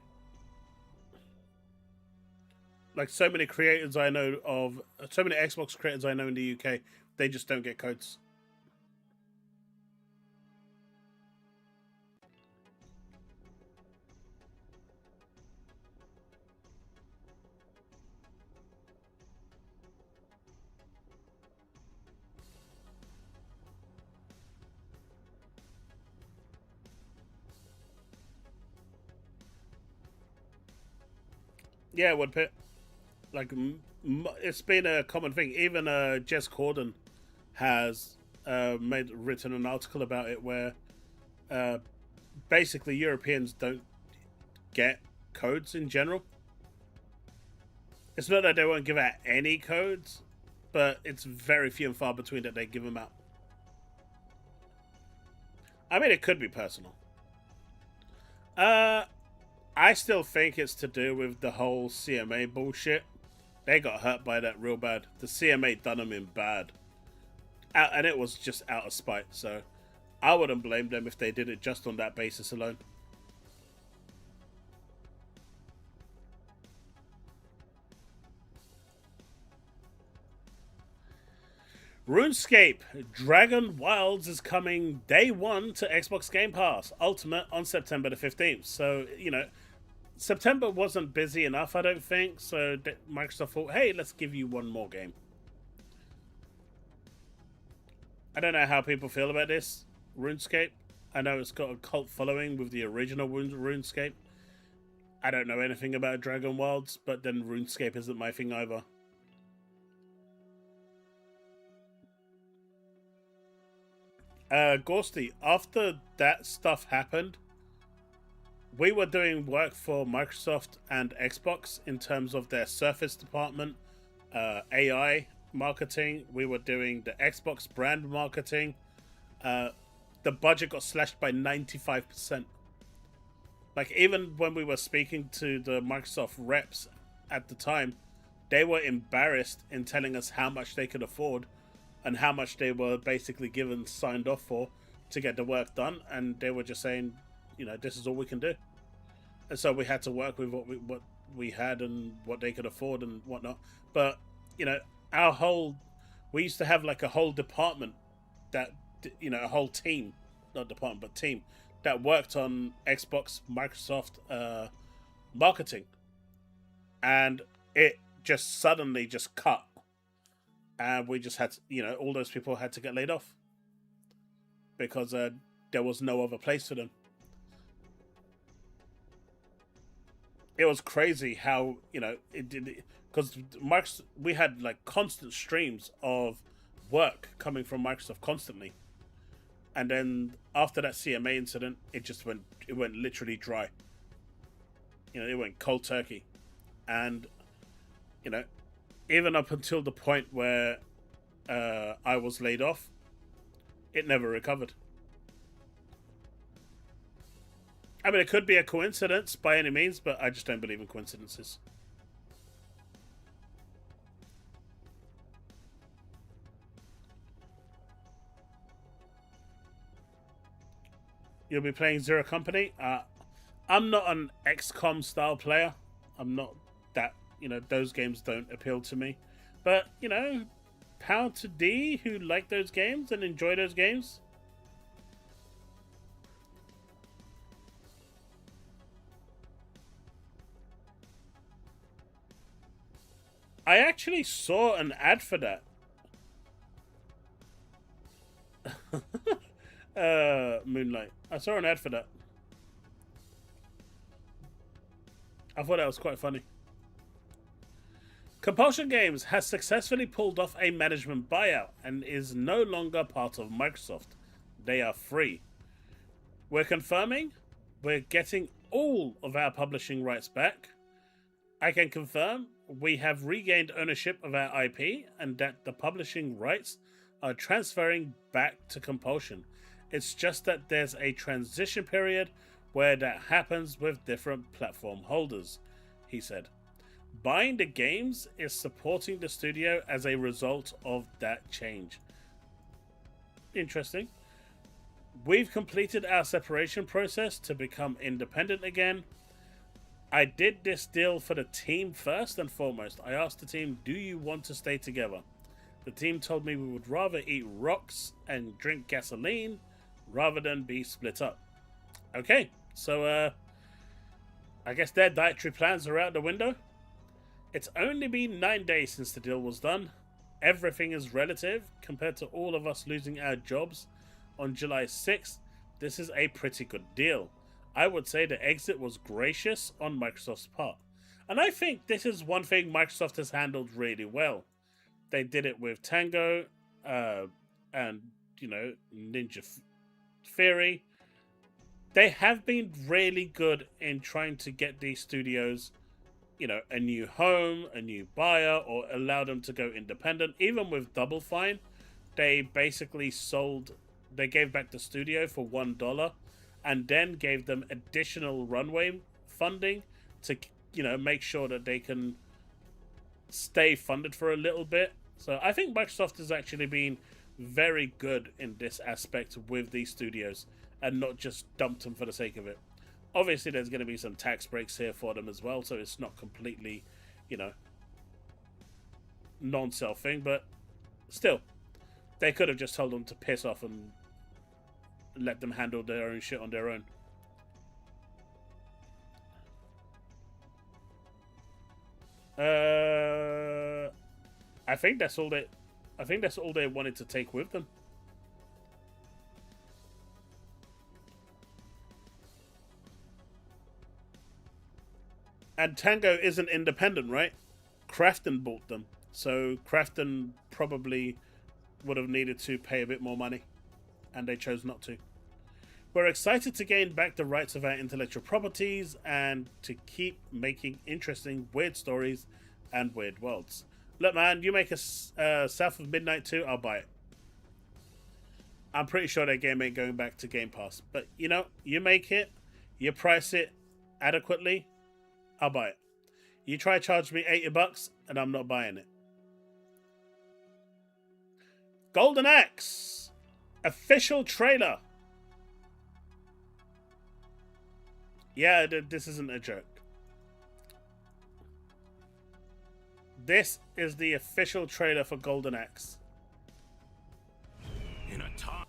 Like so many creators I know of, so many Xbox creators I know in the UK, they just don't get codes. Yeah, Woodpit. Like, it's been a common thing. Even Jess Corden has written an article about it where basically Europeans don't get codes in general. It's not that they won't give out any codes, but it's very few and far between that they give them out. I mean, it could be personal. I still think it's to do with the whole CMA bullshit. They got hurt by that real bad. The CMA done them in bad. And it was just out of spite, so I wouldn't blame them if they did it just on that basis alone. RuneScape Dragon Wilds is coming day one to Xbox Game Pass Ultimate on September the 15th. So, you know, September wasn't busy enough, I don't think. So Microsoft thought, hey, let's give you one more game. I don't know how people feel about this RuneScape. I know it's got a cult following with the original RuneScape. I don't know anything about Dragon Wilds, but then RuneScape isn't my thing either. Ghosty, after that stuff happened, we were doing work for Microsoft and Xbox in terms of their Surface department, AI marketing. We were doing the Xbox brand marketing. The budget got slashed by 95%. Like, even when we were speaking to the Microsoft reps at the time, they were embarrassed in telling us how much they could afford and how much they were basically given signed off for to get the work done. And they were just saying, you know, this is all we can do. And so we had to work with what we had and what they could afford and whatnot. But, you know, we used to have like a whole department that, you know, a whole team, not department, but team, that worked on Xbox, Microsoft marketing. And it just suddenly just cut. And we just had to, you know, all those people had to get laid off. Because there was no other place for them. It was crazy how, you know, it did, because we had like constant streams of work coming from Microsoft constantly. And then after that CMA incident, it went literally dry. You know, it went cold turkey. And, you know, even up until the point where I was laid off, it never recovered. I mean, it could be a coincidence by any means, but I just don't believe in coincidences. You'll be playing Zero Company. I'm not an XCOM style player. I'm not that, you know, those games don't appeal to me. But, you know, power to D who like those games and enjoy those games. I actually saw an ad for that. Moonlight. I saw an ad for that. I thought that was quite funny. Compulsion Games has successfully pulled off a management buyout and is no longer part of Microsoft. They are free. We're confirming we're getting all of our publishing rights back. I can confirm we have regained ownership of our IP and that the publishing rights are transferring back to Compulsion. It's just that there's a transition period where that happens with different platform holders, he said. Buying the games is supporting the studio as a result of that change. Interesting. We've completed our separation process to become independent again. I did this deal for the team first and foremost. I asked the team, do you want to stay together? The team told me we would rather eat rocks and drink gasoline rather than be split up. Okay, so I guess their dietary plans are out the window. It's only been 9 days since the deal was done. Everything is relative compared to all of us losing our jobs on July 6th. This is a pretty good deal. I would say the exit was gracious on Microsoft's part. And I think this is one thing Microsoft has handled really well. They did it with Tango and, you know, Ninja Theory. They have been really good in trying to get these studios, you know, a new home, a new buyer, or allow them to go independent. Even with Double Fine, they basically they gave back the studio for $1 and then gave them additional runway funding to, you know, make sure that they can stay funded for a little bit. So I think Microsoft has actually been very good in this aspect with these studios and not just dumped them for the sake of it. Obviously, there's going to be some tax breaks here for them as well, so it's not completely, you know, non-self thing, but still, They could have just told them to piss off and let them handle their own shit on their own. I think that's all they. I think that's all they wanted to take with them. And Tango isn't independent, right? Crafton bought them, so Crafton probably would have needed to pay a bit more money, and they chose not to. We're excited to gain back the rights of our intellectual properties and to keep making interesting, weird stories and weird worlds. Look, man, you make a South of Midnight 2, I'll buy it. I'm pretty sure that game ain't going back to Game Pass. But, you know, you make it, you price it adequately, I'll buy it. You try to charge me $80 and I'm not buying it. Golden Axe! Official trailer! Yeah, this isn't a joke. This is the official trailer for Golden Axe. In a time.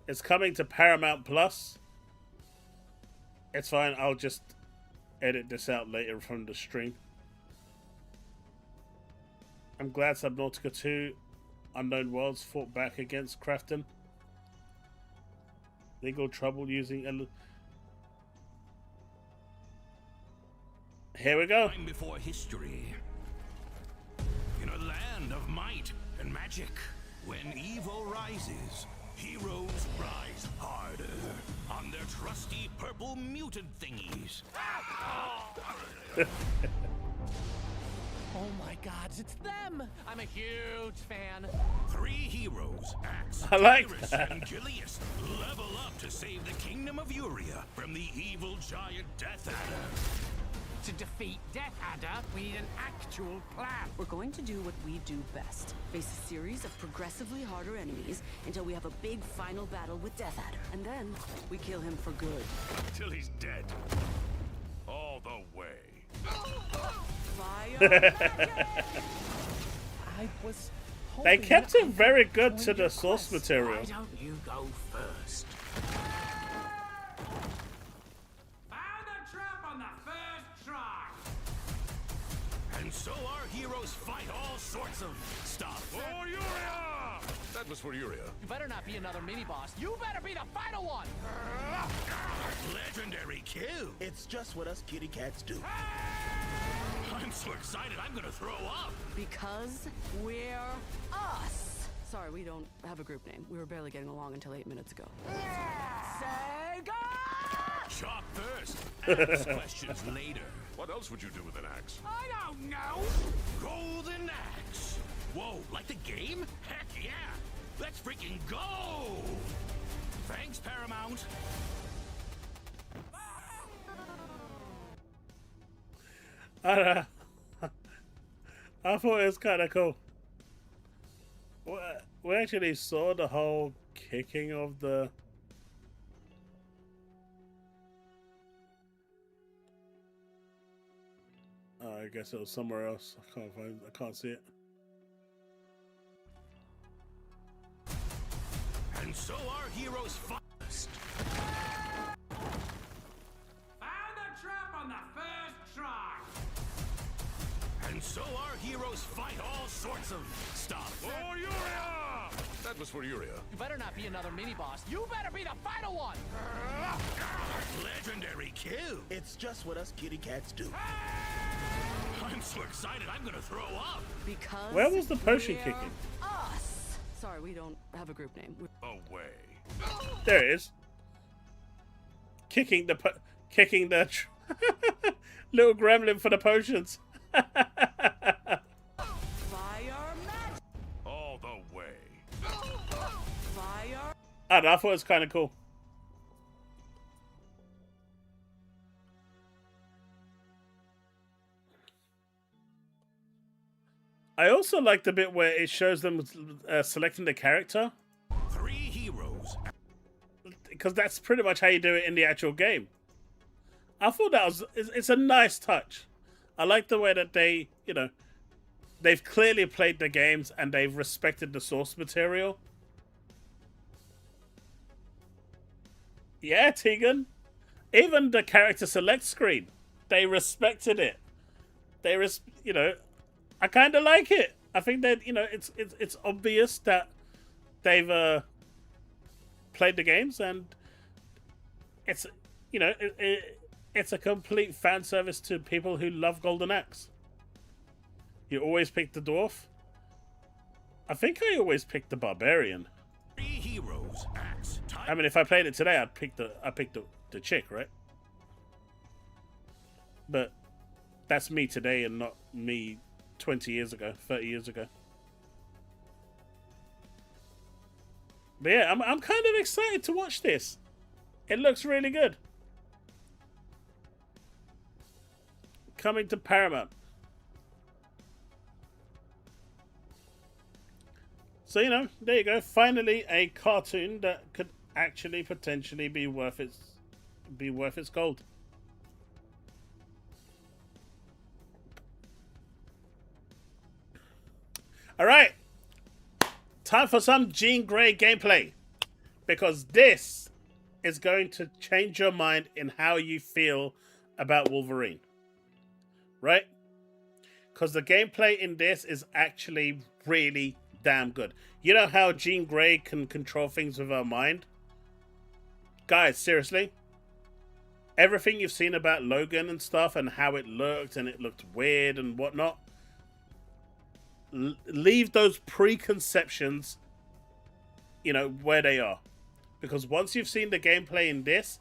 It's coming to Paramount Plus. It's fine, I'll just edit this out later from the stream. I'm glad Subnautica 2 Unknown Worlds fought back against Crafton. Legal trouble using... Here we go. Time before history. In a land of might and magic, when evil rises, heroes rise harder on their trusty purple mutant thingies. Oh my God, it's them! I'm a huge fan. 3 heroes, Axe, I like Tyrus, that. and Gilius, level up to save the kingdom of Uria from the evil giant Death Adder. To defeat Death Adder, we need an actual plan. We're going to do what we do best. Face a series of progressively harder enemies until we have a big final battle with Death Adder. And then we kill him for good. Till he's dead. All the way. Fire! I was They hoping kept I it very could good join to the your source quest. material. Why don't you go first? Found a trap on the first try. And so our heroes fight all sorts of stuff. For Uria! That was for Uria. You better not be another mini-boss. You better be the final one. Legendary kill. It's just what us kitty cats do. I'm so excited I'm gonna throw up. Because we're us. Sorry, we don't have a group name. We were barely getting along until 8 minutes ago. Sega! Chop first. Axe questions later. What else would you do with an axe? I don't know. Golden Axe. Whoa, like the game? Heck yeah. Let's freaking go. Thanks, Paramount. I don't know. I thought it was kind of cool. We actually saw the whole kicking of the... Oh, I guess it was somewhere else. I can't see it. And so our heroes first. Found a trap on the first try. And so our heroes fight all sorts of stuff. For Uria! That was for Uria. You better not be another mini-boss. You better be the final one. Legendary kill. It's just what us kitty cats do. I'm so excited I'm gonna throw up. Because Where was the potion we're kicking? us. Sorry, we don't have a group name. Away. There it is. Kicking the little gremlin for the potions. Fire magic. All the way. Fire. I don't know, I thought it was kind of cool. I also like the bit where it shows them selecting the character, 3 heroes. because that's pretty much how you do it in the actual game. I thought that was it's a nice touch. I like the way that they, you know, they've clearly played the games and they've respected the source material. Yeah, Tegan. Even the character select screen, they respected it. You know, I kind of like it. I think that, you know, it's obvious that they've played the games, and it's, you know, it's a complete fan service to people who love Golden Axe. You always pick the dwarf. I think I always picked the barbarian. Three heroes, axe, I mean, if I played it today, I'd pick the chick, right? But that's me today and not me 20 years ago, 30 years ago. But yeah, I'm kind of excited to watch this. It looks really good. Coming to Paramount. So, you know, there you go. Finally, a cartoon that could actually potentially be worth its gold. All right, time for some Jean Grey gameplay, because this is going to change your mind in how you feel about Wolverine, right? Because the gameplay in this is actually really damn good. You know how Jean Grey can control things with her mind? Guys, seriously, everything you've seen about Logan and stuff and how it looked weird and whatnot, leave those preconceptions, you know, where they are. Because once you've seen the gameplay in this,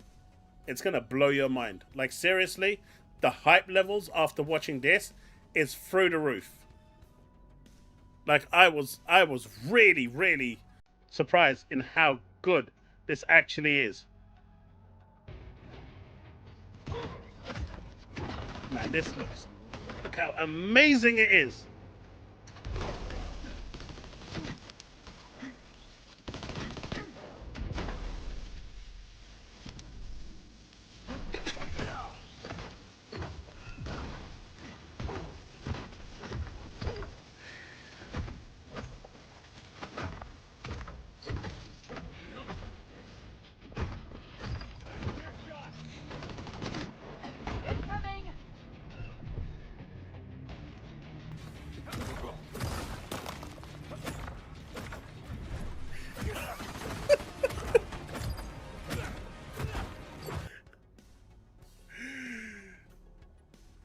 it's going to blow your mind. Like, seriously, the hype levels after watching this is through the roof. Like, I was really, really surprised in how good this actually is. Man, look how amazing it is.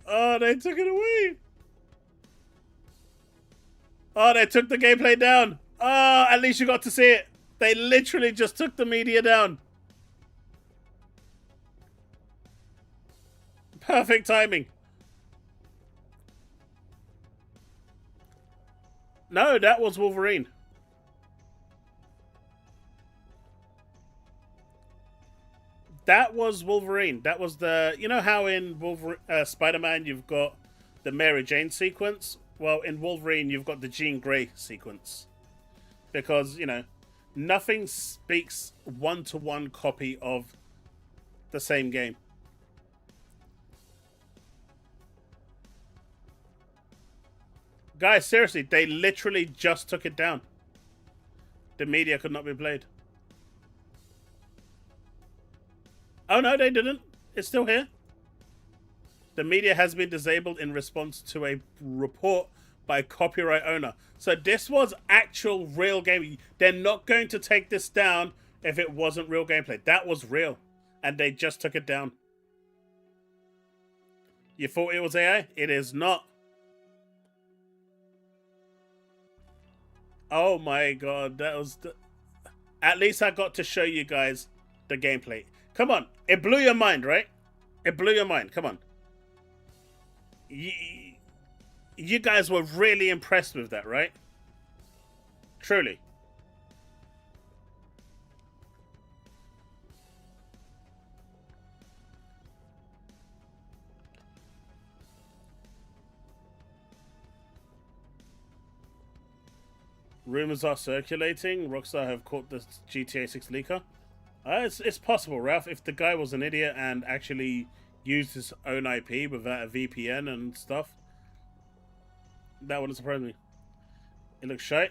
Oh, they took it away. Oh, they took the gameplay down. Oh, at least you got to see it. They literally just took the media down. Perfect timing. No, that was Wolverine. That was Wolverine. That was the... You know how in Spider-Man you've got the Mary Jane sequence? Well, in Wolverine you've got the Jean Grey sequence. Because, you know, nothing speaks one-to-one copy of the same game. Guys, seriously, they literally just took it down. The media could not be played. Oh, no, they didn't. It's still here. The media has been disabled in response to a report by a copyright owner. So this was actual real game. They're not going to take this down if it wasn't real gameplay. That was real. And they just took it down. You thought it was AI? It is not. Oh my god, that was... At least I got to show you guys the gameplay. Come on, it blew your mind, right? It blew your mind, come on. You guys were really impressed with that, right? Truly. Rumors are circulating. Rockstar have caught the GTA6 leaker. It's possible, Ralph. If the guy was an idiot and actually used his own IP without a VPN and stuff, That wouldn't surprise me. It looks shite.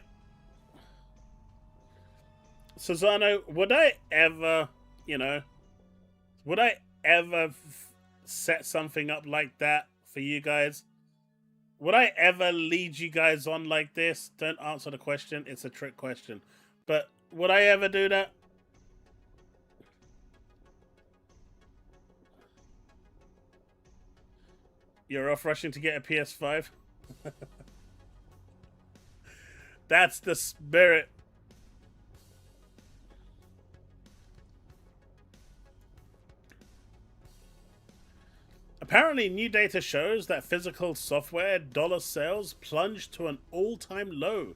Susano, would I ever, would I ever set something up like that for you guys? Would I ever lead you guys on like this? Don't answer the question. It's a trick question. But would I ever do that? You're off rushing to get a PS5? That's the spirit. Apparently, new data shows that physical software dollar sales plunged to an all-time low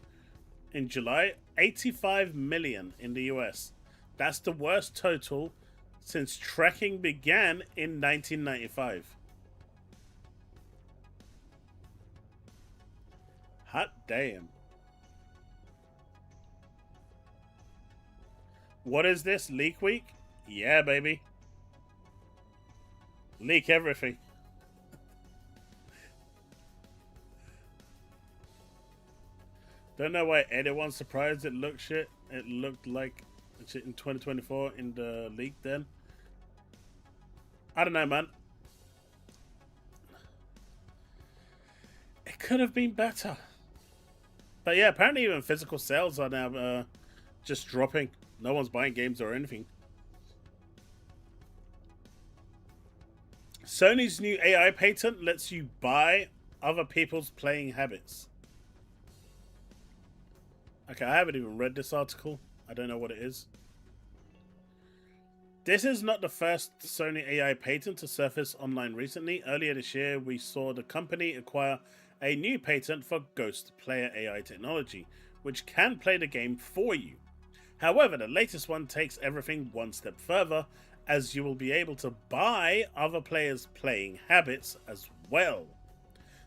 in July, 85 million in the US. That's the worst total since tracking began in 1995. Hot damn. What is this? Leak week? Yeah, baby. Leak everything. Don't know why anyone's surprised it looked shit. It looked like shit in 2024 in the leak then. I don't know, man. It could have been better. But yeah, apparently even physical sales are now just dropping. No one's buying games or anything. Sony's new AI patent lets you buy other people's playing habits. Okay, I haven't even read this article. I don't know what it is. This is not the first Sony AI patent to surface online recently. Earlier this year, we saw the company acquire a new patent for Ghost Player AI technology, which can play the game for you. However, the latest one takes everything one step further, as you will be able to buy other players' playing habits as well.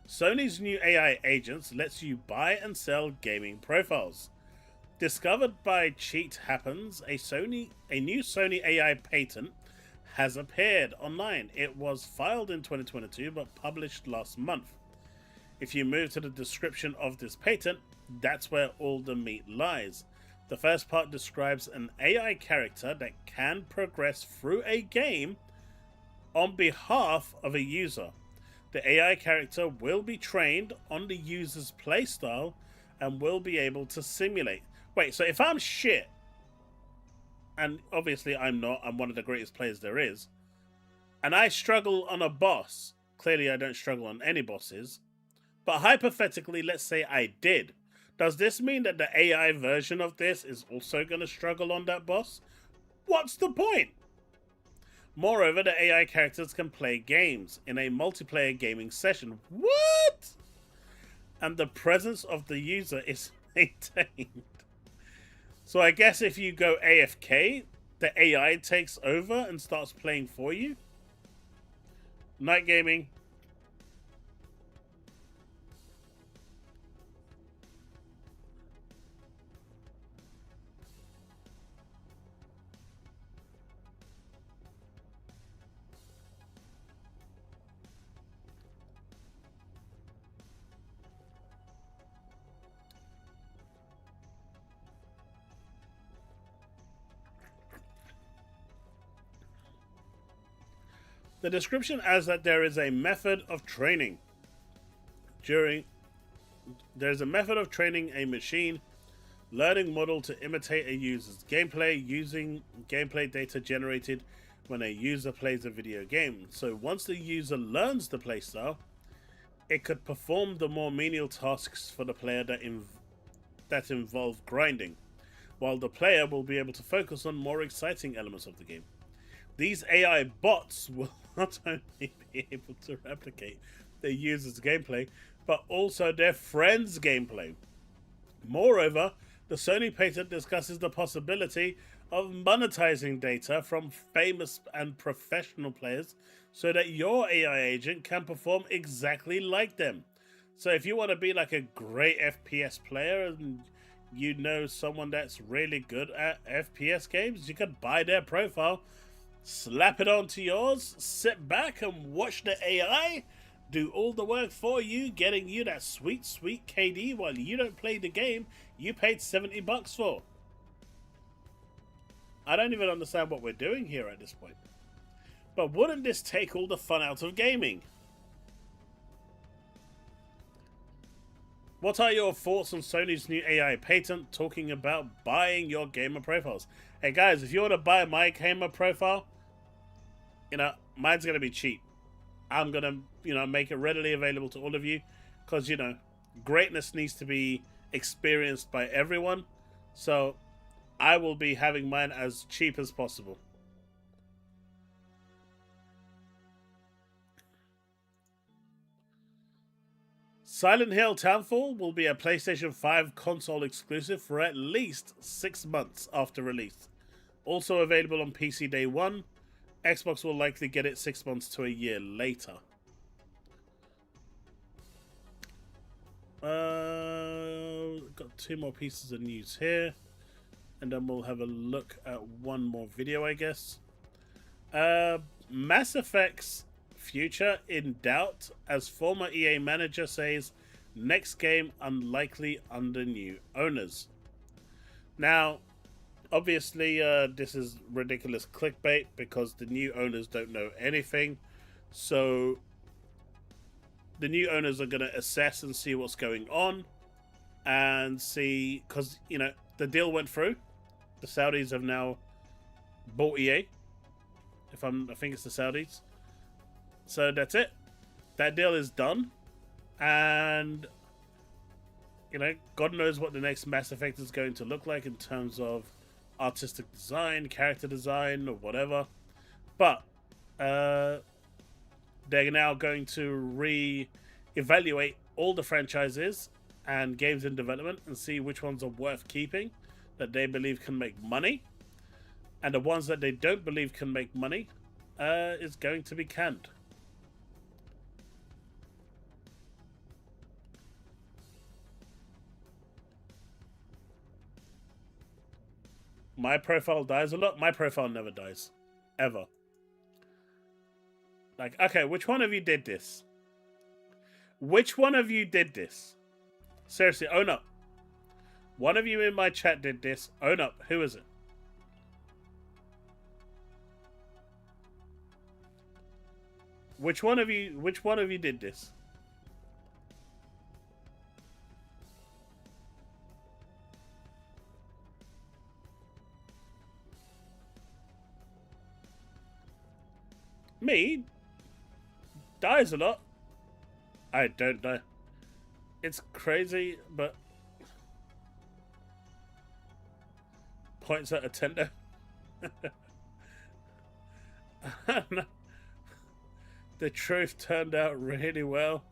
Sony's new AI agents lets you buy and sell gaming profiles. Discovered by Cheat Happens, a new Sony AI patent has appeared online. It was filed in 2022 but published last month. If you move to the description of this patent, that's where all the meat lies. The first part describes an AI character that can progress through a game on behalf of a user. The AI character will be trained on the user's playstyle and will be able to simulate. Wait, so if I'm shit, and obviously I'm not, I'm one of the greatest players there is, and I struggle on a boss, clearly I don't struggle on any bosses, but hypothetically, let's say I did. Does this mean that the AI version of this is also going to struggle on that boss? What's the point? Moreover, the AI characters can play games in a multiplayer gaming session. What? And the presence of the user is maintained. So I guess if you go AFK, the AI takes over and starts playing for you? Night gaming. The description adds that there is a method of training. There's a method of training a machine learning model to imitate a user's gameplay using gameplay data generated when a user plays a video game. So once the user learns the playstyle, it could perform the more menial tasks for the player that involve grinding, while the player will be able to focus on more exciting elements of the game. These AI bots will not only be able to replicate their users' gameplay, but also their friends' gameplay. Moreover, the Sony patent discusses the possibility of monetizing data from famous and professional players so that your AI agent can perform exactly like them. So if you want to be like a great FPS player and you know someone that's really good at FPS games, you could buy their profile, slap it onto yours, sit back and watch the AI do all the work for you, getting you that sweet, sweet KD while you don't play the game you paid $70 for. I don't even understand what we're doing here at this point. But wouldn't this take all the fun out of gaming? What are your thoughts on Sony's new AI patent talking about buying your gamer profiles? Hey guys, if you want to buy my gamer profile, you know, mine's going to be cheap. I'm going to, you know, make it readily available to all of you because, you know, greatness needs to be experienced by everyone. So I will be having mine as cheap as possible. Silent Hill Townfall will be a PlayStation 5 console exclusive for at least 6 months after release. Also available on PC day 1. Xbox will likely get it 6 months to a year later. Got 2 more pieces of news here. And then we'll have a look at one more video, I guess. Mass Effect's future in doubt as former EA manager says next game unlikely under new owners. Now, obviously, this is ridiculous clickbait because the new owners don't know anything. So the new owners are going to assess and see what's going on and see, because, you know, the deal went through. The Saudis have now bought EA. I think it's the Saudis. So that's it. That deal is done. And, you know, God knows what the next Mass Effect is going to look like in terms of artistic design, character design, or whatever. But they're now going to re-evaluate all the franchises and games in development and see which ones are worth keeping, that they believe can make money. And the ones that they don't believe can make money is going to be canned. My profile dies a lot. My profile never dies. Ever. Like, okay, which one of you did this? Which one of you did this? Seriously, own up. One of you in my chat did this. Own up. Who is it? Which one of you did this? Me? Dies a lot. I don't know. It's crazy, but points at a tender. The truth turned out really well.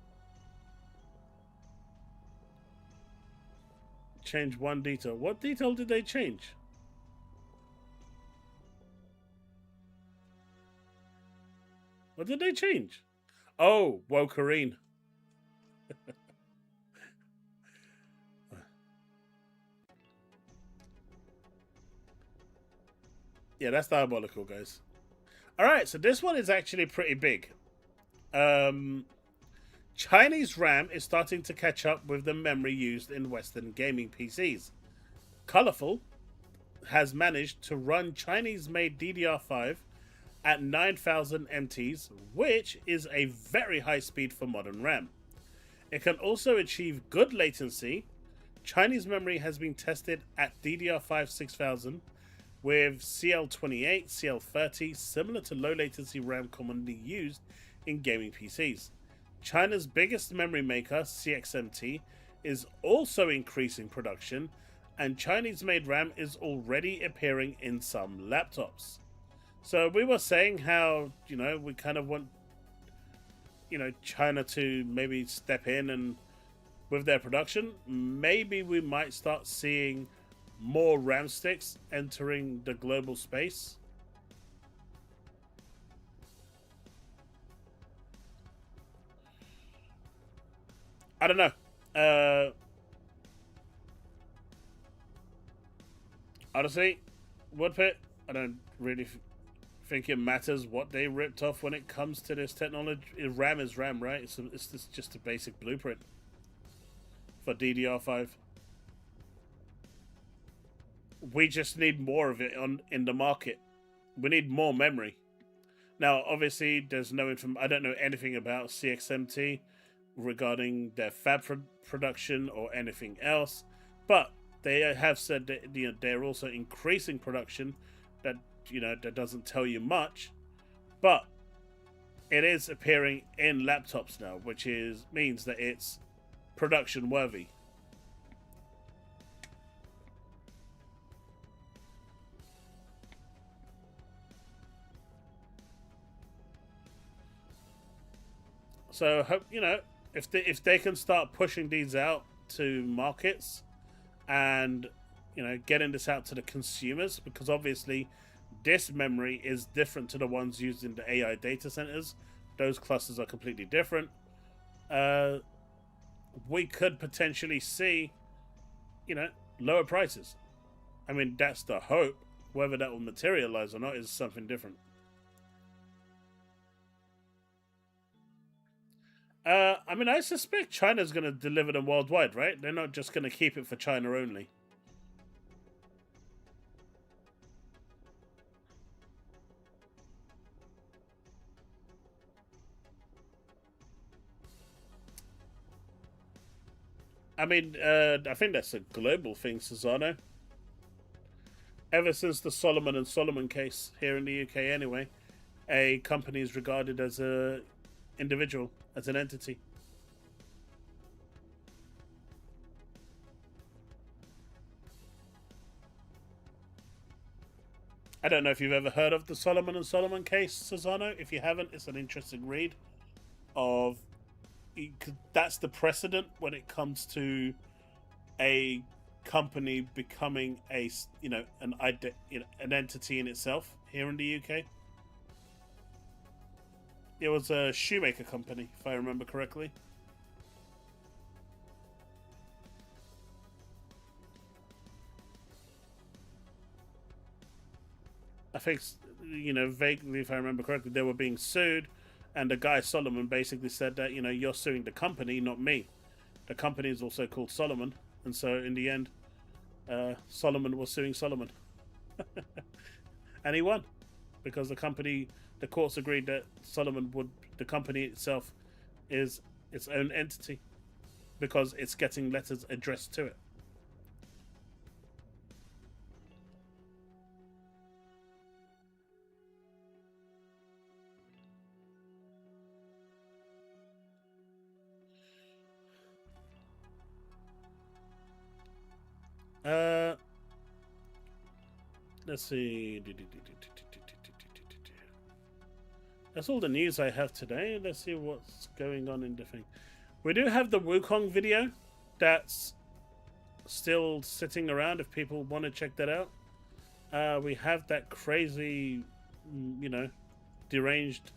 Change one detail. What detail did they change? What did they change? Oh, Wokareen. Yeah, that's diabolical, guys. Alright, so this one is actually pretty big. Chinese RAM is starting to catch up with the memory used in Western gaming PCs. Colorful has managed to run Chinese-made DDR5 at 9000 MTs, which is a very high speed for modern RAM. It can also achieve good latency. Chinese memory has been tested at DDR5 6000 with CL28, CL30, similar to low latency RAM commonly used in gaming PCs. China's biggest memory maker, CXMT, is also increasing production, and Chinese-made RAM is already appearing in some laptops. So we were saying how, you know, we kind of want, you know, China to maybe step in and with their production, maybe we might start seeing more RAM sticks entering the global space. I don't know. Honestly, Woodpit, I don't really think it matters what they ripped off when it comes to this technology. RAM is RAM, right? It's just a basic blueprint for DDR5. We just need more of it in the market. We need more memory. Now, obviously, there's no I don't know anything about CXMT regarding their fab production or anything else, but they have said that they're also increasing production. That that doesn't tell you much, but it is appearing in laptops now, which means that it's production worthy. So hope if they can start pushing these out to markets and getting this out to the consumers, because obviously this memory is different to the ones used in the AI data centers. Those clusters are completely different. We could potentially see lower prices. I mean, that's the hope. Whether that will materialize or not is something different. I mean, I suspect China's going to deliver them worldwide, right? They're not just going to keep it for China only. I mean, I think that's a global thing, Susano. Ever since the Solomon and Solomon case here in the UK anyway, a company is regarded as a individual, as an entity. I don't know if you've ever heard of the Solomon and Solomon case, Susano. If you haven't, it's an interesting read. That's the precedent when it comes to a company becoming an entity in itself here in the UK. It was a shoemaker company, if I remember correctly. I think, vaguely, if I remember correctly, they were being sued, and the guy Solomon basically said that, you're suing the company, not me. The company is also called Solomon, and so in the end, Solomon was suing Solomon. And he won, because the courts agreed that the company itself is its own entity, because it's getting letters addressed to it. Let's see. That's all the news I have today. Let's see what's going on in the thing. We do have the Wukong video that's still sitting around if people want to check that out. We have that crazy, deranged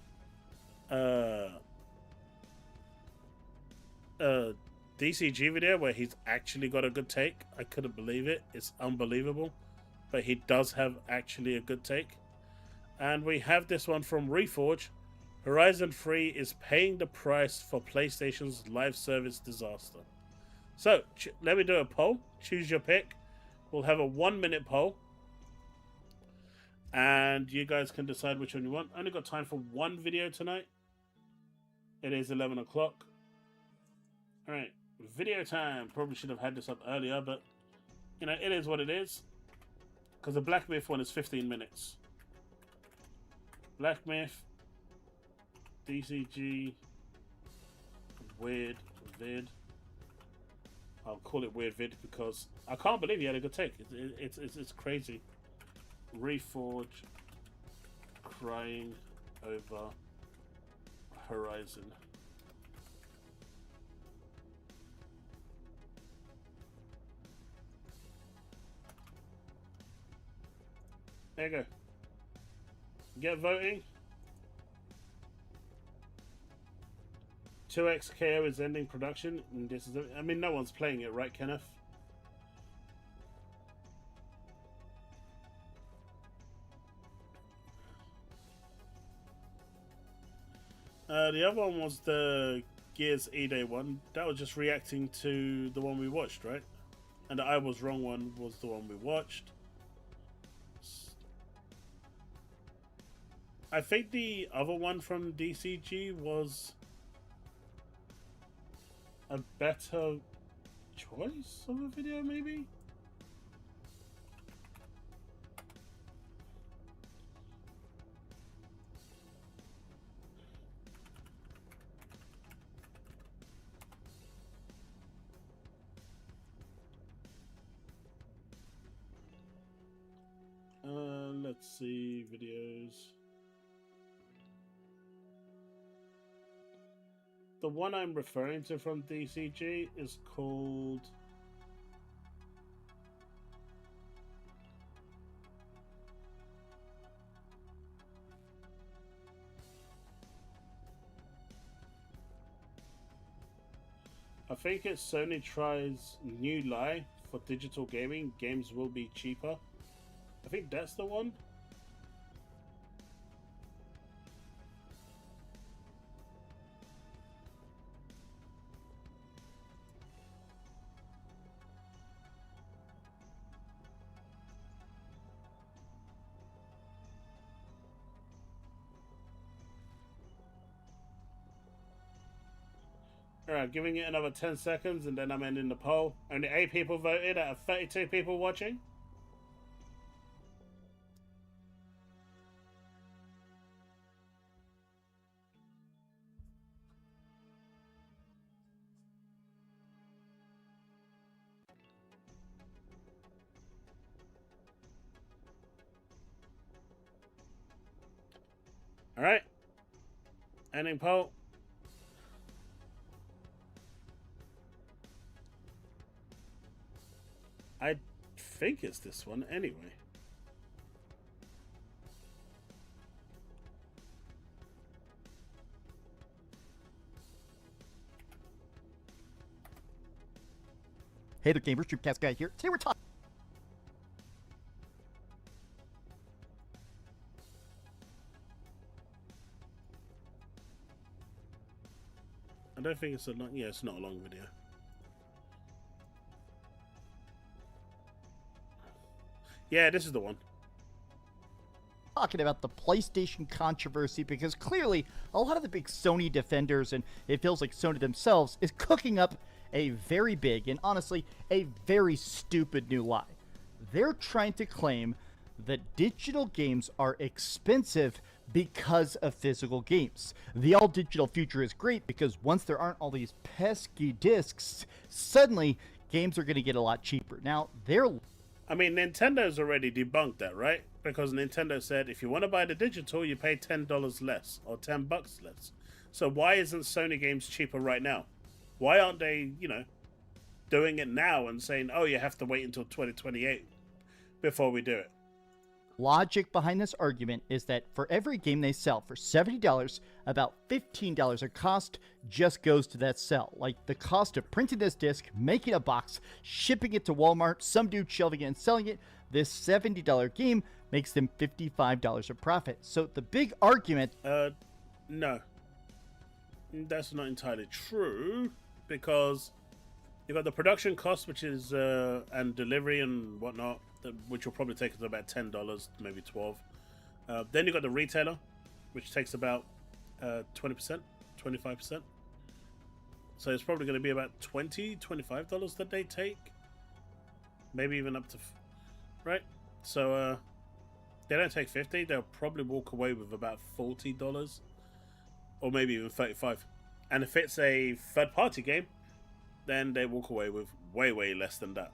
DCG video where he's actually got a good take. I couldn't believe it. It's unbelievable. But he does have actually a good take. And we have this one from Reforge. Horizon 3 is paying the price for PlayStation's live service disaster. So, let me do a poll. Choose your pick. We'll have a 1-minute poll. And you guys can decide which one you want. I only got time for one video tonight. It is 11 o'clock. Alright, video time. Probably should have had this up earlier, but, it is what it is. Because the Black Myth one is 15 minutes. Black Myth, DCG, Weird Vid. I'll call it Weird Vid because I can't believe he had a good take. It's crazy. Reforge crying over Horizon. There you go. Get voting. 2XKO is ending production, and this is. I mean, no one's playing it, right, Kenneth? The other one was the Gears E-Day one. That was just reacting to the one we watched, right? And the I Was Wrong one was the one we watched. I think the other one from DCG was a better choice of a video, maybe? Let's see, videos. The one I'm referring to from DCG is called... I think it's Sony tries new lie for digital gaming. Games will be cheaper. I think that's the one. Alright, giving it another 10 seconds and then I'm ending the poll. Only 8 people voted out of 32 people watching. Alright. Ending poll. I think it's this one anyway. Hey there, gamers. Dreamcast guy here. Today we're talking. I don't think it's a long. Yeah, it's not a long video. Yeah, this is the one. Talking about the PlayStation controversy because clearly a lot of the big Sony defenders, and it feels like Sony themselves, is cooking up a very big and honestly a very stupid new lie. They're trying to claim that digital games are expensive because of physical games. The all digital future is great because once there aren't all these pesky discs, suddenly games are going to get a lot cheaper. Now, I mean, Nintendo's already debunked that, right? Because Nintendo said if you want to buy the digital, you pay $10 less or $10 less. So why isn't Sony games cheaper right now? Why aren't they, you know, doing it now and saying, oh, you have to wait until 2028 before we do it? Logic behind this argument is that for every game they sell for $70, about $15 of cost just goes to that sell. Like the cost of printing this disc, making a box, shipping it to Walmart, some dude shelving it and selling it. This $70 game makes them $55 of profit. So the big argument... No. That's not entirely true, because you've got the production cost, which is, and delivery and whatnot, which will probably take us about $10, maybe $12. Then you've got the retailer, which takes about 20%, 25%. So it's probably going to be about $20, $25 that they take. Maybe even up to... right? So they don't take 50, they'll probably walk away with about $40. Or maybe even 35. And if it's a third-party game, then they walk away with way, way less than that.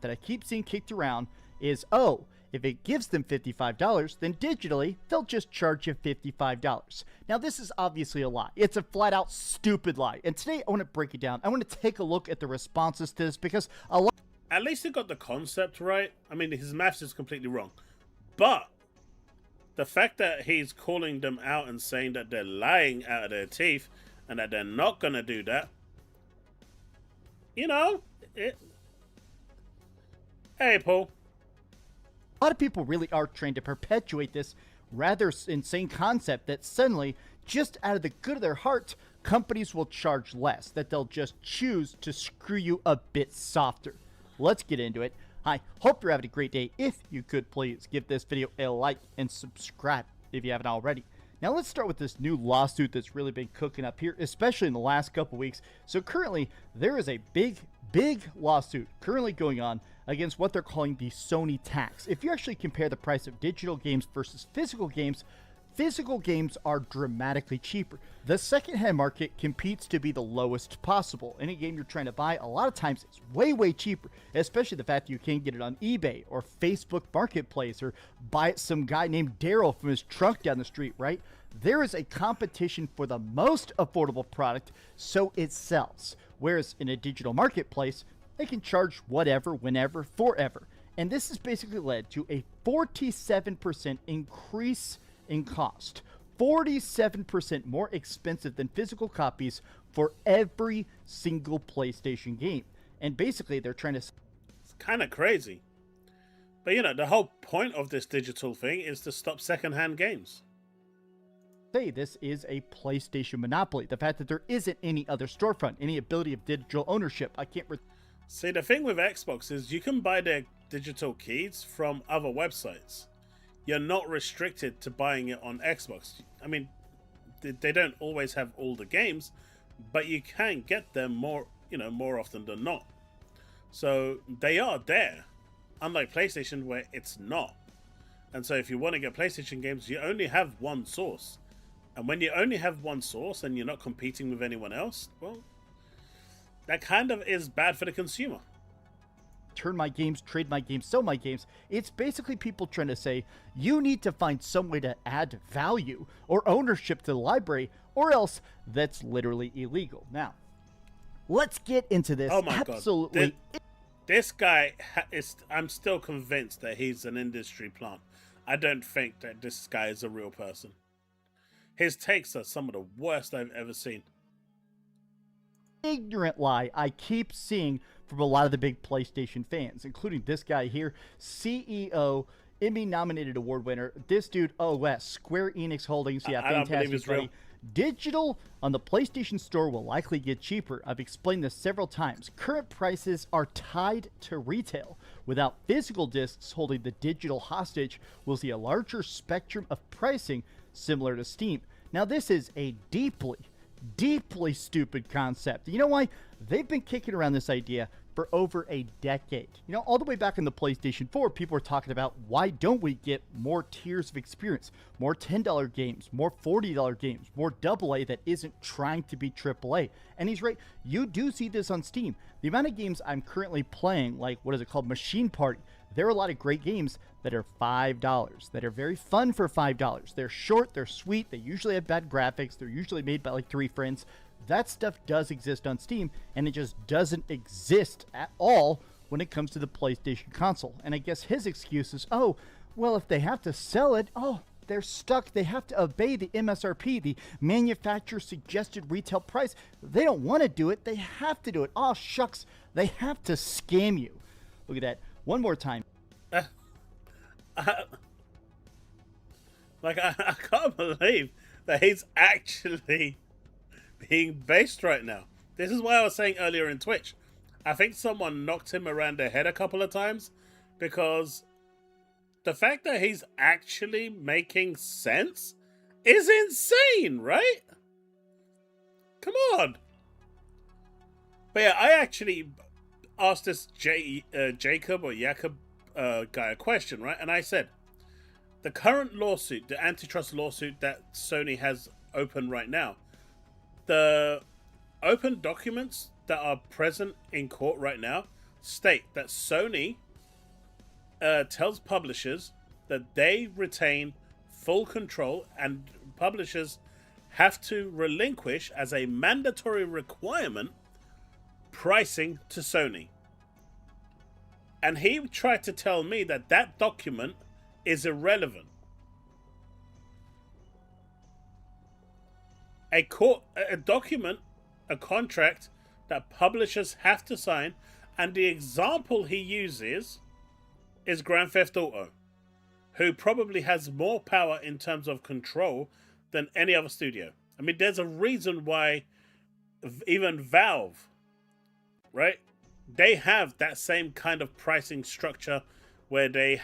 That I keep seeing kicked around is, oh, if it gives them $55, then digitally, they'll just charge you $55. Now, this is obviously a lie. It's a flat-out stupid lie. And today, I want to break it down. I want to take a look at the responses to this because a lot... At least they got the concept right. I mean, his maths is completely wrong. But the fact that he's calling them out and saying that they're lying out of their teeth and that they're not going to do that, you know, Hey, Paul. A lot of people really are trying to perpetuate this rather insane concept that suddenly, just out of the good of their heart, companies will charge less, that they'll just choose to screw you a bit softer. Let's get into it. I hope you're having a great day. If you could please give this video a like and subscribe if you haven't already. Now let's start with this new lawsuit that's really been cooking up here, especially in the last couple weeks. So currently, there is a big lawsuit currently going on against what they're calling the Sony tax. If you actually compare the price of digital games versus physical games are dramatically cheaper. The secondhand market competes to be the lowest possible. Any game you're trying to buy, a lot of times it's way cheaper, especially the fact that you can't get it on eBay or Facebook Marketplace or buy it some guy named Daryl from his trunk down the street, right? There is a competition for the most affordable product, so it sells. Whereas in a digital marketplace, they can charge whatever, whenever, forever. And this has basically led to a 47% increase in cost. 47% more expensive than physical copies for every single PlayStation game. And basically they're trying to... It's kind of crazy. But you know, the whole point of this digital thing is to stop secondhand games. Say this is a PlayStation monopoly. The fact that there isn't any other storefront, any ability of digital ownership. I can't... See, the thing with Xbox is you can buy their digital keys from other websites. You're not restricted to buying it on Xbox. I mean, they don't always have all the games, but you can get them more often than not. So they are there, unlike PlayStation where it's not. And so if you want to get PlayStation games, you only have one source. And when you only have one source and you're not competing with anyone else, well, that kind of is bad for the consumer. Turn my games, trade my games, sell my games. It's basically people trying to say, you need to find some way to add value or ownership to the library, or else that's literally illegal. Now, let's get into this. Oh my God. This guy I'm still convinced that he's an industry plant. I don't think that this guy is a real person. His takes are some of the worst I've ever seen. Ignorant lie I keep seeing from a lot of the big PlayStation fans, including this guy here, CEO, Emmy-nominated award winner. This dude, OS, Square Enix Holdings. Yeah, I don't believe fantastic, it's buddy. real. Digital on the PlayStation Store will likely get cheaper. I've explained this several times. Current prices are tied to retail. Without physical discs holding the digital hostage, we'll see a larger spectrum of pricing similar to Steam. Now, this is a deeply stupid concept. You know why? They've been kicking around this idea for over a decade. You know, all the way back in the PlayStation 4, people were talking about, why don't we get more tiers of experience, more $10 games, more $40 games, more AA that isn't trying to be AAA. And he's right. You do see this on Steam. The amount of games I'm currently playing, like, what is it called? Machine Party. There are a lot of great games that are $5, that are very fun for $5. They're short, they're sweet, they usually have bad graphics, they're usually made by like 3 friends. That stuff does exist on Steam, and it just doesn't exist at all when it comes to the PlayStation console. And I guess his excuse is, oh, well, if they have to sell it, oh, they're stuck. They have to obey the MSRP, the manufacturer suggested retail price. They don't want to do it. They have to do it. Oh, shucks. They have to scam you. Look at that. One more time. I can't believe that he's actually being based right now. This is why I was saying earlier in Twitch, I think someone knocked him around the head a couple of times, because the fact that he's actually making sense is insane, right? Come on. But yeah, I actually asked this Jacob guy a question, right? And I said, the current lawsuit, the antitrust lawsuit that Sony has open right now, the open documents that are present in court right now state that Sony tells publishers that they retain full control, and publishers have to relinquish as a mandatory requirement pricing to Sony. And he tried to tell me that that document is irrelevant. A document, a contract that publishers have to sign, and the example he uses is Grand Theft Auto. who probably has more power in terms of control than any other studio. I mean, there's a reason why even Valve, right? They have that same kind of pricing structure where they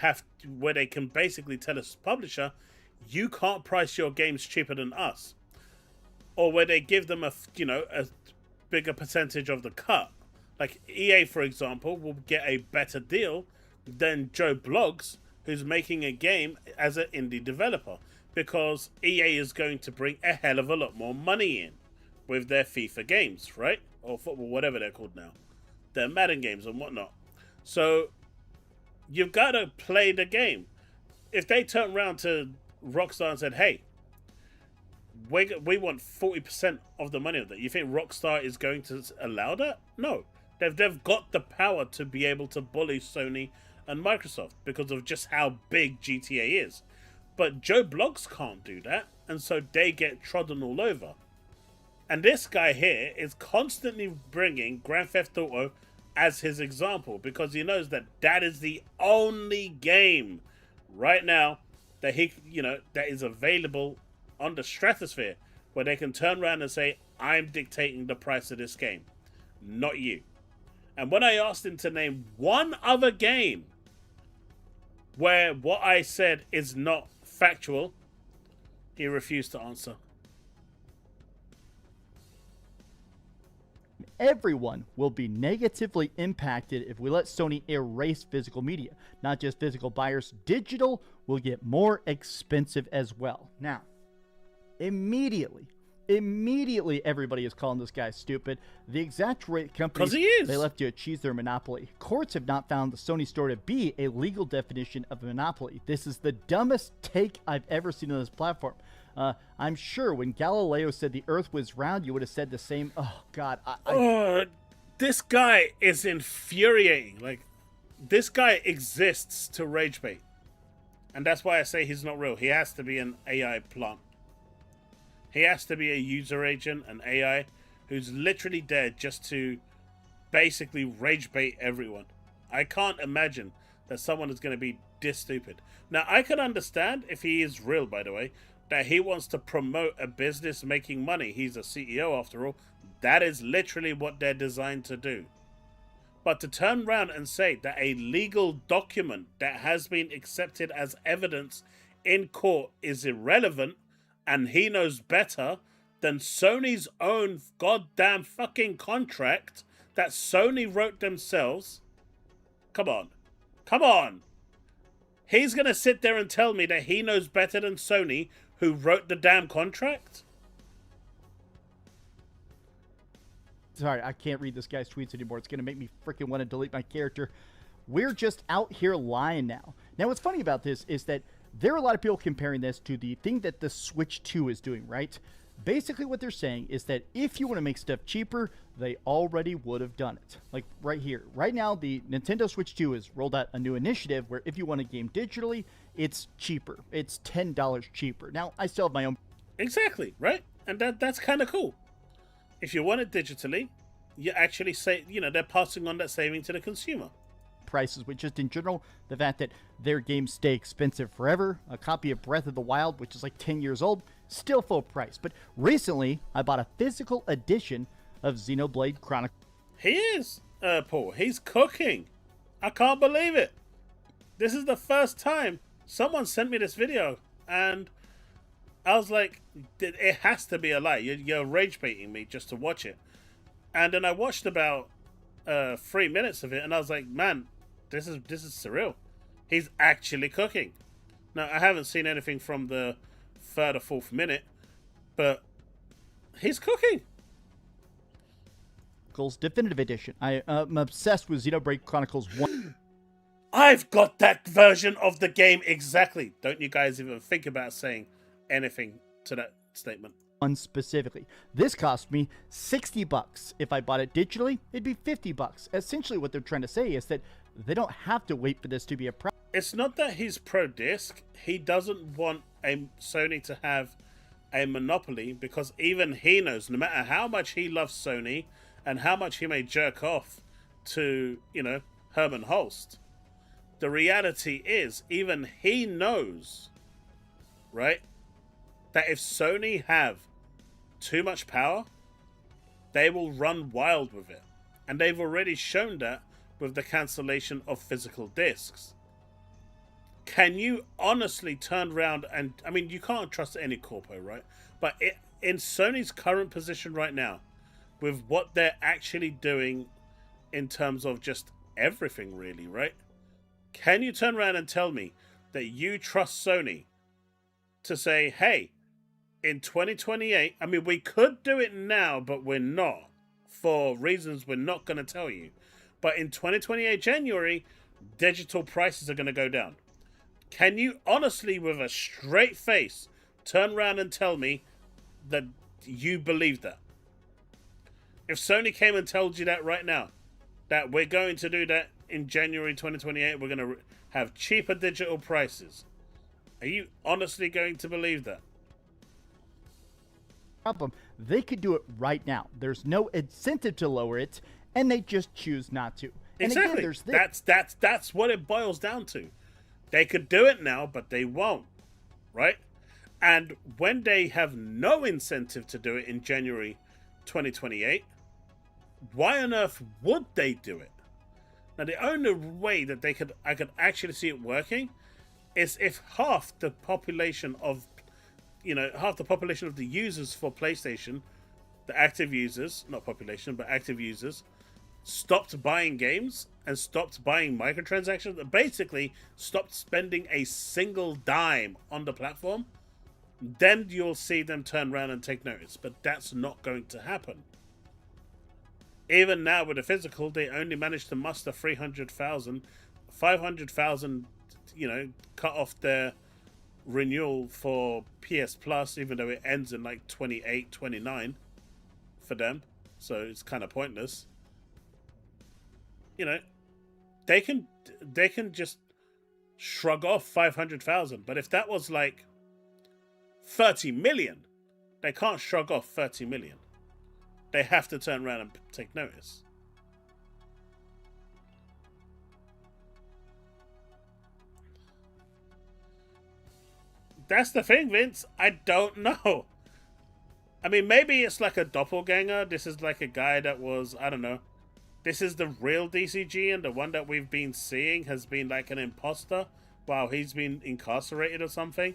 can basically tell a publisher, you can't price your games cheaper than us, or where they give them a bigger percentage of the cut. Like EA, for example, will get a better deal than Joe Blogs, who's making a game as an indie developer, because EA is going to bring a hell of a lot more money in with their FIFA games, right? Or football, whatever they're called now. Their Madden games and whatnot. So you've got to play the game. If they turn around to Rockstar and said, hey, we want 40% of the money of that, you think Rockstar is going to allow that? No. They've got the power to be able to bully Sony and Microsoft because of just how big GTA is. But Joe Blogs can't do that, and so they get trodden all over. And this guy here is constantly bringing Grand Theft Auto as his example because he knows that that is the only game right now that that is available on the stratosphere where they can turn around and say, I'm dictating the price of this game, not you. And when I asked him to name one other game where what I said is not factual, he refused to answer. Everyone will be negatively impacted if we let Sony erase physical media. Not just physical buyers, digital will get more expensive as well. Now, immediately everybody is calling this guy stupid. The exaggerate companies, 'cause he is. they left to achieve their monopoly. Courts have not found the Sony store to be a legal definition of a monopoly. This is the dumbest take I've ever seen on this platform. I'm sure when Galileo said the Earth was round, you would have said the same. Oh, God. This guy is infuriating. Like, this guy exists to rage bait. And that's why I say he's not real. He has to be an AI plant. He has to be a user agent, an AI, who's literally there just to basically rage bait everyone. I can't imagine that someone is going to be this stupid. Now, I can understand if he is real, by the way, that he wants to promote a business making money. He's a CEO after all. That is literally what they're designed to do. But to turn around and say that a legal document that has been accepted as evidence in court is irrelevant and he knows better than Sony's own goddamn fucking contract that Sony wrote themselves. Come on. Come on. He's going to sit there and tell me that he knows better than Sony, who wrote the damn contract? Sorry, I can't read this guy's tweets anymore. It's going to make me freaking want to delete my character. We're just out here lying now. Now, what's funny about this is that there are a lot of people comparing this to the thing that the Switch 2 is doing, right? Basically, what they're saying is that if you want to make stuff cheaper, they already would have done it. Like right here. Right now, the Nintendo Switch 2 has rolled out a new initiative where if you want a game digitally, it's cheaper. It's $10 cheaper. Now, I still have my own. Exactly, right? And that's kind of cool. If you want it digitally, you actually say, they're passing on that saving to the consumer. Prices, but just in general, the fact that their games stay expensive forever. A copy of Breath of the Wild, which is like 10 years old, still full price. But recently, I bought a physical edition of Xenoblade Chronicles. He is, Paul. He's cooking. I can't believe it. This is the first time someone sent me this video, and I was like, it has to be a lie. You're rage baiting me just to watch it. And then I watched about 3 minutes of it, and I was like, man, this is surreal. He's actually cooking. Now, I haven't seen anything from the third or fourth minute, but he's cooking. Definitive Edition. I'm obsessed with Xenoblade Chronicles 1. I've got that version of the game exactly. Don't you guys even think about saying anything to that statement? One specifically. This cost me $60. If I bought it digitally, it'd be $50. Essentially, what they're trying to say is that they don't have to wait for this to be a price. It's not that he's pro-disc. He doesn't want Sony to have a monopoly, because even he knows, no matter how much he loves Sony and how much he may jerk off to, Herman Holst, the reality is, even he knows, right, that if Sony have too much power, they will run wild with it. And they've already shown that with the cancellation of physical discs. Can you honestly turn around and... I mean, you can't trust any corpo, right? But in Sony's current position right now, with what they're actually doing in terms of just everything, really, right? Can you turn around and tell me that you trust Sony to say, hey, in 2028... I mean, we could do it now, but we're not. For reasons we're not going to tell you. But in 2028 January, digital prices are going to go down. Can you honestly, with a straight face, turn around and tell me that you believe that? If Sony came and told you that right now, that we're going to do that in January 2028, we're going to have cheaper digital prices, are you honestly going to believe that? Problem, they could do it right now. There's no incentive to lower it, and they just choose not to. And Exactly. again, there's this. That's what it boils down to. They could do it now, but they won't, right? And when they have no incentive to do it in January 2028, why on earth would they do it? Now, the only way that I could actually see it working is if half the population of the users for PlayStation, the active users, not population, but active users, stopped buying games and stopped buying microtransactions, and basically stopped spending a single dime on the platform, then you'll see them turn around and take notice. But that's not going to happen. Even now with the physical, they only managed to muster 500,000, cut off their renewal for PS Plus, even though it ends in like 28, 29 for them. So it's kind of pointless. They can just shrug off 500,000. But if that was like 30 million, they can't shrug off 30 million. They have to turn around and take notice. That's the thing, Vince. I don't know. I mean, maybe it's like a doppelganger. This is like a guy that was, I don't know. This is the real DCG, and the one that we've been seeing has been like an imposter while he's been incarcerated or something.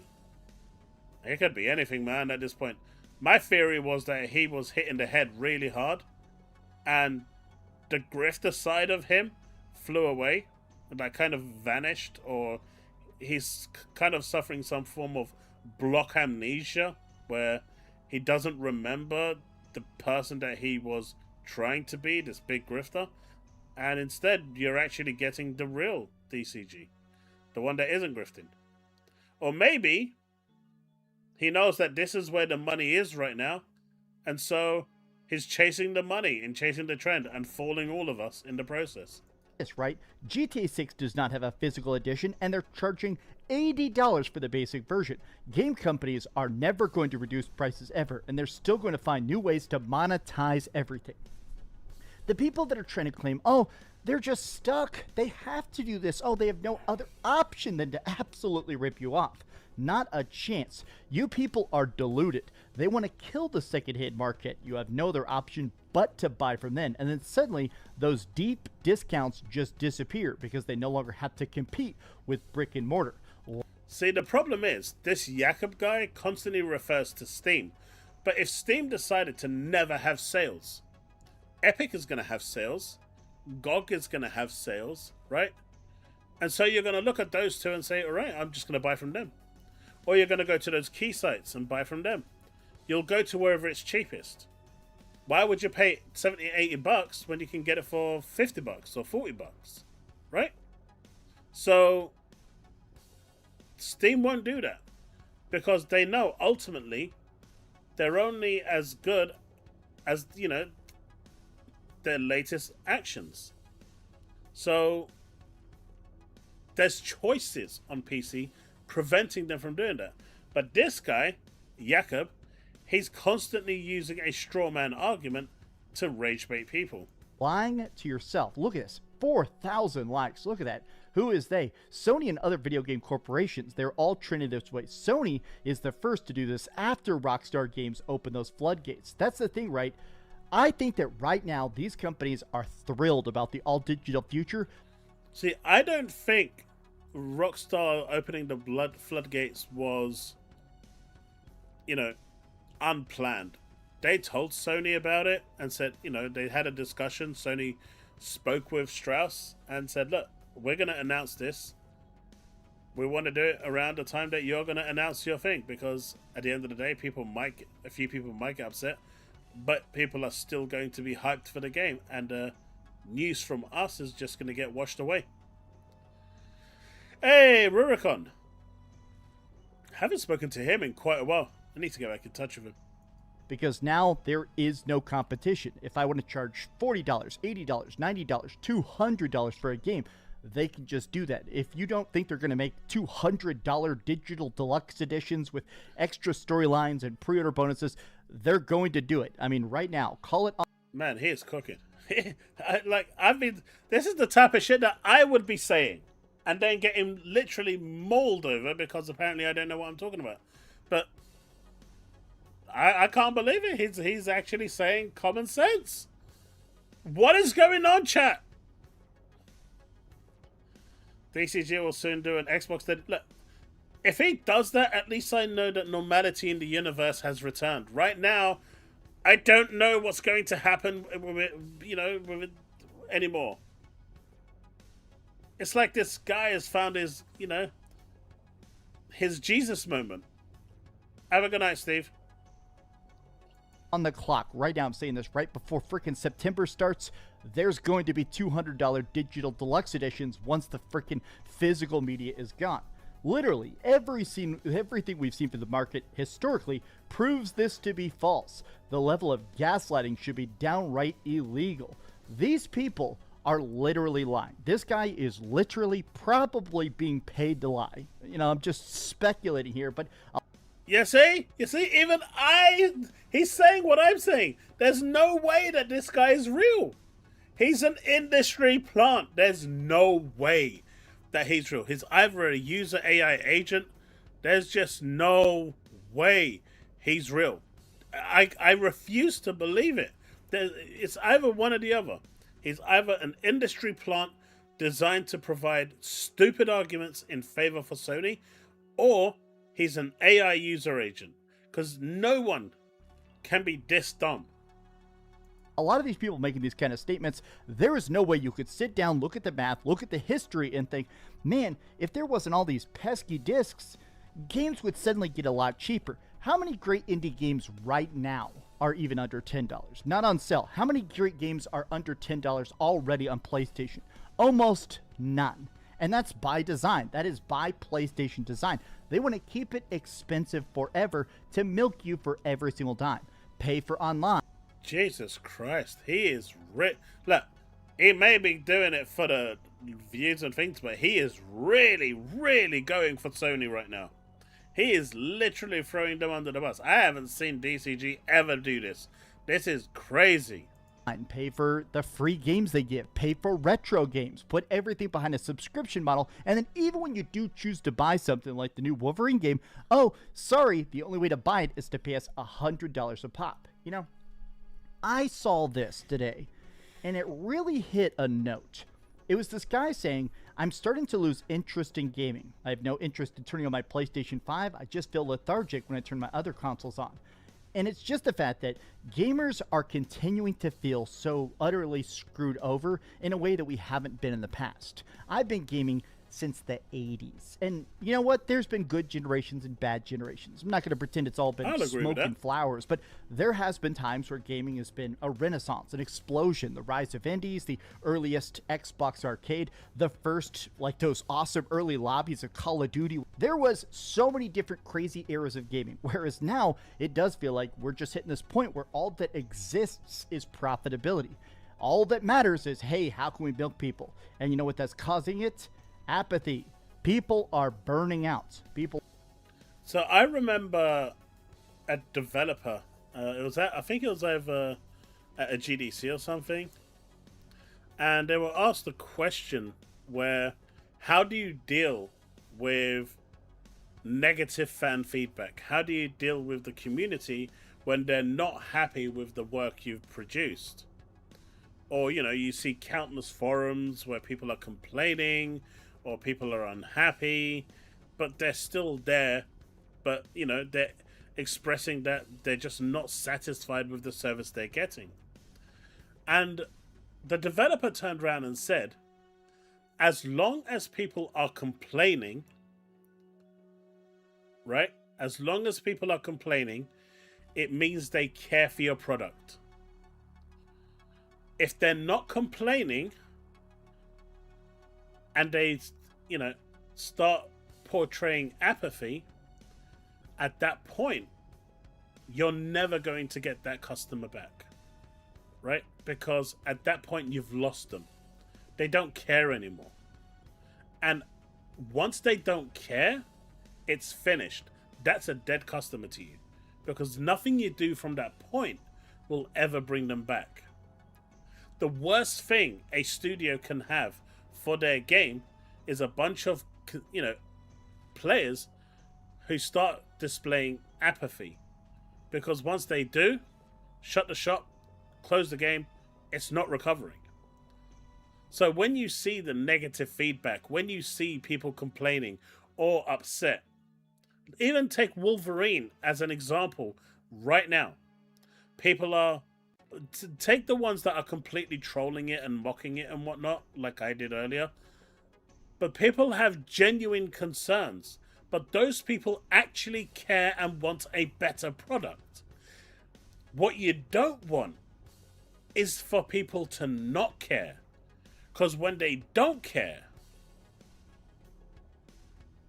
It could be anything, man, at this point. My theory was that he was hit in the head really hard, and the grifter side of him flew away, and like kind of vanished, or he's kind of suffering some form of block amnesia, where he doesn't remember the person that he was trying to be, this big grifter, and instead you're actually getting the real DCG, the one that isn't grifting. Or maybe he knows that this is where the money is right now, and so he's chasing the money and chasing the trend and fooling all of us in the process. That's right. GTA6 does not have a physical edition, and they're charging $80 for the basic version. Game companies are never going to reduce prices ever, and they're still going to find new ways to monetize everything. The people that are trying to claim, oh, they're just stuck, they have to do this, oh, they have no other option than to absolutely rip you off. Not a chance. You people are deluded. They want to kill the second-hand market. You have no other option but to buy from them. And then suddenly, those deep discounts just disappear because they no longer have to compete with brick and mortar. See, the problem is, this Jakob guy constantly refers to Steam. But if Steam decided to never have sales, Epic is going to have sales, GOG is going to have sales, right? And so you're going to look at those two and say, all right, I'm just going to buy from them. Or you're going to go to those key sites and buy from them. You'll go to wherever it's cheapest. Why would you pay 70, 80 bucks when you can get it for 50 bucks or 40 bucks, right? So Steam won't do that because they know ultimately they're only as good as, their latest actions. So there's choices on PC preventing them from doing that. But this guy, Jakob, he's constantly using a straw man argument to rage bait people. Lying to yourself. Look at this. 4,000 likes. Look at that. Who is they? Sony and other video game corporations. They're all trending this way. Sony is the first to do this after Rockstar Games opened those floodgates. That's the thing, right? I think that right now these companies are thrilled about the all-digital future. See, I don't think Rockstar opening the floodgates was, you know, unplanned. They told Sony about it and said, you know, they had a discussion. Sony spoke with Strauss and said, look, we're going to announce this. We want to do it around the time that you're going to announce your thing, because at the end of the day, a few people might get upset, but people are still going to be hyped for the game, and news from us is just going to get washed away. Hey, Ruricon. Haven't spoken to him in quite a while. I need to get back in touch with him. Because now there is no competition. If I want to charge $40, $80, $90, $200 for a game, they can just do that. If you don't think they're going to make $200 digital deluxe editions with extra storylines and pre-order bonuses, they're going to do it. I mean, right now, call it on. Man, he is cooking. This is the type of shit that I would be saying and then getting literally mauled over because apparently I don't know what I'm talking about. But I can't believe it. He's actually saying common sense. What is going on, chat? DCG will soon do an Xbox that... Look, if he does that, at least I know that normality in the universe has returned. Right now, I don't know what's going to happen with it, with it anymore. It's like this guy has found his Jesus moment. Have a good night, Steve. On the clock right now, I'm saying this right before freaking September starts, there's going to be $200 digital deluxe editions once the freaking physical media is gone. Literally, everything we've seen from the market historically proves this to be false. The level of gaslighting should be downright illegal. These people are literally lying. This guy is literally probably being paid to lie. I'm just speculating here, but... You see, even he's saying what I'm saying. There's no way that this guy is real. He's an industry plant. There's no way that he's real. He's either a user AI agent. There's just no way he's real. I refuse to believe it. It's either one or the other. He's either an industry plant designed to provide stupid arguments in favor for Sony, or he's an AI user agent, because no one can be this dumb. A lot of these people making these kind of statements, there is no way you could sit down, look at the math, look at the history, and think, man, if there wasn't all these pesky discs, games would suddenly get a lot cheaper. How many great indie games right now are even under $10? Not on sale. How many great games are under $10 already on PlayStation? Almost none. And that's by design. That is by PlayStation design. They want to keep it expensive forever to milk you for every single dime. Pay for online. Jesus Christ, he is rich. Look, he may be doing it for the views and things, but he is really, really going for Sony right now. He is literally throwing them under the bus. I haven't seen DCG ever do this. This is crazy. And pay for the free games they give, pay for retro games, put everything behind a subscription model, and then even when you do choose to buy something like the new Wolverine game, oh, sorry, the only way to buy it is to pay us $100 a pop. I saw this today, and it really hit a note. It was this guy saying, I'm starting to lose interest in gaming. I have no interest in turning on my PlayStation 5. I just feel lethargic when I turn my other consoles on. And it's just the fact that gamers are continuing to feel so utterly screwed over in a way that we haven't been in the past. I've been gaming since the 80s. And you know what? There's been good generations and bad generations. I'm not going to pretend it's all been smoke and flowers, but there has been times where gaming has been a renaissance, an explosion. The rise of indies, the earliest Xbox arcade, the first, those awesome early lobbies of Call of Duty. There was so many different crazy eras of gaming, whereas now it does feel like we're just hitting this point where all that exists is profitability. All that matters is, hey, how can we milk people? And you know what that's causing it? Apathy. People are burning out. So I remember a developer. I think it was either at a GDC or something, and they were asked a question where, how do you deal with negative fan feedback? How do you deal with the community when they're not happy with the work you've produced? Or, you know, you see countless forums where people are complaining or people are unhappy, but they're still there. But, you know, they're expressing that they're just not satisfied with the service they're getting. And the developer turned around and said, as long as people are complaining, right? As long as people are complaining, it means they care for your product. If they're not complaining and they, you know, start portraying apathy, at that point, you're never going to get that customer back, right? Because at that point, you've lost them. They don't care anymore. And once they don't care, it's finished. That's a dead customer to you, because nothing you do from that point will ever bring them back. The worst thing a studio can have for their game is a bunch of, you know, players who start displaying apathy, because once they do, shut the shop, close the game, it's not recovering. So when you see the negative feedback, when you see people complaining or upset, even take Wolverine as an example right now. People are, take the ones that are completely trolling it and mocking it and whatnot, like I did earlier. But people have genuine concerns. But those people actually care and want a better product. What you don't want is for people to not care. Because when they don't care,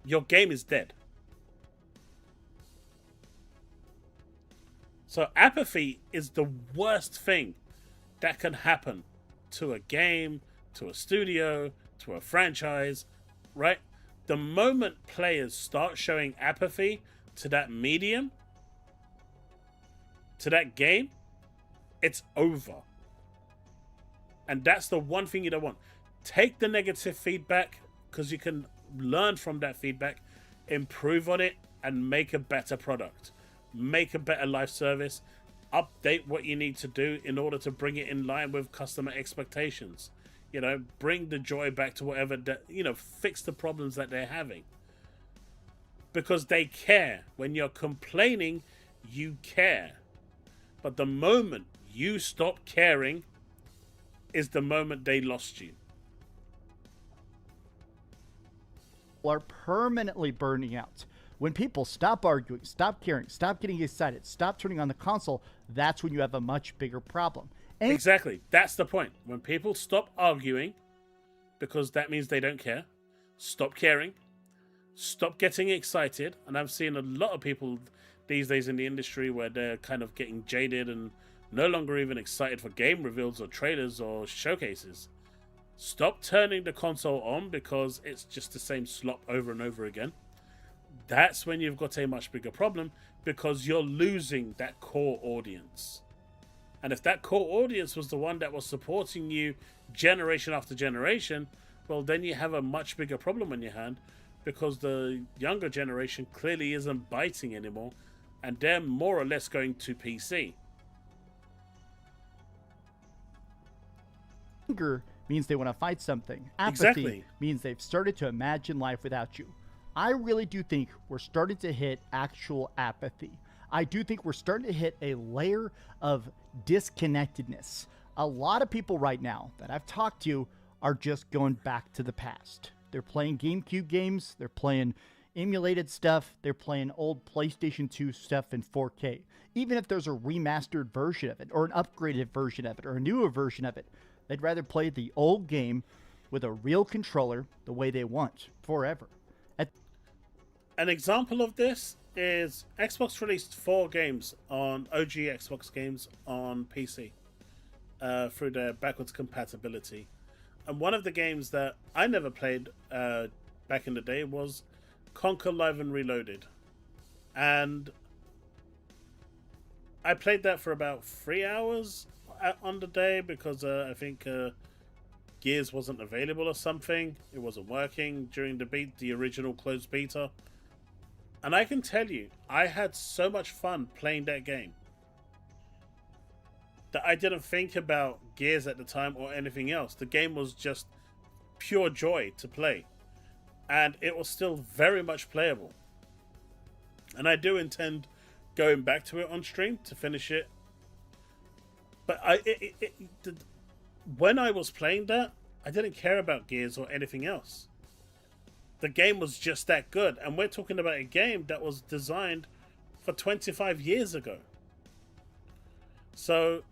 your game is dead. So apathy is the worst thing that can happen to a game, to a studio, to a franchise, right? The moment players start showing apathy to that medium, to that game, it's over. And that's the one thing you don't want. Take the negative feedback, because you can learn from that feedback, improve on it, and make a better product. Make a better live service. Update what you need to do in order to bring it in line with customer expectations. You know, bring the joy back to whatever, you know, fix the problems that they're having. Because they care. When you're complaining, you care. But the moment you stop caring is the moment they lost you. Are permanently burning out. When people stop arguing, stop caring, stop getting excited, stop turning on the console, that's when you have a much bigger problem. And exactly. That's the point. When people stop arguing, because that means they don't care, stop caring, stop getting excited. And I've seen a lot of people these days in the industry where they're kind of getting jaded and no longer even excited for game reveals or trailers or showcases. Stop turning the console on because it's just the same slop over and over again. That's when you've got a much bigger problem, because you're losing that core audience. And if that core audience was the one that was supporting you generation after generation, well, then you have a much bigger problem on your hand, because the younger generation clearly isn't biting anymore, and they're more or less going to PC. Anger means they want to fight something. Apathy Exactly. means they've started to imagine life without you. I really do think we're starting to hit actual apathy. I do think we're starting to hit a layer of disconnectedness. A lot of people right now that I've talked to are just going back to the past. They're playing GameCube games, they're playing emulated stuff, they're playing old PlayStation 2 stuff in 4K. Even if there's a remastered version of it, or an upgraded version of it, or a newer version of it, they'd rather play the old game with a real controller the way they want, forever. An example of this is Xbox released 4 games on OG Xbox games on PC through their backwards compatibility. And one of the games that I never played back in the day was Conquer Live and Reloaded. And I played that for about 3 hours on the day, because I think Gears wasn't available or something. It wasn't working during the original closed beta. And I can tell you, I had so much fun playing that game that I didn't think about Gears at the time or anything else. The game was just pure joy to play. And it was still very much playable. And I do intend going back to it on stream to finish it. But when I was playing that, I didn't care about Gears or anything else. The game was just that good. And we're talking about a game that was designed for 25 years ago. So,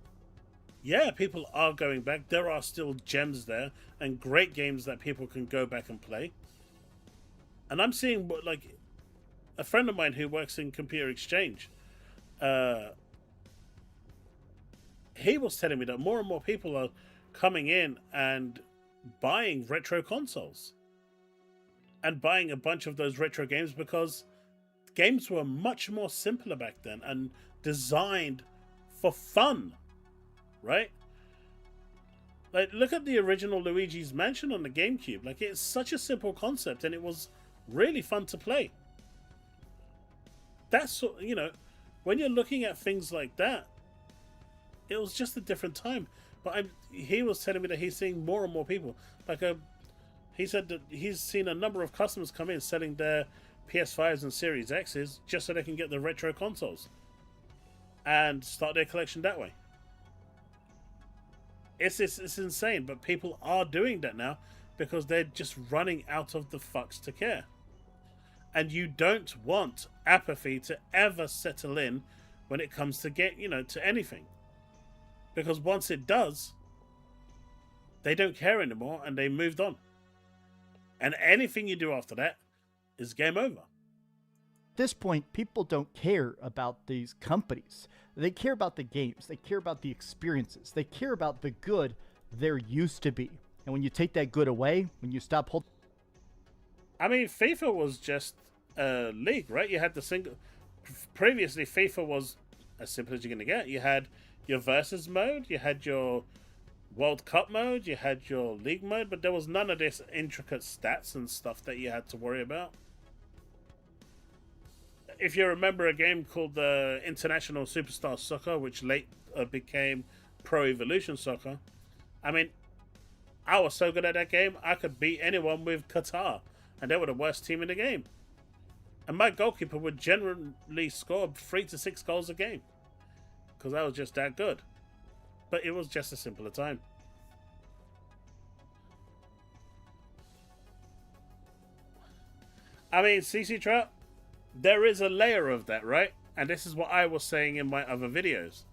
yeah, people are going back. There are still gems there and great games that people can go back and play. And I'm seeing, like, a friend of mine who works in computer exchange, he was telling me that more and more people are coming in and buying retro consoles and buying a bunch of those retro games because games were much more simpler back then and designed for fun, right? Like, look at the original Luigi's Mansion on the GameCube. Like, it's such a simple concept and it was really fun to play. That's, you know, when you're looking at things like that, it was just a different time. But he was telling me that he's seeing more and more people. Like, he said that he's seen a number of customers come in selling their PS5s and Series X's just so they can get the retro consoles and start their collection that way. It's insane, but people are doing that now because they're just running out of the fucks to care. And you don't want apathy to ever settle in when it comes to to anything. Because once it does, they don't care anymore and they moved on. And anything you do after that is game over. At this point, people don't care about these companies. They care about the games. They care about the experiences. They care about the good there used to be. And when you take that good away, when you stop holding... I mean, FIFA was just a league, right? You had the single... Previously, FIFA was as simple as you're going to get. You had your versus mode, you had your World Cup mode, you had your league mode, but there was none of this intricate stats and stuff that you had to worry about. If you remember a game called the International Superstar Soccer, which later became Pro Evolution Soccer, I mean, I was so good at that game, I could beat anyone with Qatar, and they were the worst team in the game. And my goalkeeper would generally score 3 to 6 goals a game, because I was just that good. But it was just a simpler time. I mean, CC Trap, there is a layer of that, right? And this is what I was saying in my other videos.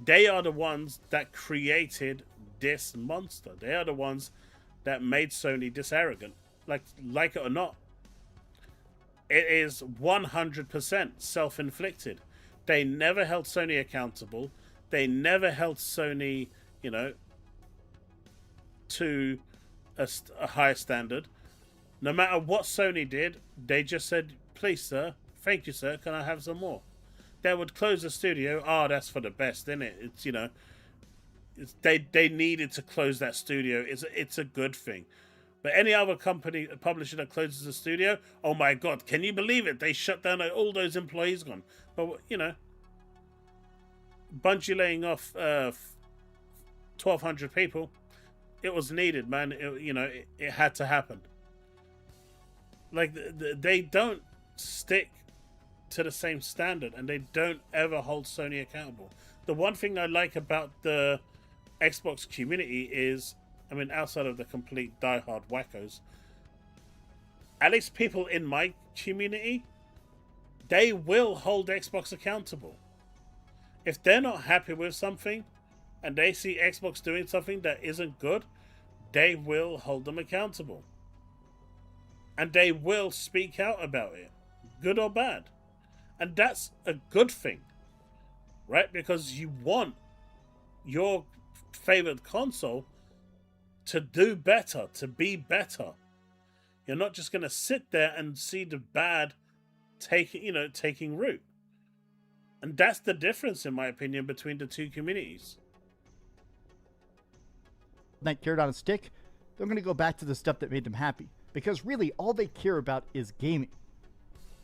They are the ones that created this monster. They are the ones that made Sony this arrogant. Like it or not. It is 100% self-inflicted. They never held Sony accountable. They never held Sony, to a higher standard. No matter what Sony did, they just said, please, sir, thank you, sir, can I have some more? They would close the studio. Oh, that's for the best, isn't it? It's, they needed to close that studio. It's a good thing. But any other company, publisher that closes a studio, oh my God, can you believe it? They shut down, all those employees gone. But, Bungie laying off 1,200 people, it was needed, man. It had to happen. Like, they don't stick to the same standard, and they don't ever hold Sony accountable. The one thing I like about the Xbox community is, I mean, outside of the complete diehard wackos, at least people in my community, they will hold Xbox accountable. If they're not happy with something and they see Xbox doing something that isn't good, they will hold them accountable. And they will speak out about it, good or bad. And that's a good thing, right? Because you want your favorite console to do better, to be better. You're not just going to sit there and see the bad taking root. And that's the difference, in my opinion, between the two communities. That carrot on a stick, they're going to go back to the stuff that made them happy, because really all they care about is gaming.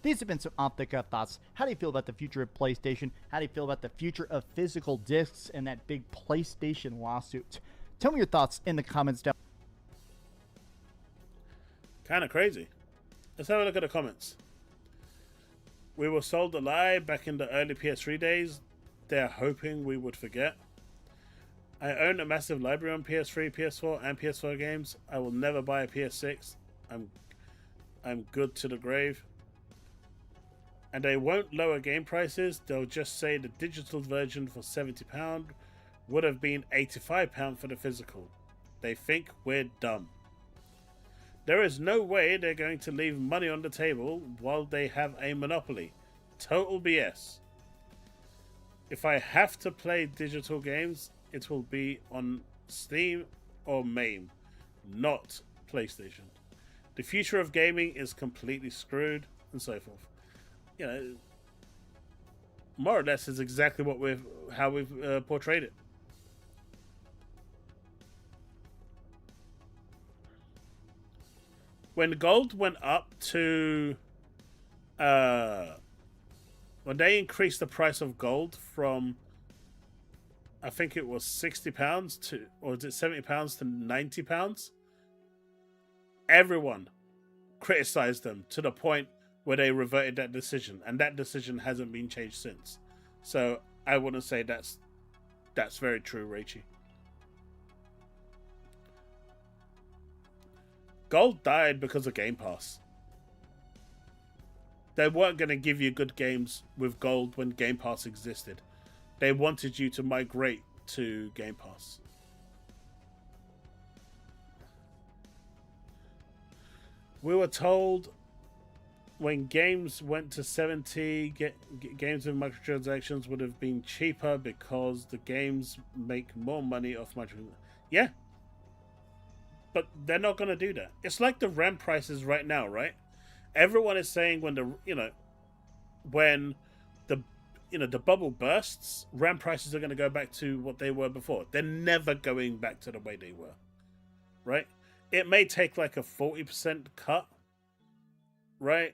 These have been some off-the-cuff thoughts. How do you feel about the future of PlayStation? How do you feel about the future of physical discs and that big PlayStation lawsuit? Tell me your thoughts in the comments down. Kind of crazy. Let's have a look at the comments. We were sold a lie back in the early PS3 days. They're hoping we would forget. I own a massive library on PS3, PS4, and PS4 games. I will never buy a PS6. I'm good to the grave. And they won't lower game prices. They'll just say the digital version for £70 would have been £85 for the physical. They think we're dumb. There is no way they're going to leave money on the table while they have a monopoly. Total BS. If I have to play digital games, it will be on Steam or MAME, not PlayStation. The future of gaming is completely screwed, and so forth. You know, more or less is exactly what how we've portrayed it. When gold went up to, when they increased the price of gold from, I think it was £60 to, or was it £70 to £90? Everyone criticized them to the point where they reverted that decision, and that decision hasn't been changed since. So I wouldn't say that's very true, Raichi. Gold died because of Game Pass. They weren't going to give you good games with gold when Game Pass existed. They wanted you to migrate to Game Pass. We were told when games went to 70, games with microtransactions would have been cheaper because the games make more money off microtransactions. Yeah. But they're not going to do that. It's like the RAM prices right now, right? Everyone is saying when the bubble bursts, RAM prices are going to go back to what they were before. They're never going back to the way they were, right? It may take like a 40% cut, right?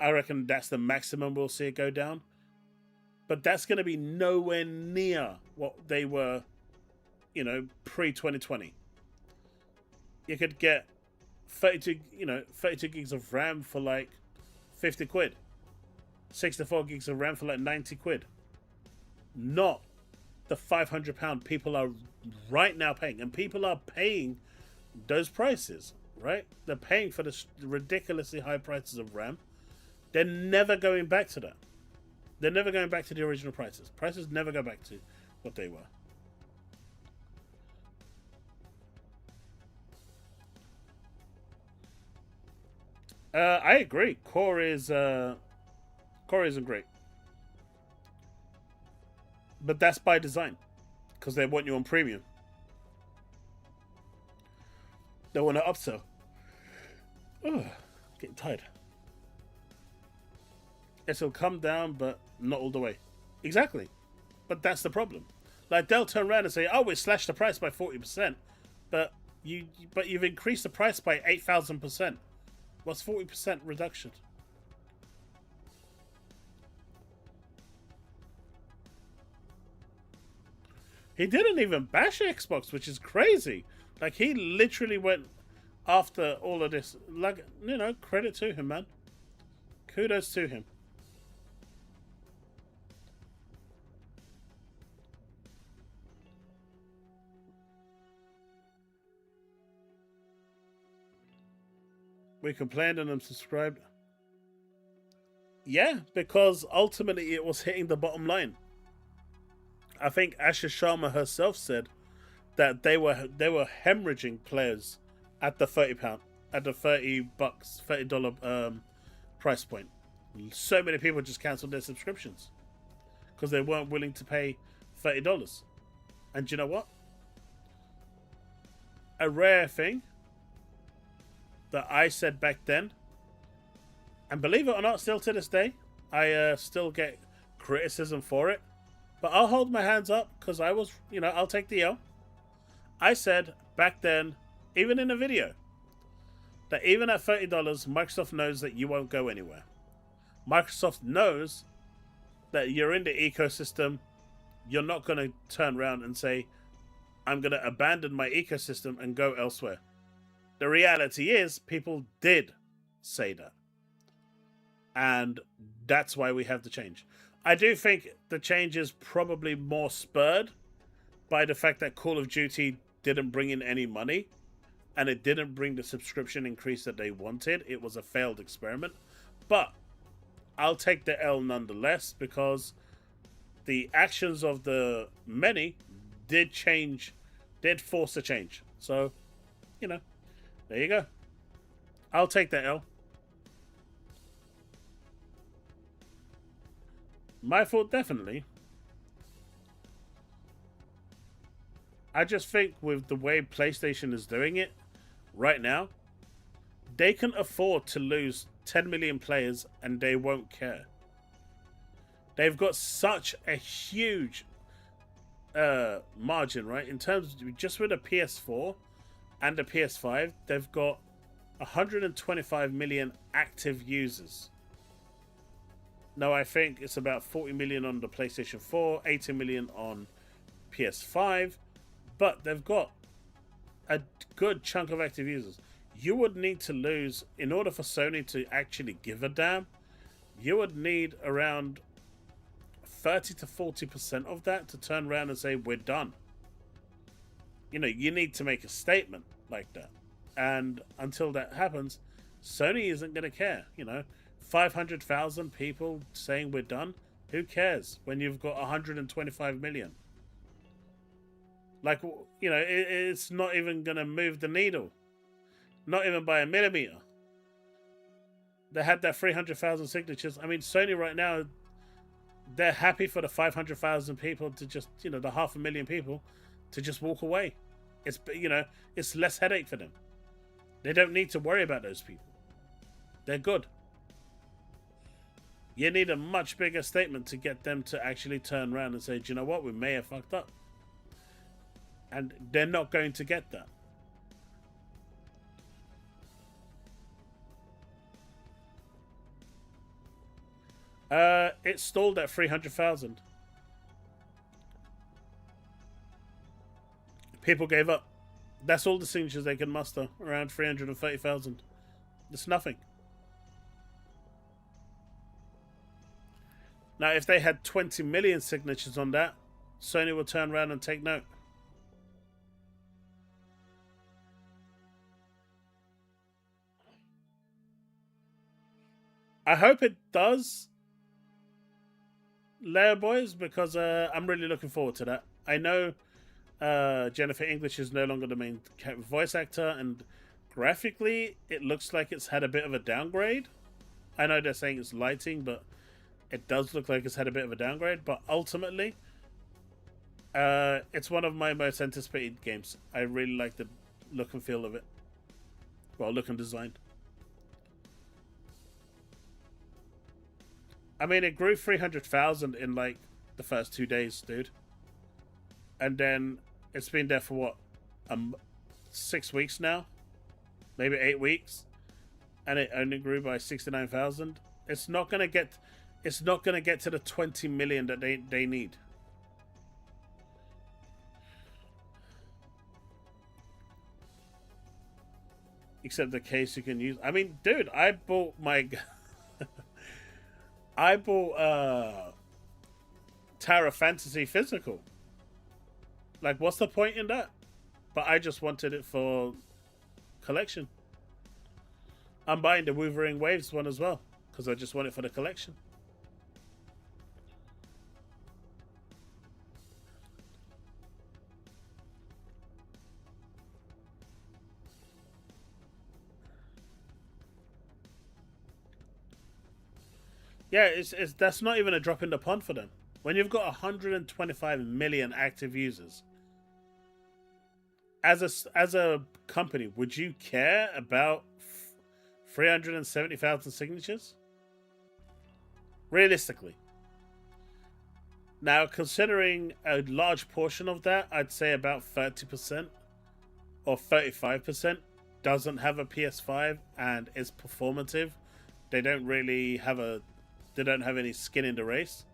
I reckon that's the maximum we'll see it go down. But that's going to be nowhere near what they were, pre-2020. You could get 32 gigs of RAM for like 50 quid. 64 gigs of RAM for like 90 quid. Not the £500 people are right now paying. And people are paying those prices, right? They're paying for the ridiculously high prices of RAM. They're never going back to that. They're never going back to the original prices. Prices never go back to what they were. I agree. Core isn't great, but that's by design because they want you on premium. They want to upsell. Oh, getting tired. It'll come down, but not all the way. Exactly, but that's the problem. Like they'll turn around and say, "Oh, we slashed the price by 40%," but you've increased the price by 8,000%. What's 40% reduction? He didn't even bash Xbox, which is crazy. Like, he literally went after all of this. Like, credit to him, man. Kudos to him. We complained and unsubscribed. Yeah, because ultimately it was hitting the bottom line. I think Asha Sharma herself said that they were hemorrhaging players at the £30, at the $30 price point. So many people just cancelled their subscriptions because they weren't willing to pay $30. And you know what? A rare thing that I said back then, and believe it or not, still to this day, I still get criticism for it, but I'll hold my hands up because I was, I'll take the L. I said back then, even in a video, that even at $30, Microsoft knows that you won't go anywhere. Microsoft knows that you're in the ecosystem. You're not going to turn around and say, I'm going to abandon my ecosystem and go elsewhere. The reality is, people did say that. And that's why we have the change. I do think the change is probably more spurred by the fact that Call of Duty didn't bring in any money, and it didn't bring the subscription increase that they wanted. It was a failed experiment. But I'll take the L nonetheless, because the actions of the many did force a change. So, you know, there you go. I'll take the L. My fault, definitely. I just think with the way PlayStation is doing it right now, they can afford to lose 10 million players and they won't care. They've got such a huge margin, right? In terms of just with the PS4 and the PS5, they've got 125 million active users. Now, I think it's about 40 million on the PlayStation 4, 80 million on PS5, but they've got a good chunk of active users. You would need to lose, in order for Sony to actually give a damn, you would need around 30 to 40% of that to turn around and say, we're done. You know, you need to make a statement like that. And until that happens, Sony isn't going to care, you know. 500,000 people saying we're done. Who cares when you've got 125 million? Like, you know, it's not even going to move the needle. Not even by a millimeter. They had that 300,000 signatures. I mean, Sony right now, they're happy for the 500,000 people to just, you know, the 500,000 people to just walk away. It's, you know, it's less headache for them. They don't need to worry about those people. They're good. You need a much bigger statement to get them to actually turn around and say, do you know what? We may have fucked up. And they're not going to get that. It stalled at 300,000. People gave up. That's all the signatures they can muster, around 330,000. It's nothing. Now, if they had 20 million signatures on that, Sony will turn around and take note. I hope it does, Layer Boys, because I'm really looking forward to that. I know Jennifer English is no longer the main voice actor, and graphically, it looks like it's had a bit of a downgrade. I know they're saying it's lighting, but it does look like it's had a bit of a downgrade. But ultimately, it's one of my most anticipated games. I really like the look and feel of it. Well, look and design. I mean, it grew 300,000 in like the first 2 days, dude. And then it's been there for what, 6 weeks now, maybe 8 weeks, and it only grew by 69,000. It's not gonna get to the 20 million that they need. Except the case you can use. I mean, dude, I bought Tower of Fantasy physical. Like, what's the point in that? But I just wanted it for collection. I'm buying the Wuthering Waves one as well, because I just want it for the collection. Yeah, that's not even a drop in the pond for them. When you've got 125 million active users, as a company, would you care about 370,000 signatures? Realistically. Now, considering a large portion of that, I'd say about 30%. or 35% doesn't have a PS5 and is performative. They don't really have any skin in the race.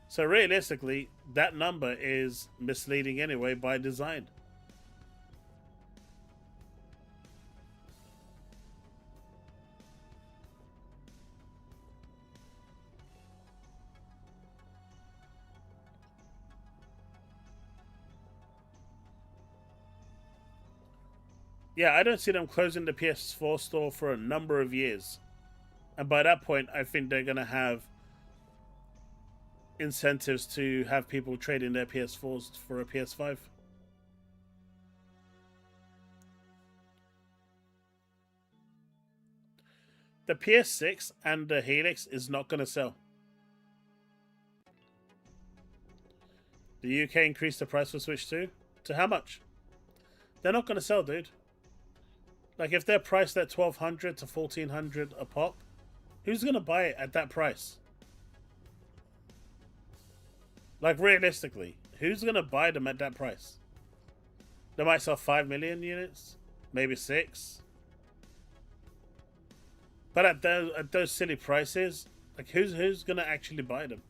So realistically, that number is misleading anyway by design. Yeah, I don't see them closing the PS4 store for a number of years. And by that point, I think they're going to have incentives to have people trade in their PS4s for a PS5. The PS6 and the Helix is not going to sell. The UK increased the price for Switch 2 to how much? They're not going to sell, dude. Like, if they're priced at $1,200 to $1,400 a pop, who's going to buy it at that price? Like, realistically, who's going to buy them at that price? They might sell 5 million units, maybe 6. But at those silly prices, like, who's going to actually buy them?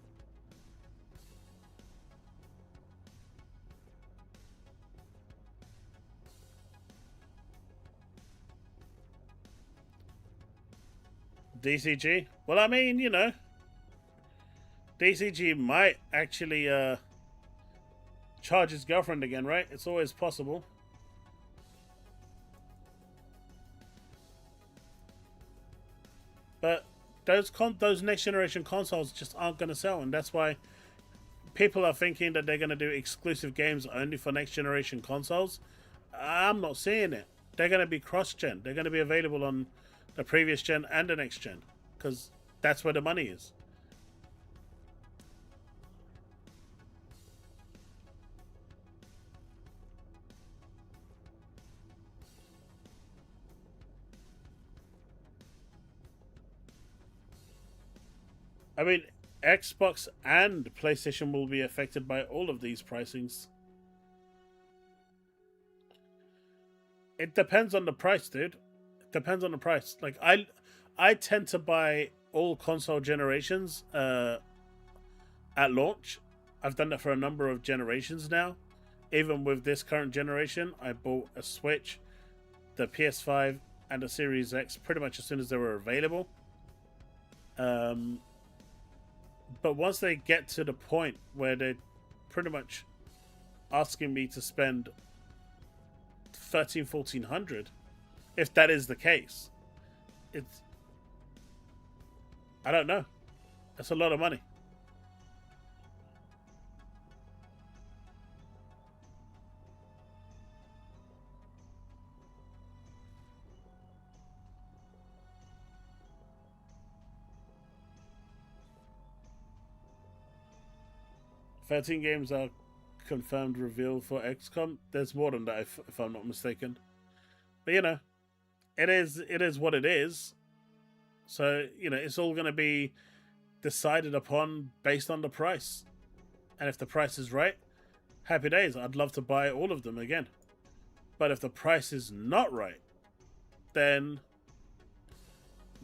DCG? Well, I mean, you know, DCG might actually charge his girlfriend again, right? It's always possible. But those next generation consoles just aren't going to sell, and that's why people are thinking that they're going to do exclusive games only for next generation consoles. I'm not seeing it. They're going to be cross-gen. They're going to be available on the previous gen and the next gen, because that's where the money is. I mean, Xbox and PlayStation will be affected by all of these pricings. It depends on the price, dude. Depends on the price. Like, I tend to buy all console generations at launch. I've done that for a number of generations now. Even with this current generation, I bought a Switch, the PS5, and the Series X pretty much as soon as they were available. But once they get to the point where they're pretty much asking me to spend $1,300-$1,400, if that is the case, it's, I don't know. That's a lot of money. "13 games are confirmed revealed for XCOM." There's more than that, if I'm not mistaken. But, you know, it is what it is. So, you know, it's all going to be decided upon based on the price. And if the price is right, happy days. I'd love to buy all of them again. But if the price is not right, then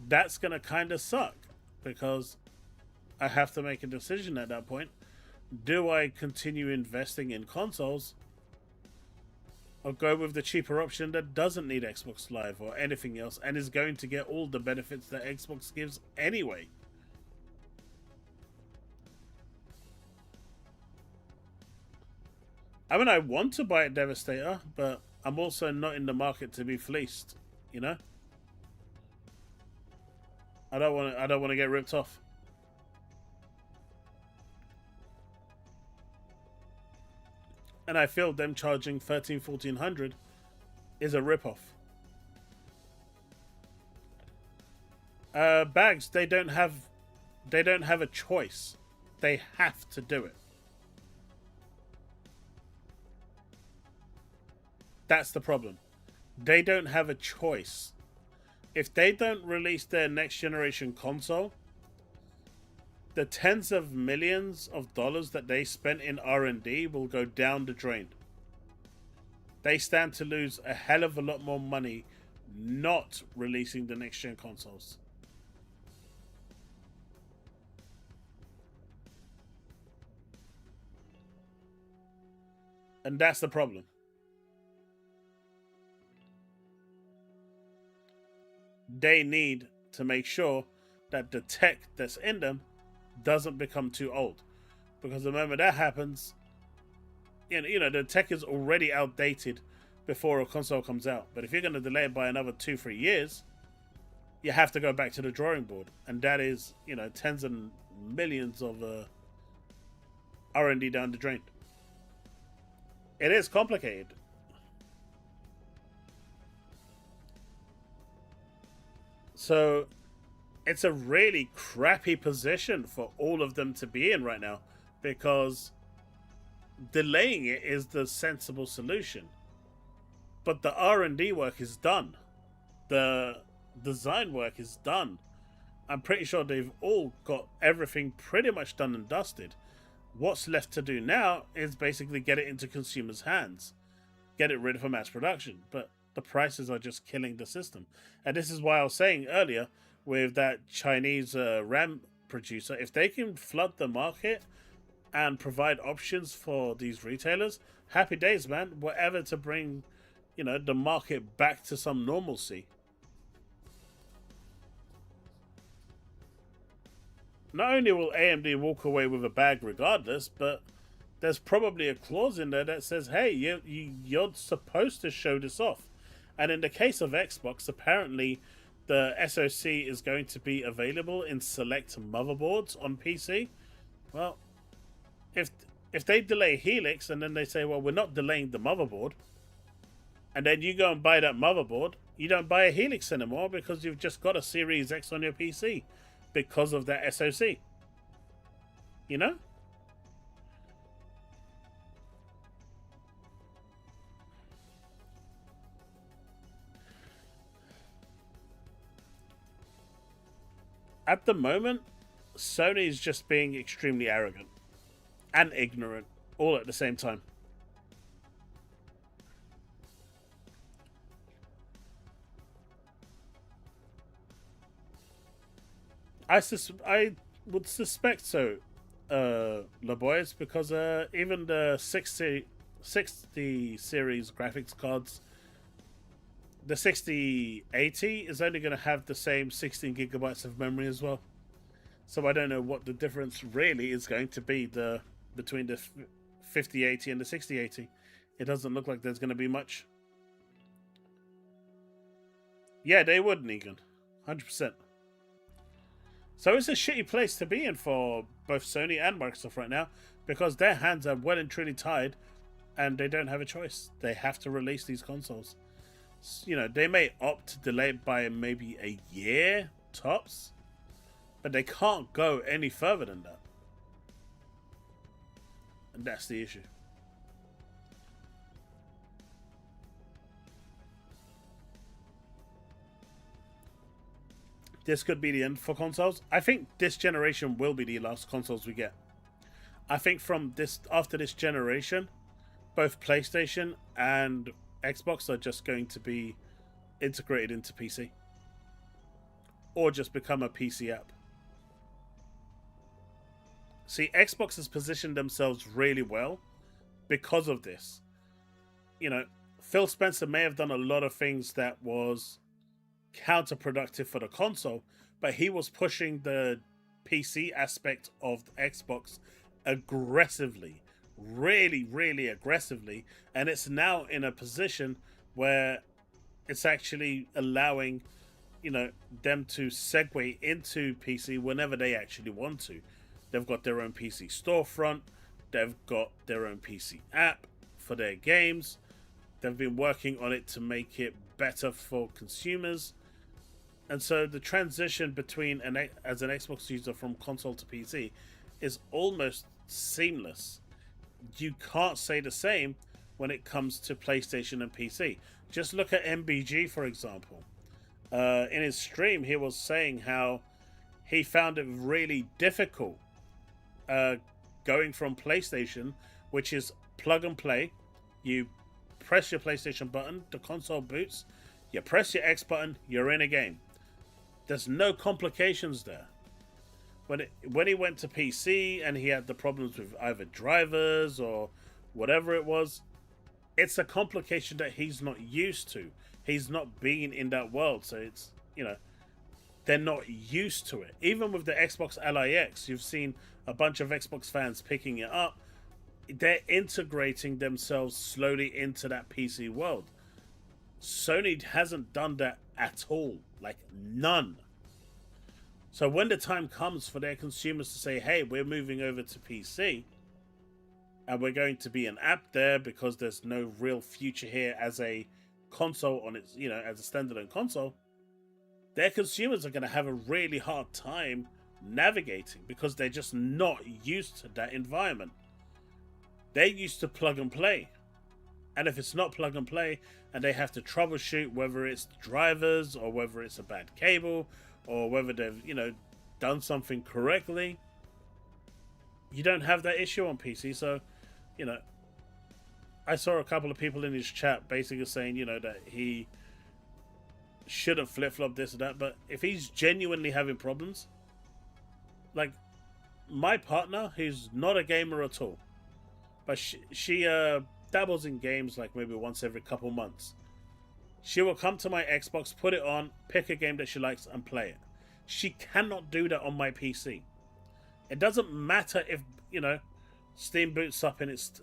that's going to kind of suck, because I have to make a decision at that point. Do I continue investing in consoles, or go with the cheaper option that doesn't need Xbox Live or anything else and is going to get all the benefits that Xbox gives anyway? I mean, I want to buy a Devastator, but I'm also not in the market to be fleeced, you know? I don't want to get ripped off. And I feel them charging $1,300-$1,400 is a ripoff. Bags, they don't have a choice. They have to do it. That's the problem. They don't have a choice. If they don't release their next generation console, the tens of millions of dollars that they spent in R&D will go down the drain. they stand to lose a hell of a lot more money not releasing the next gen consoles. And that's the problem. They need to make sure that the tech that's in them doesn't become too old. Because the moment that happens, you know, the tech is already outdated before a console comes out. But if you're going to delay it by another 2-3 years, you have to go back to the drawing board. And that is, you know, tens of millions of R&D down the drain. It is complicated. So it's a really crappy position for all of them to be in right now, because delaying it is the sensible solution. But the R&D work is done. The design work is done. I'm pretty sure they've all got everything pretty much done and dusted. What's left to do now is basically get it into consumers' hands. Get it ready for mass production. But the prices are just killing the system. And this is why I was saying earlier, with that Chinese RAM producer, if they can flood the market and provide options for these retailers, happy days, man. Whatever to bring, you know, the market back to some normalcy. Not only will AMD walk away with a bag regardless, but there's probably a clause in there that says, hey, you're supposed to show this off. And in the case of Xbox, apparently the SoC is going to be available in select motherboards on PC. Well, if they delay Helix and then they say, well, we're not delaying the motherboard, and then you go and buy that motherboard, you don't buy a Helix anymore because you've just got a Series X on your PC because of that SoC. You know? At the moment, Sony is just being extremely arrogant and ignorant all at the same time. I would suspect so, LaBoys, because even the 60 series graphics cards, the 6080 is only going to have the same 16 gigabytes of memory as well. So I don't know what the difference really is going to be between the 5080 and the 6080. It doesn't look like there's going to be much. Yeah, they would, Negan. 100%. So it's a shitty place to be in for both Sony and Microsoft right now, because their hands are well and truly tied and they don't have a choice. They have to release these consoles. You know, they may opt to delay it by maybe a year tops, but they can't go any further than that. And that's the issue. This could be the end for consoles. I think this generation will be the last consoles we get. I think after this generation, both PlayStation and Xbox are just going to be integrated into PC. Or just become a PC app. See, Xbox has positioned themselves really well because of this. You know, Phil Spencer may have done a lot of things that was counterproductive for the console, but he was pushing the PC aspect of the Xbox aggressively, really aggressively, and it's now in a position where it's actually allowing, you know, them to segue into PC whenever they actually want to. They've got their own PC storefront, they've got their own PC app for their games, they've been working on it to make it better for consumers. And so the transition between as an Xbox user from console to PC is almost seamless. You can't say the same when it comes to PlayStation and PC. Just look at MBG, for example. In his stream, he was saying how he found it really difficult going from PlayStation, which is plug and play. You press your PlayStation button, the console boots. You press your X button, you're in a game. There's no complications there. When he went to PC and he had the problems with either drivers or whatever it was, it's a complication that he's not used to. He's not been in that world, so it's, you know, they're not used to it. Even with the Xbox LIX, you've seen a bunch of Xbox fans picking it up. They're integrating themselves slowly into that PC world. Sony hasn't done that at all. Like, none. So when the time comes for their consumers to say, hey, we're moving over to PC, and we're going to be an app there because there's no real future here as a console on its, you know, as a standalone console, their consumers are going to have a really hard time navigating because they're just not used to that environment. They're used to plug and play. And if it's not plug and play and they have to troubleshoot whether it's drivers or whether it's a bad cable or whether they've, you know, done something correctly, you don't have that issue on PC. So, you know, I saw a couple of people in his chat basically saying, you know, that he shouldn't flip-flop this or that, but if he's genuinely having problems, like my partner, who's not a gamer at all, but she dabbles in games like maybe once every couple months. She will come to my Xbox, put it on, pick a game that she likes and play it. She cannot do that on my PC. It doesn't matter if, you know, Steam boots up in its,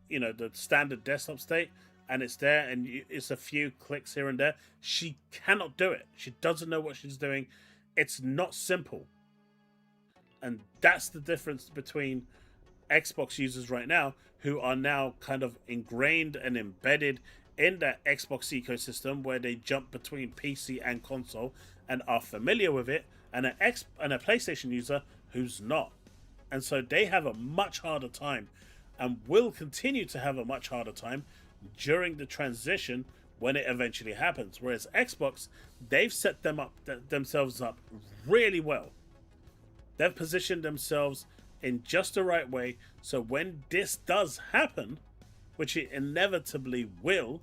you know, the standard desktop state and it's there and it's a few clicks here and there. She cannot do it. She doesn't know what she's doing. It's not simple. And that's the difference between Xbox users right now, who are now kind of ingrained and embedded in that Xbox ecosystem where they jump between PC and console and are familiar with it, and a PlayStation user who's not. And so they have a much harder time and will continue to have a much harder time during the transition when it eventually happens. Whereas Xbox, they've set themselves up really well. They've positioned themselves in just the right way, so when this does happen, which it inevitably will,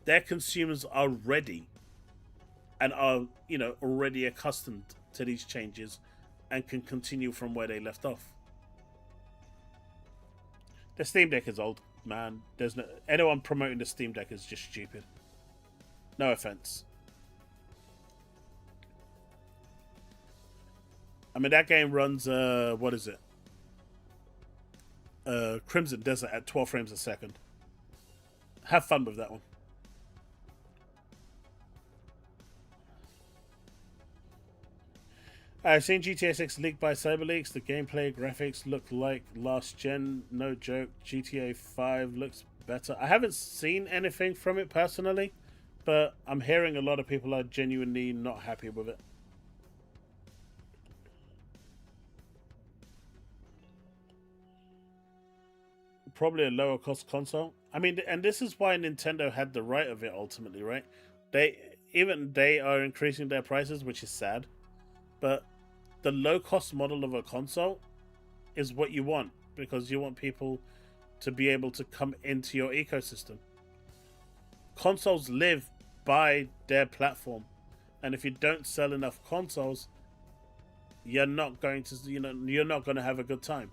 their consumers are ready and are, you know, already accustomed to these changes and can continue from where they left off. The Steam Deck is old, man. There's no anyone promoting the Steam Deck is just stupid. No offense. I mean, that game runs, what is it? Crimson Desert at 12 frames a second. Have fun with that one. I've seen GTA6 leaked by CyberLeaks. The gameplay graphics look like last gen. No joke. GTA 5 looks better. I haven't seen anything from it personally, but I'm hearing a lot of people are genuinely not happy with it. Probably a lower cost console. I mean, and this is why Nintendo had the right of it ultimately, right? They are increasing their prices, which is sad. But the low cost model of a console is what you want, because you want people to be able to come into your ecosystem. Consoles live by their platform, and if you don't sell enough consoles, you're not going to have a good time.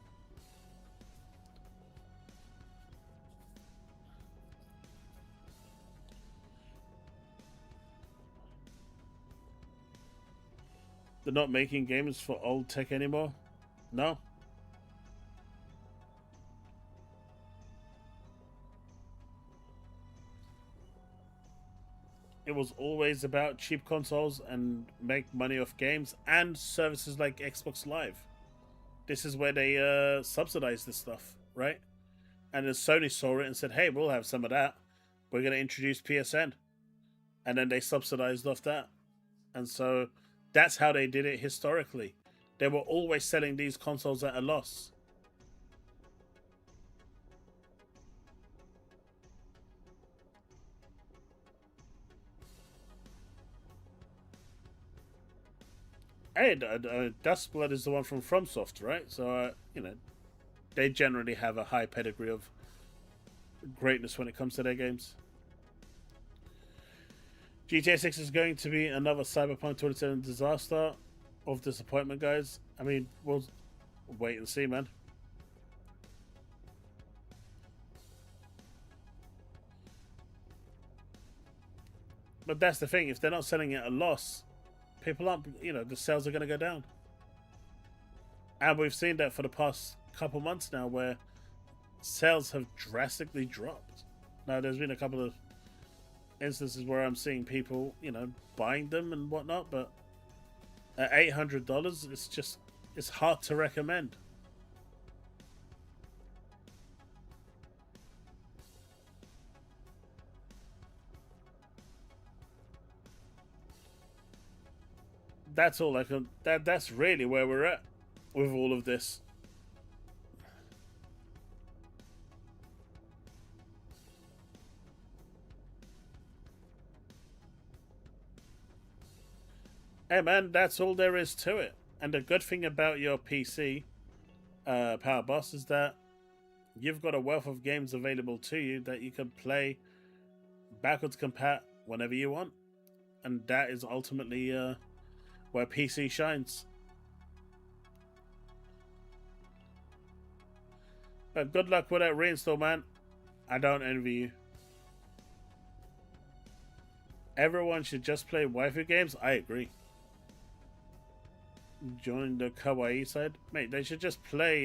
They're not making games for old tech anymore? No. It was always about cheap consoles and make money off games and services like Xbox Live. This is where they subsidize this stuff, right? And then Sony saw it and said, hey, we'll have some of that. We're going to introduce PSN. And then they subsidized off that. And so that's how they did it historically. They were always selling these consoles at a loss. Hey, Duskblood is the one from FromSoft, right? So, you know, they generally have a high pedigree of greatness when it comes to their games. GTA 6 is going to be another Cyberpunk 2077 disaster of disappointment, guys. I mean, we'll wait and see, man. But that's the thing. If they're not selling it at a loss, people aren't, the sales are going to go down. And we've seen that for the past couple months now where sales have drastically dropped. Now, there's been a couple of instances where I'm seeing people, buying them and whatnot, but at $800, it's hard to recommend. That's all I can. That's really where we're at with all of this. Hey man, that's all there is to it. And the good thing about your PC, Power Boss, is that you've got a wealth of games available to you that you can play backwards compat whenever you want. And that is ultimately where PC shines. But good luck with that reinstall, man. I don't envy you. Everyone should just play waifu games. I agree. Join the kawaii side. Mate, they should just play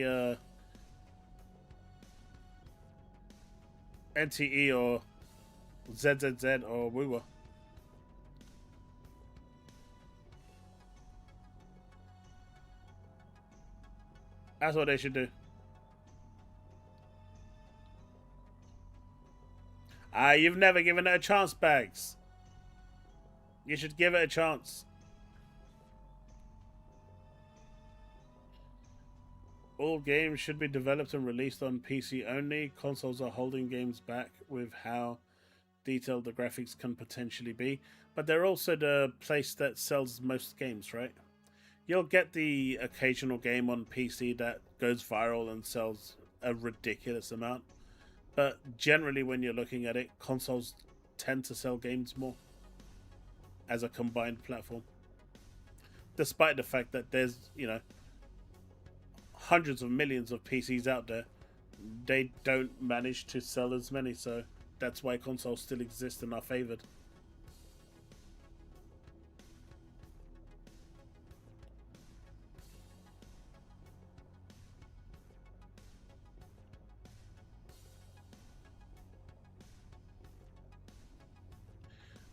NTE or ZZZ or Wuwa. That's what they should do. You've never given it a chance, Bags. You should give it a chance. All games should be developed and released on PC only. Consoles are holding games back with how detailed the graphics can potentially be. But they're also the place that sells most games, right? You'll get the occasional game on PC that goes viral and sells a ridiculous amount. But generally, when you're looking at it, consoles tend to sell games more as a combined platform. Despite the fact that there's, hundreds of millions of PCs out there, they don't manage to sell as many, so that's why consoles still exist and are favored.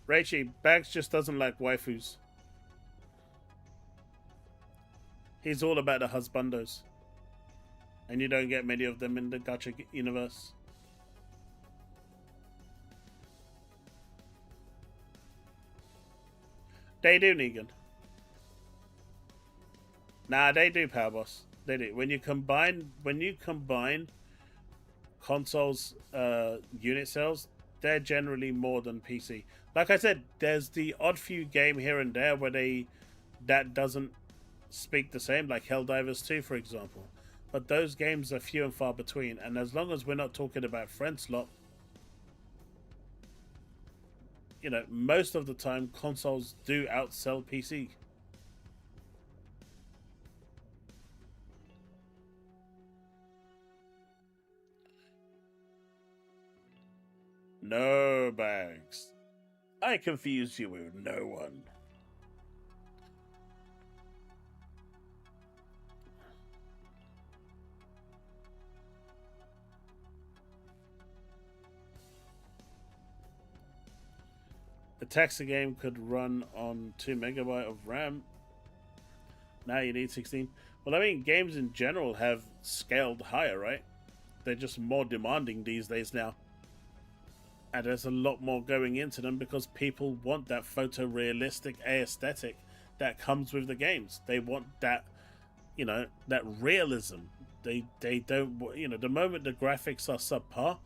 Raichi, Bags just doesn't like waifus. He's all about the husbandos. And you don't get many of them in the gacha universe. They do, Negan. Nah, they do, Power Boss. They do. When you combine consoles unit sales, they're generally more than PC. Like I said, there's the odd few game here and there where that doesn't speak the same, like Helldivers 2, for example. But those games are few and far between, and as long as we're not talking about friend slot, most of the time consoles do outsell PC. No, Bags. I confuse you with no one. The taxi game could run on 2 MB of RAM. Now you need 16. Well, I mean, games in general have scaled higher, right? They're just more demanding these days now. And there's a lot more going into them because people want that photorealistic aesthetic that comes with the games. They want that, that realism. They don't, the moment the graphics are subpar,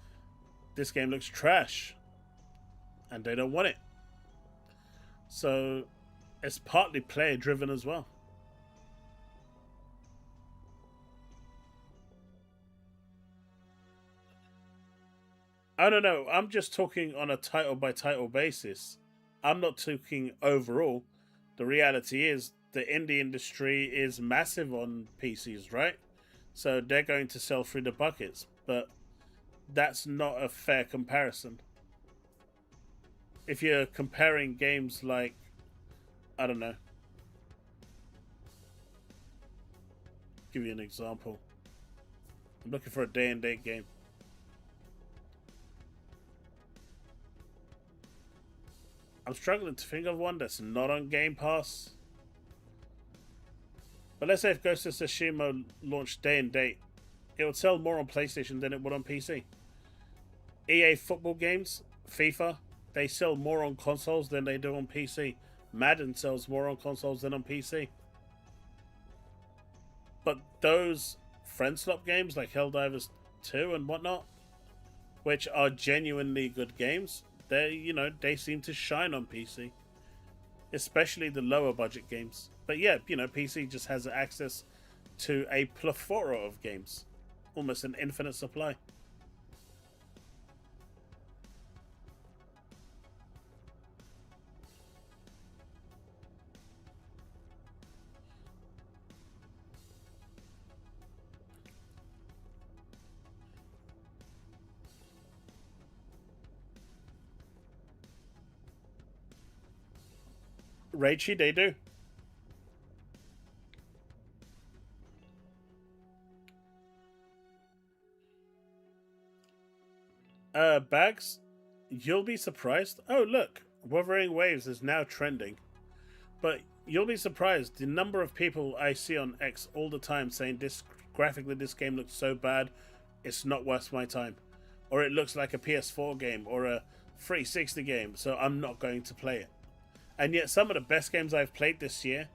this game looks trash. And they don't want it. So it's partly player driven as well. I don't know. I'm just talking on a title by title basis. I'm not talking overall. The reality is the indie industry is massive on PCs, right? So they're going to sell through the buckets, but that's not a fair comparison. If you're comparing games like, I don't know, give you an example. I'm looking for a day and date game. I'm struggling to think of one that's not on Game Pass. But let's say if Ghost of Tsushima launched day and date, it would sell more on PlayStation than it would on PC. EA football games, FIFA, they sell more on consoles than they do on PC. Madden sells more on consoles than on PC. But those friend swap games like Helldivers 2 and whatnot, which are genuinely good games, they seem to shine on PC. Especially the lower budget games. But yeah, PC just has access to a plethora of games. Almost an infinite supply. Raichi, they do. Bags, you'll be surprised. Oh, look, Wuthering Waves is now trending. But you'll be surprised the number of people I see on X all the time saying this graphically this game looks so bad, it's not worth my time. Or it looks like a PS4 game or a 360 game, so I'm not going to play it. And yet some of the best games I've played this year,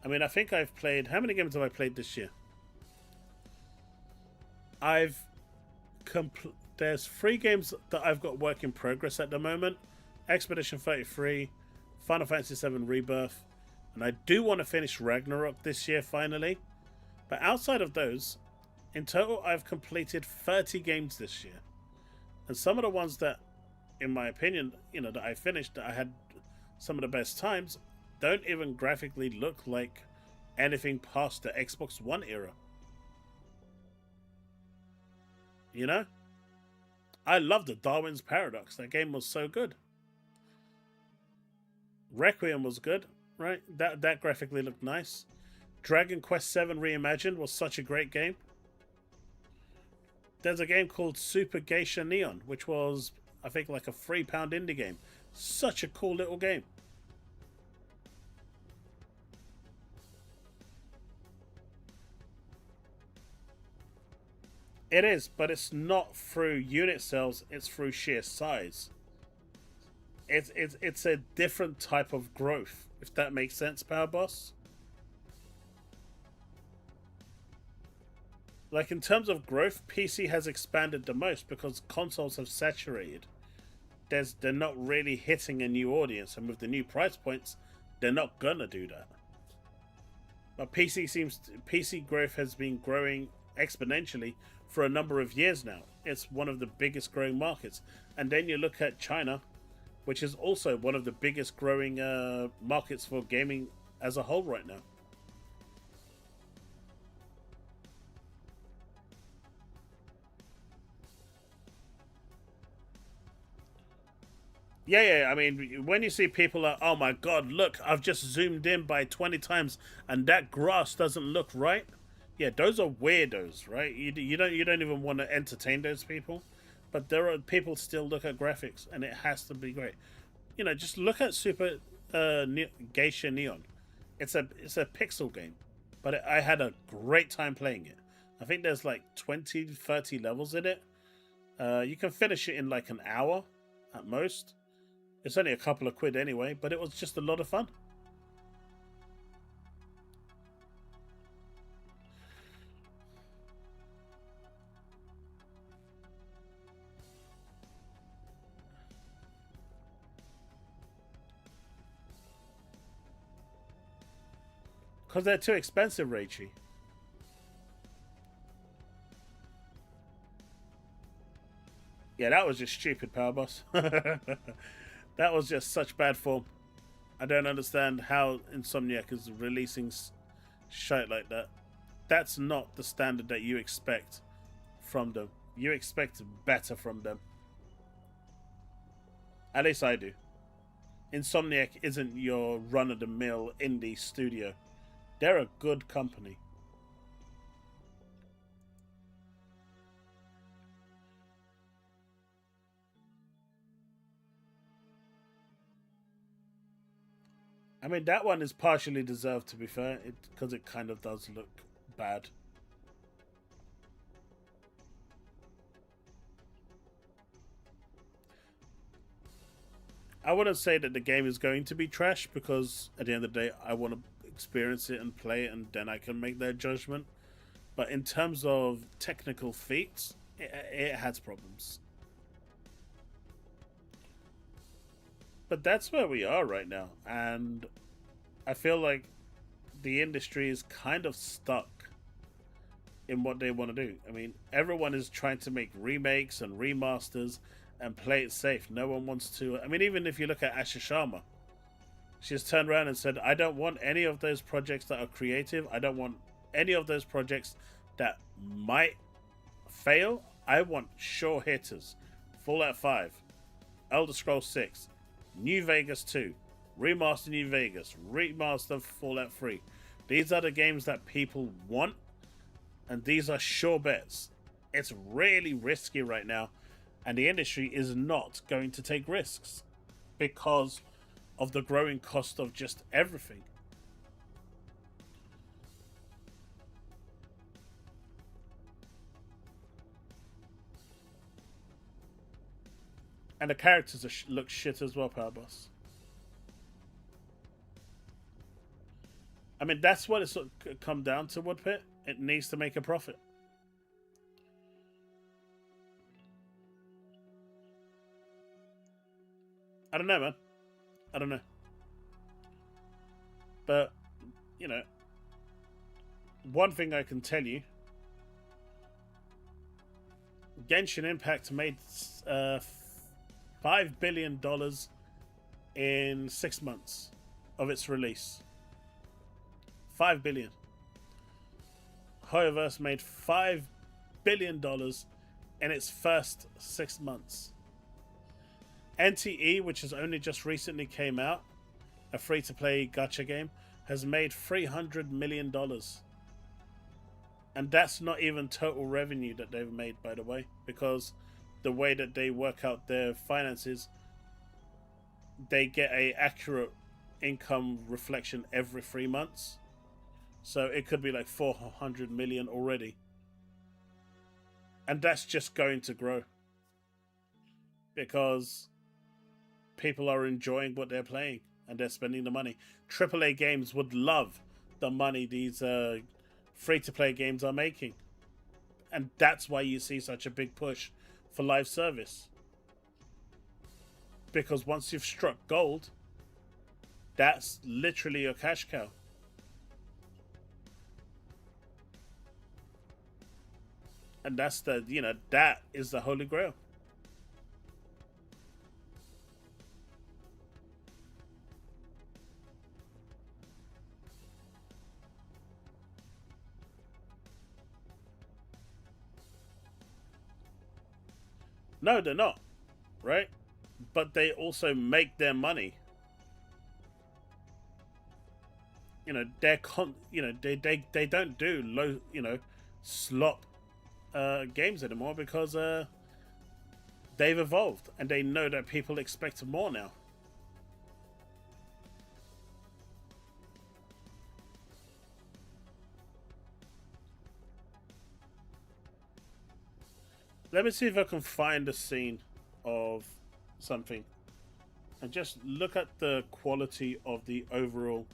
I mean, I think I've played... How many games have I played this year? There's 3 games that I've got work in progress at the moment. Expedition 33, Final Fantasy VII Rebirth, and I do want to finish Ragnarok this year finally. But outside of those, in total I've completed 30 games this year. And some of the ones that, in my opinion, that I finished, that I had some of the best times, don't even graphically look like anything past the Xbox One era. I love the Darwin's Paradox. That game was so good. Requiem was good, right? That graphically looked nice. Dragon Quest VII Reimagined was such a great game. There's a game called Super Geisha Neon, which was, I think, like a £3 indie game. Such a cool little game. It is, but it's not through unit sales, it's through sheer size. It's a different type of growth, if that makes sense, Power Boss. Like, in terms of growth, PC has expanded the most because consoles have saturated. They're not really hitting a new audience, and with the new price points, they're not gonna do that. But PC growth has been growing exponentially for a number of years now. It's one of the biggest growing markets. And then you look at China, which is also one of the biggest growing markets for gaming as a whole right now. Yeah, I mean, when you see people like, oh my god, look, I've just zoomed in by 20 times and that grass doesn't look right. Yeah, those are weirdos, right? You don't even want to entertain those people. But there are people still look at graphics and it has to be great. Just look at Super Geisha Neon. It's a pixel game, but I had a great time playing it. I think there's like 20, 30 levels in it. You can finish it in like an hour at most. It's only a couple of quid anyway, but it was just a lot of fun. Because they're too expensive, Raichi. Yeah, that was just stupid, Power Boss. That was just such bad form. I don't understand how Insomniac is releasing shit like that. That's not the standard that you expect from them. You expect better from them. At least I do. Insomniac isn't your run-of-the-mill indie studio. They're a good company. I mean, that one is partially deserved, to be fair, because it kind of does look bad. I wouldn't say that the game is going to be trash, because at the end of the day, I want to experience it and play it, and then I can make that judgment. But in terms of technical feats, it has problems. But that's where we are right now, and I feel like the industry is kind of stuck in what they want to do. I mean, everyone is trying to make remakes and remasters and play it safe. No one wants to. I mean, even if you look at Asha Sharma, she's turned around and said, I don't want any of those projects that are creative. I don't want any of those projects that might fail. I want sure hitters. Fallout 5, Elder Scrolls 6, New Vegas 2, remaster New Vegas, remaster Fallout 3. These are the games that people want, and these are sure bets. It's really risky right now, and the industry is not going to take risks because of the growing cost of just everything. And the characters look shit as well, Power Boss. I mean, that's what it's come down to, Woodpit. It needs to make a profit. I don't know, man. I don't know. But, you know, one thing I can tell you, Genshin Impact made $5 billion in 6 months of its release. $5 billion. Hoyoverse made $5 billion in its first 6 months. NTE, which has only just recently came out, a free-to-play gacha game, has made $300 million. And that's not even total revenue that they've made, by the way, because the way that they work out their finances, they get a accurate income reflection every 3 months. So it could be like 400 million already. And that's just going to grow. Because people are enjoying what they're playing and they're spending the money. AAA games would love the money these free-to-play games are making. And that's why you see such a big push for live service. Because once you've struck gold, that's literally your cash cow. And that's the, you know, that is the holy grail. No, they're not, right? But they also make their money. You know, they don't do low, you know, slop games anymore because they've evolved and they know that people expect more now. Let me see if I can find a scene of something and just look at the quality of the overall.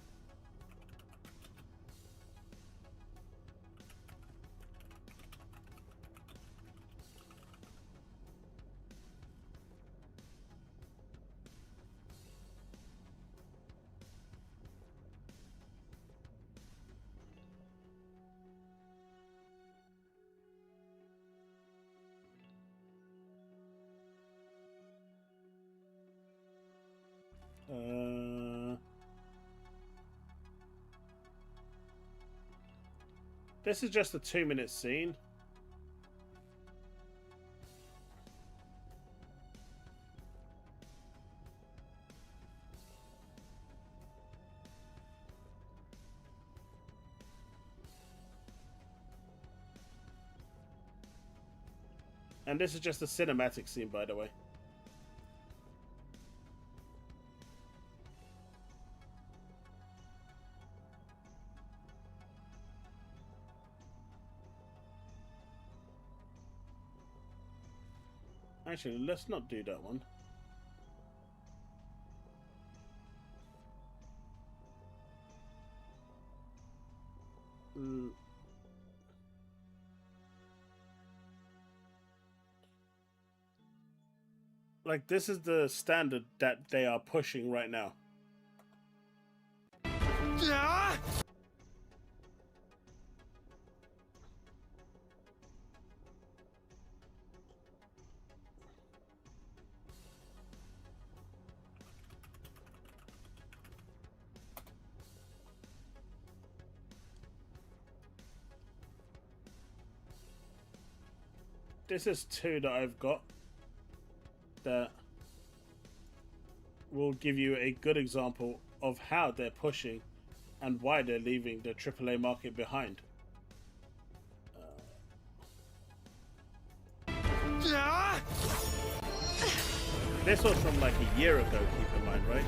This is just a 2-minute scene. And this is just a cinematic scene, by the way. Actually, let's not do that one. Like, this is the standard that they are pushing right now. This is 2 that I've got that will give you a good example of how they're pushing and why they're leaving the AAA market behind. This was from like a year ago, keep in mind, right?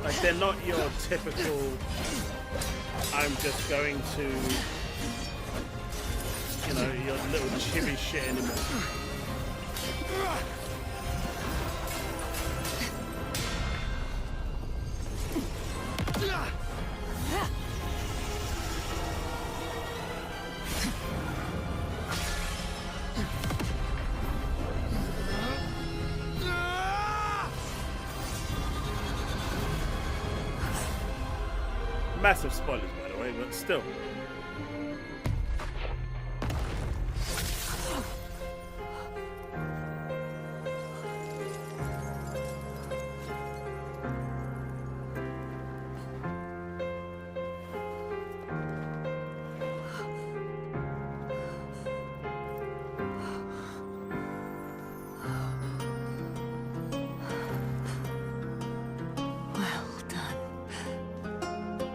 Like, they're not your typical, I'm just going to, you know, your little chibi shit anymore. Massive spoilers, by the way, but still.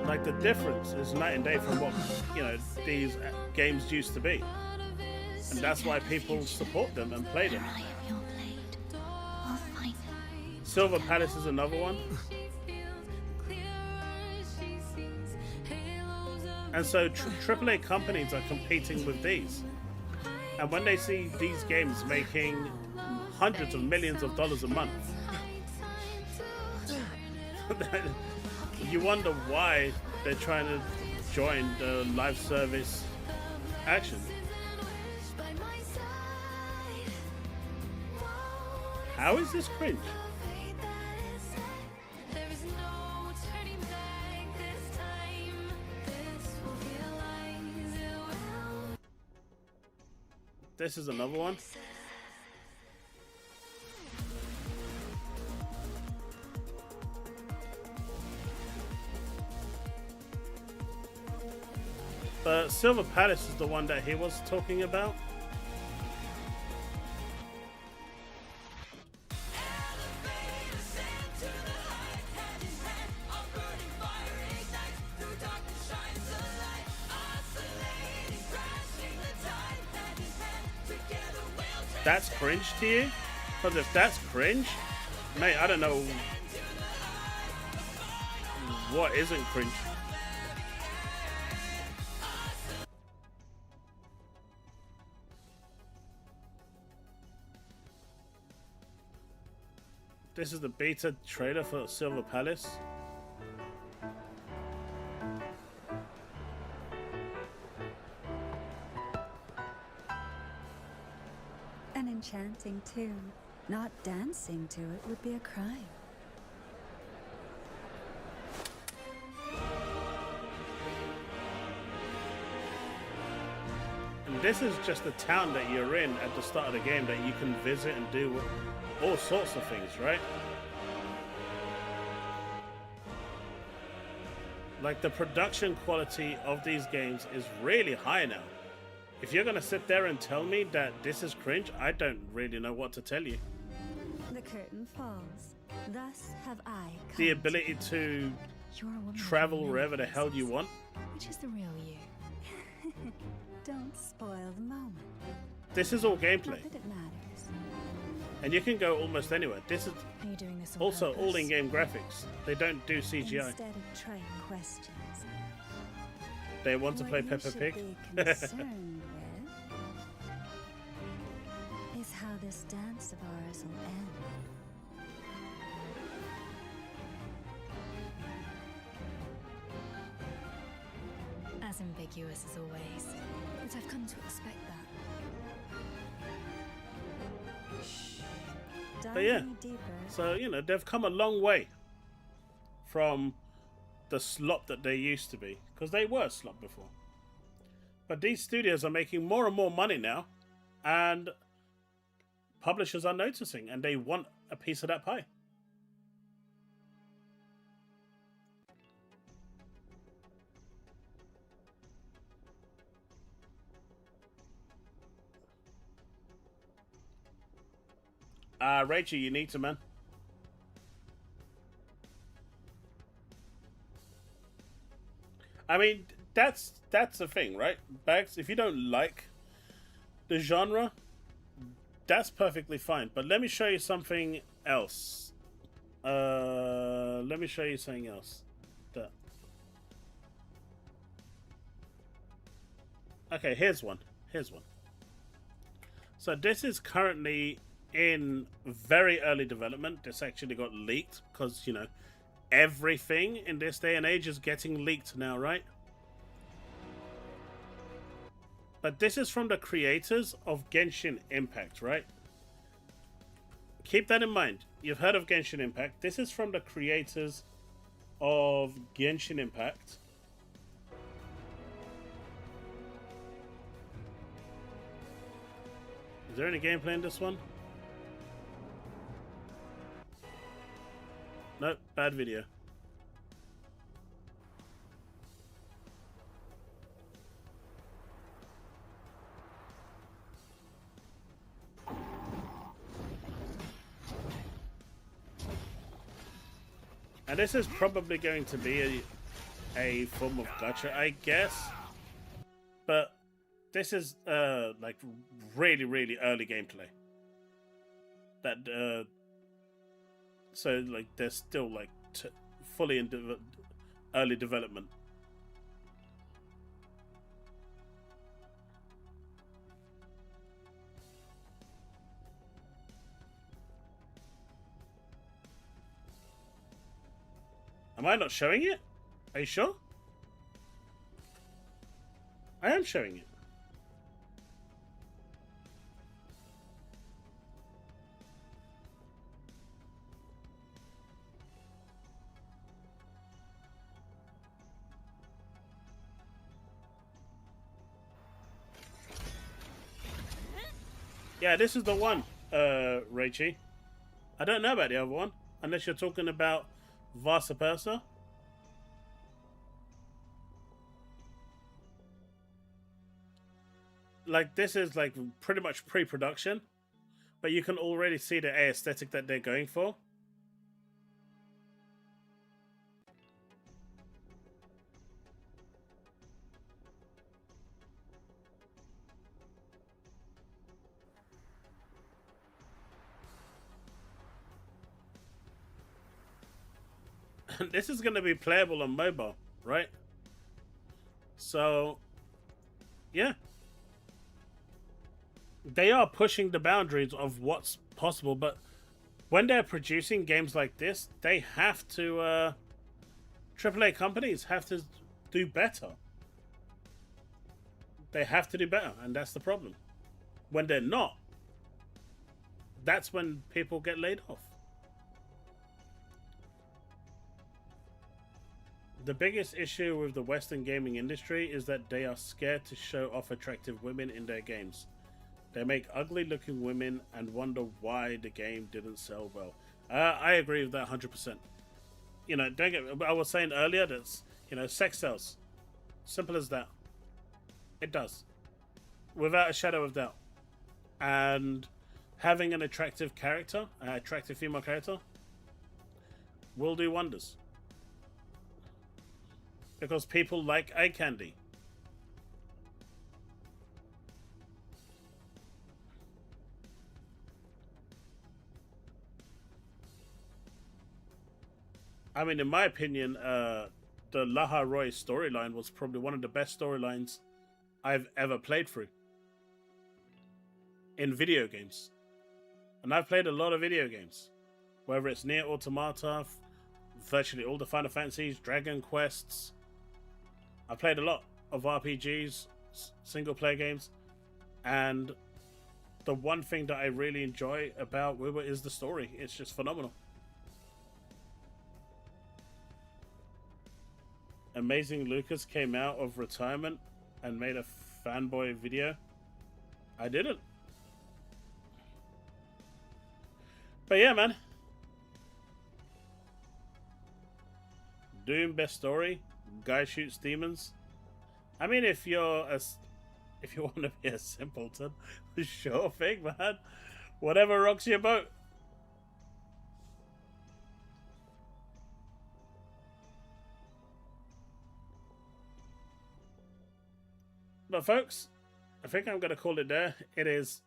Like, the difference is night and day from what, you know, these games used to be. And that's why people support them and play them. Silver Palace is another one. And so AAA companies are competing with these. And when they see these games making hundreds of millions of dollars a month, you wonder why they're trying to join the live service action. How is this cringe? This is another one. But Silver Palace is the one that he was talking about. That's cringe to you? Because if that's cringe, mate, I don't know what isn't cringe. This is the beta trailer for Silver Palace. An enchanting tune. Not dancing to it would be a crime. this is just the town that you're in at the start of the game that you can visit and do all sorts of things, right? Like, the production quality of these games is really high now. If you're gonna sit there and tell me that this is cringe, I don't really know what to tell you. The curtain falls. Thus have I come The ability to You're a woman travel with wherever the many hell you faces. want. Which is the real you? Don't spoil the moment. This is all gameplay, Not that it matters. and you can go almost anywhere. This is Are you doing this on also purpose? all in-game graphics. They don't do CGI. Instead of trying questions. They want to What play you Peppa should Pig. be concerned with is how this dance of ours will end. As ambiguous as always, but I've come to expect that. Shh. But yeah, Diving deeper. so, you know, they've come a long way from the slop that they used to be, because they were slop before. But these studios are making more and more money now, and publishers are noticing, and they want a piece of that pie. Rachel, you need to, man. I mean, that's the thing, right? Bags, if you don't like the genre, that's perfectly fine. But let me show you something else. Let me show you something else. Okay, here's one. Here's one. So this is currently in very early development. This actually got leaked because, you know, everything in this day and age is getting leaked now, right? But this is from the creators of Genshin Impact, right? Keep that in mind. You've heard of Genshin Impact. This is from the creators of Genshin Impact. Is there any gameplay in this one? Nope, bad video. And this is probably going to be a form of gacha, I guess. But this is like really early gameplay. That so like they're still like fully in early development. Am I not showing it? Are you sure? I am showing it. Yeah, this is the one, Raichi. I don't know about the other one, unless you're talking about Vasa Persa. Like, this is like pretty much pre-production, but you can already see the aesthetic that they're going for. This is going to be playable on mobile, right? So, yeah. They are pushing the boundaries of what's possible, but when they're producing games like this, they have to, AAA companies have to do better. They have to do better, and that's the problem. When they're not, that's when people get laid off. The biggest issue with the Western gaming industry is that they are scared to show off attractive women in their games. They make ugly looking women and wonder why the game didn't sell well. I agree with that 100%. You know, don't get. I was saying earlier that, you know, sex sells. Simple as that. It does, without a shadow of doubt. And having an attractive character, an attractive female character, will do wonders. Because people like eye candy. I mean, in my opinion, the Laha Roy storyline was probably one of the best storylines I've ever played through in video games. And I've played a lot of video games, whether it's Nier Automata, virtually all the Final Fantasies, Dragon Quests. I've played a lot of RPGs, single player games, and the one thing that I really enjoy about Wuba is the story. It's just phenomenal. Amazing Lucas came out of retirement and made a fanboy video. I didn't. But yeah, man. Doom best story. Guy shoots demons. I mean, if you want to be a simpleton, sure thing, man. Whatever rocks your boat. But folks, I think I'm going to call it there. It is,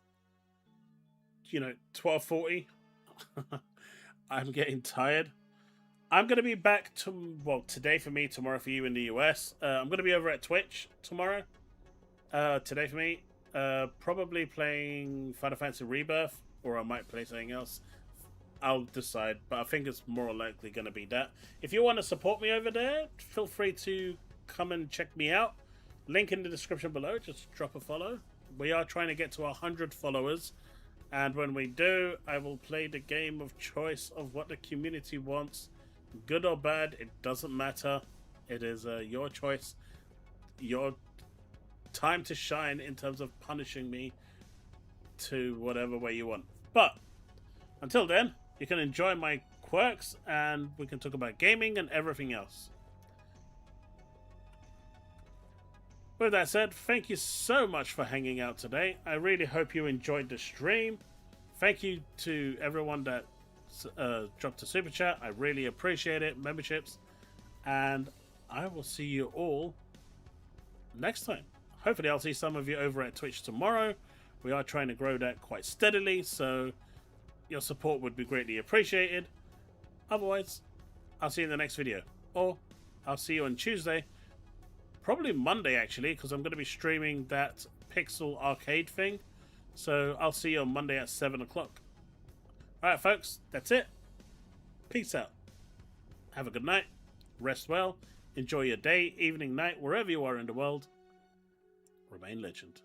12:40. I'm getting tired. I'm going to be back today for me, tomorrow for you in the US. I'm going to be over at Twitch tomorrow. Today for me, probably playing Final Fantasy Rebirth, or I might play something else. I'll decide, but I think it's more likely going to be that. If you want to support me over there, feel free to come and check me out. Link in the description below. Just drop a follow. We are trying to get to 100 followers, and when we do, I will play the game of choice of what the community wants. Good or bad, it doesn't matter. It is your choice, your time to shine in terms of punishing me to whatever way you want. But until then, you can enjoy my quirks and we can talk about gaming and everything else. With that said, thank you so much for hanging out today. I really hope you enjoyed the stream. Thank you to everyone that dropped a super chat. I really appreciate it. Memberships. And I will see you all next time. Hopefully I'll see some of you over at Twitch tomorrow. We are trying to grow that quite steadily, so your support would be greatly appreciated. Otherwise, I'll see you in the next video. Or I'll see you on Tuesday. Probably Monday, actually, because I'm going to be streaming that Pixel Arcade thing. So I'll see you on Monday at 7 o'clock. Alright, folks, that's it. Peace out. Have a good night. Rest well. Enjoy your day, evening, night, wherever you are in the world. Remain legend.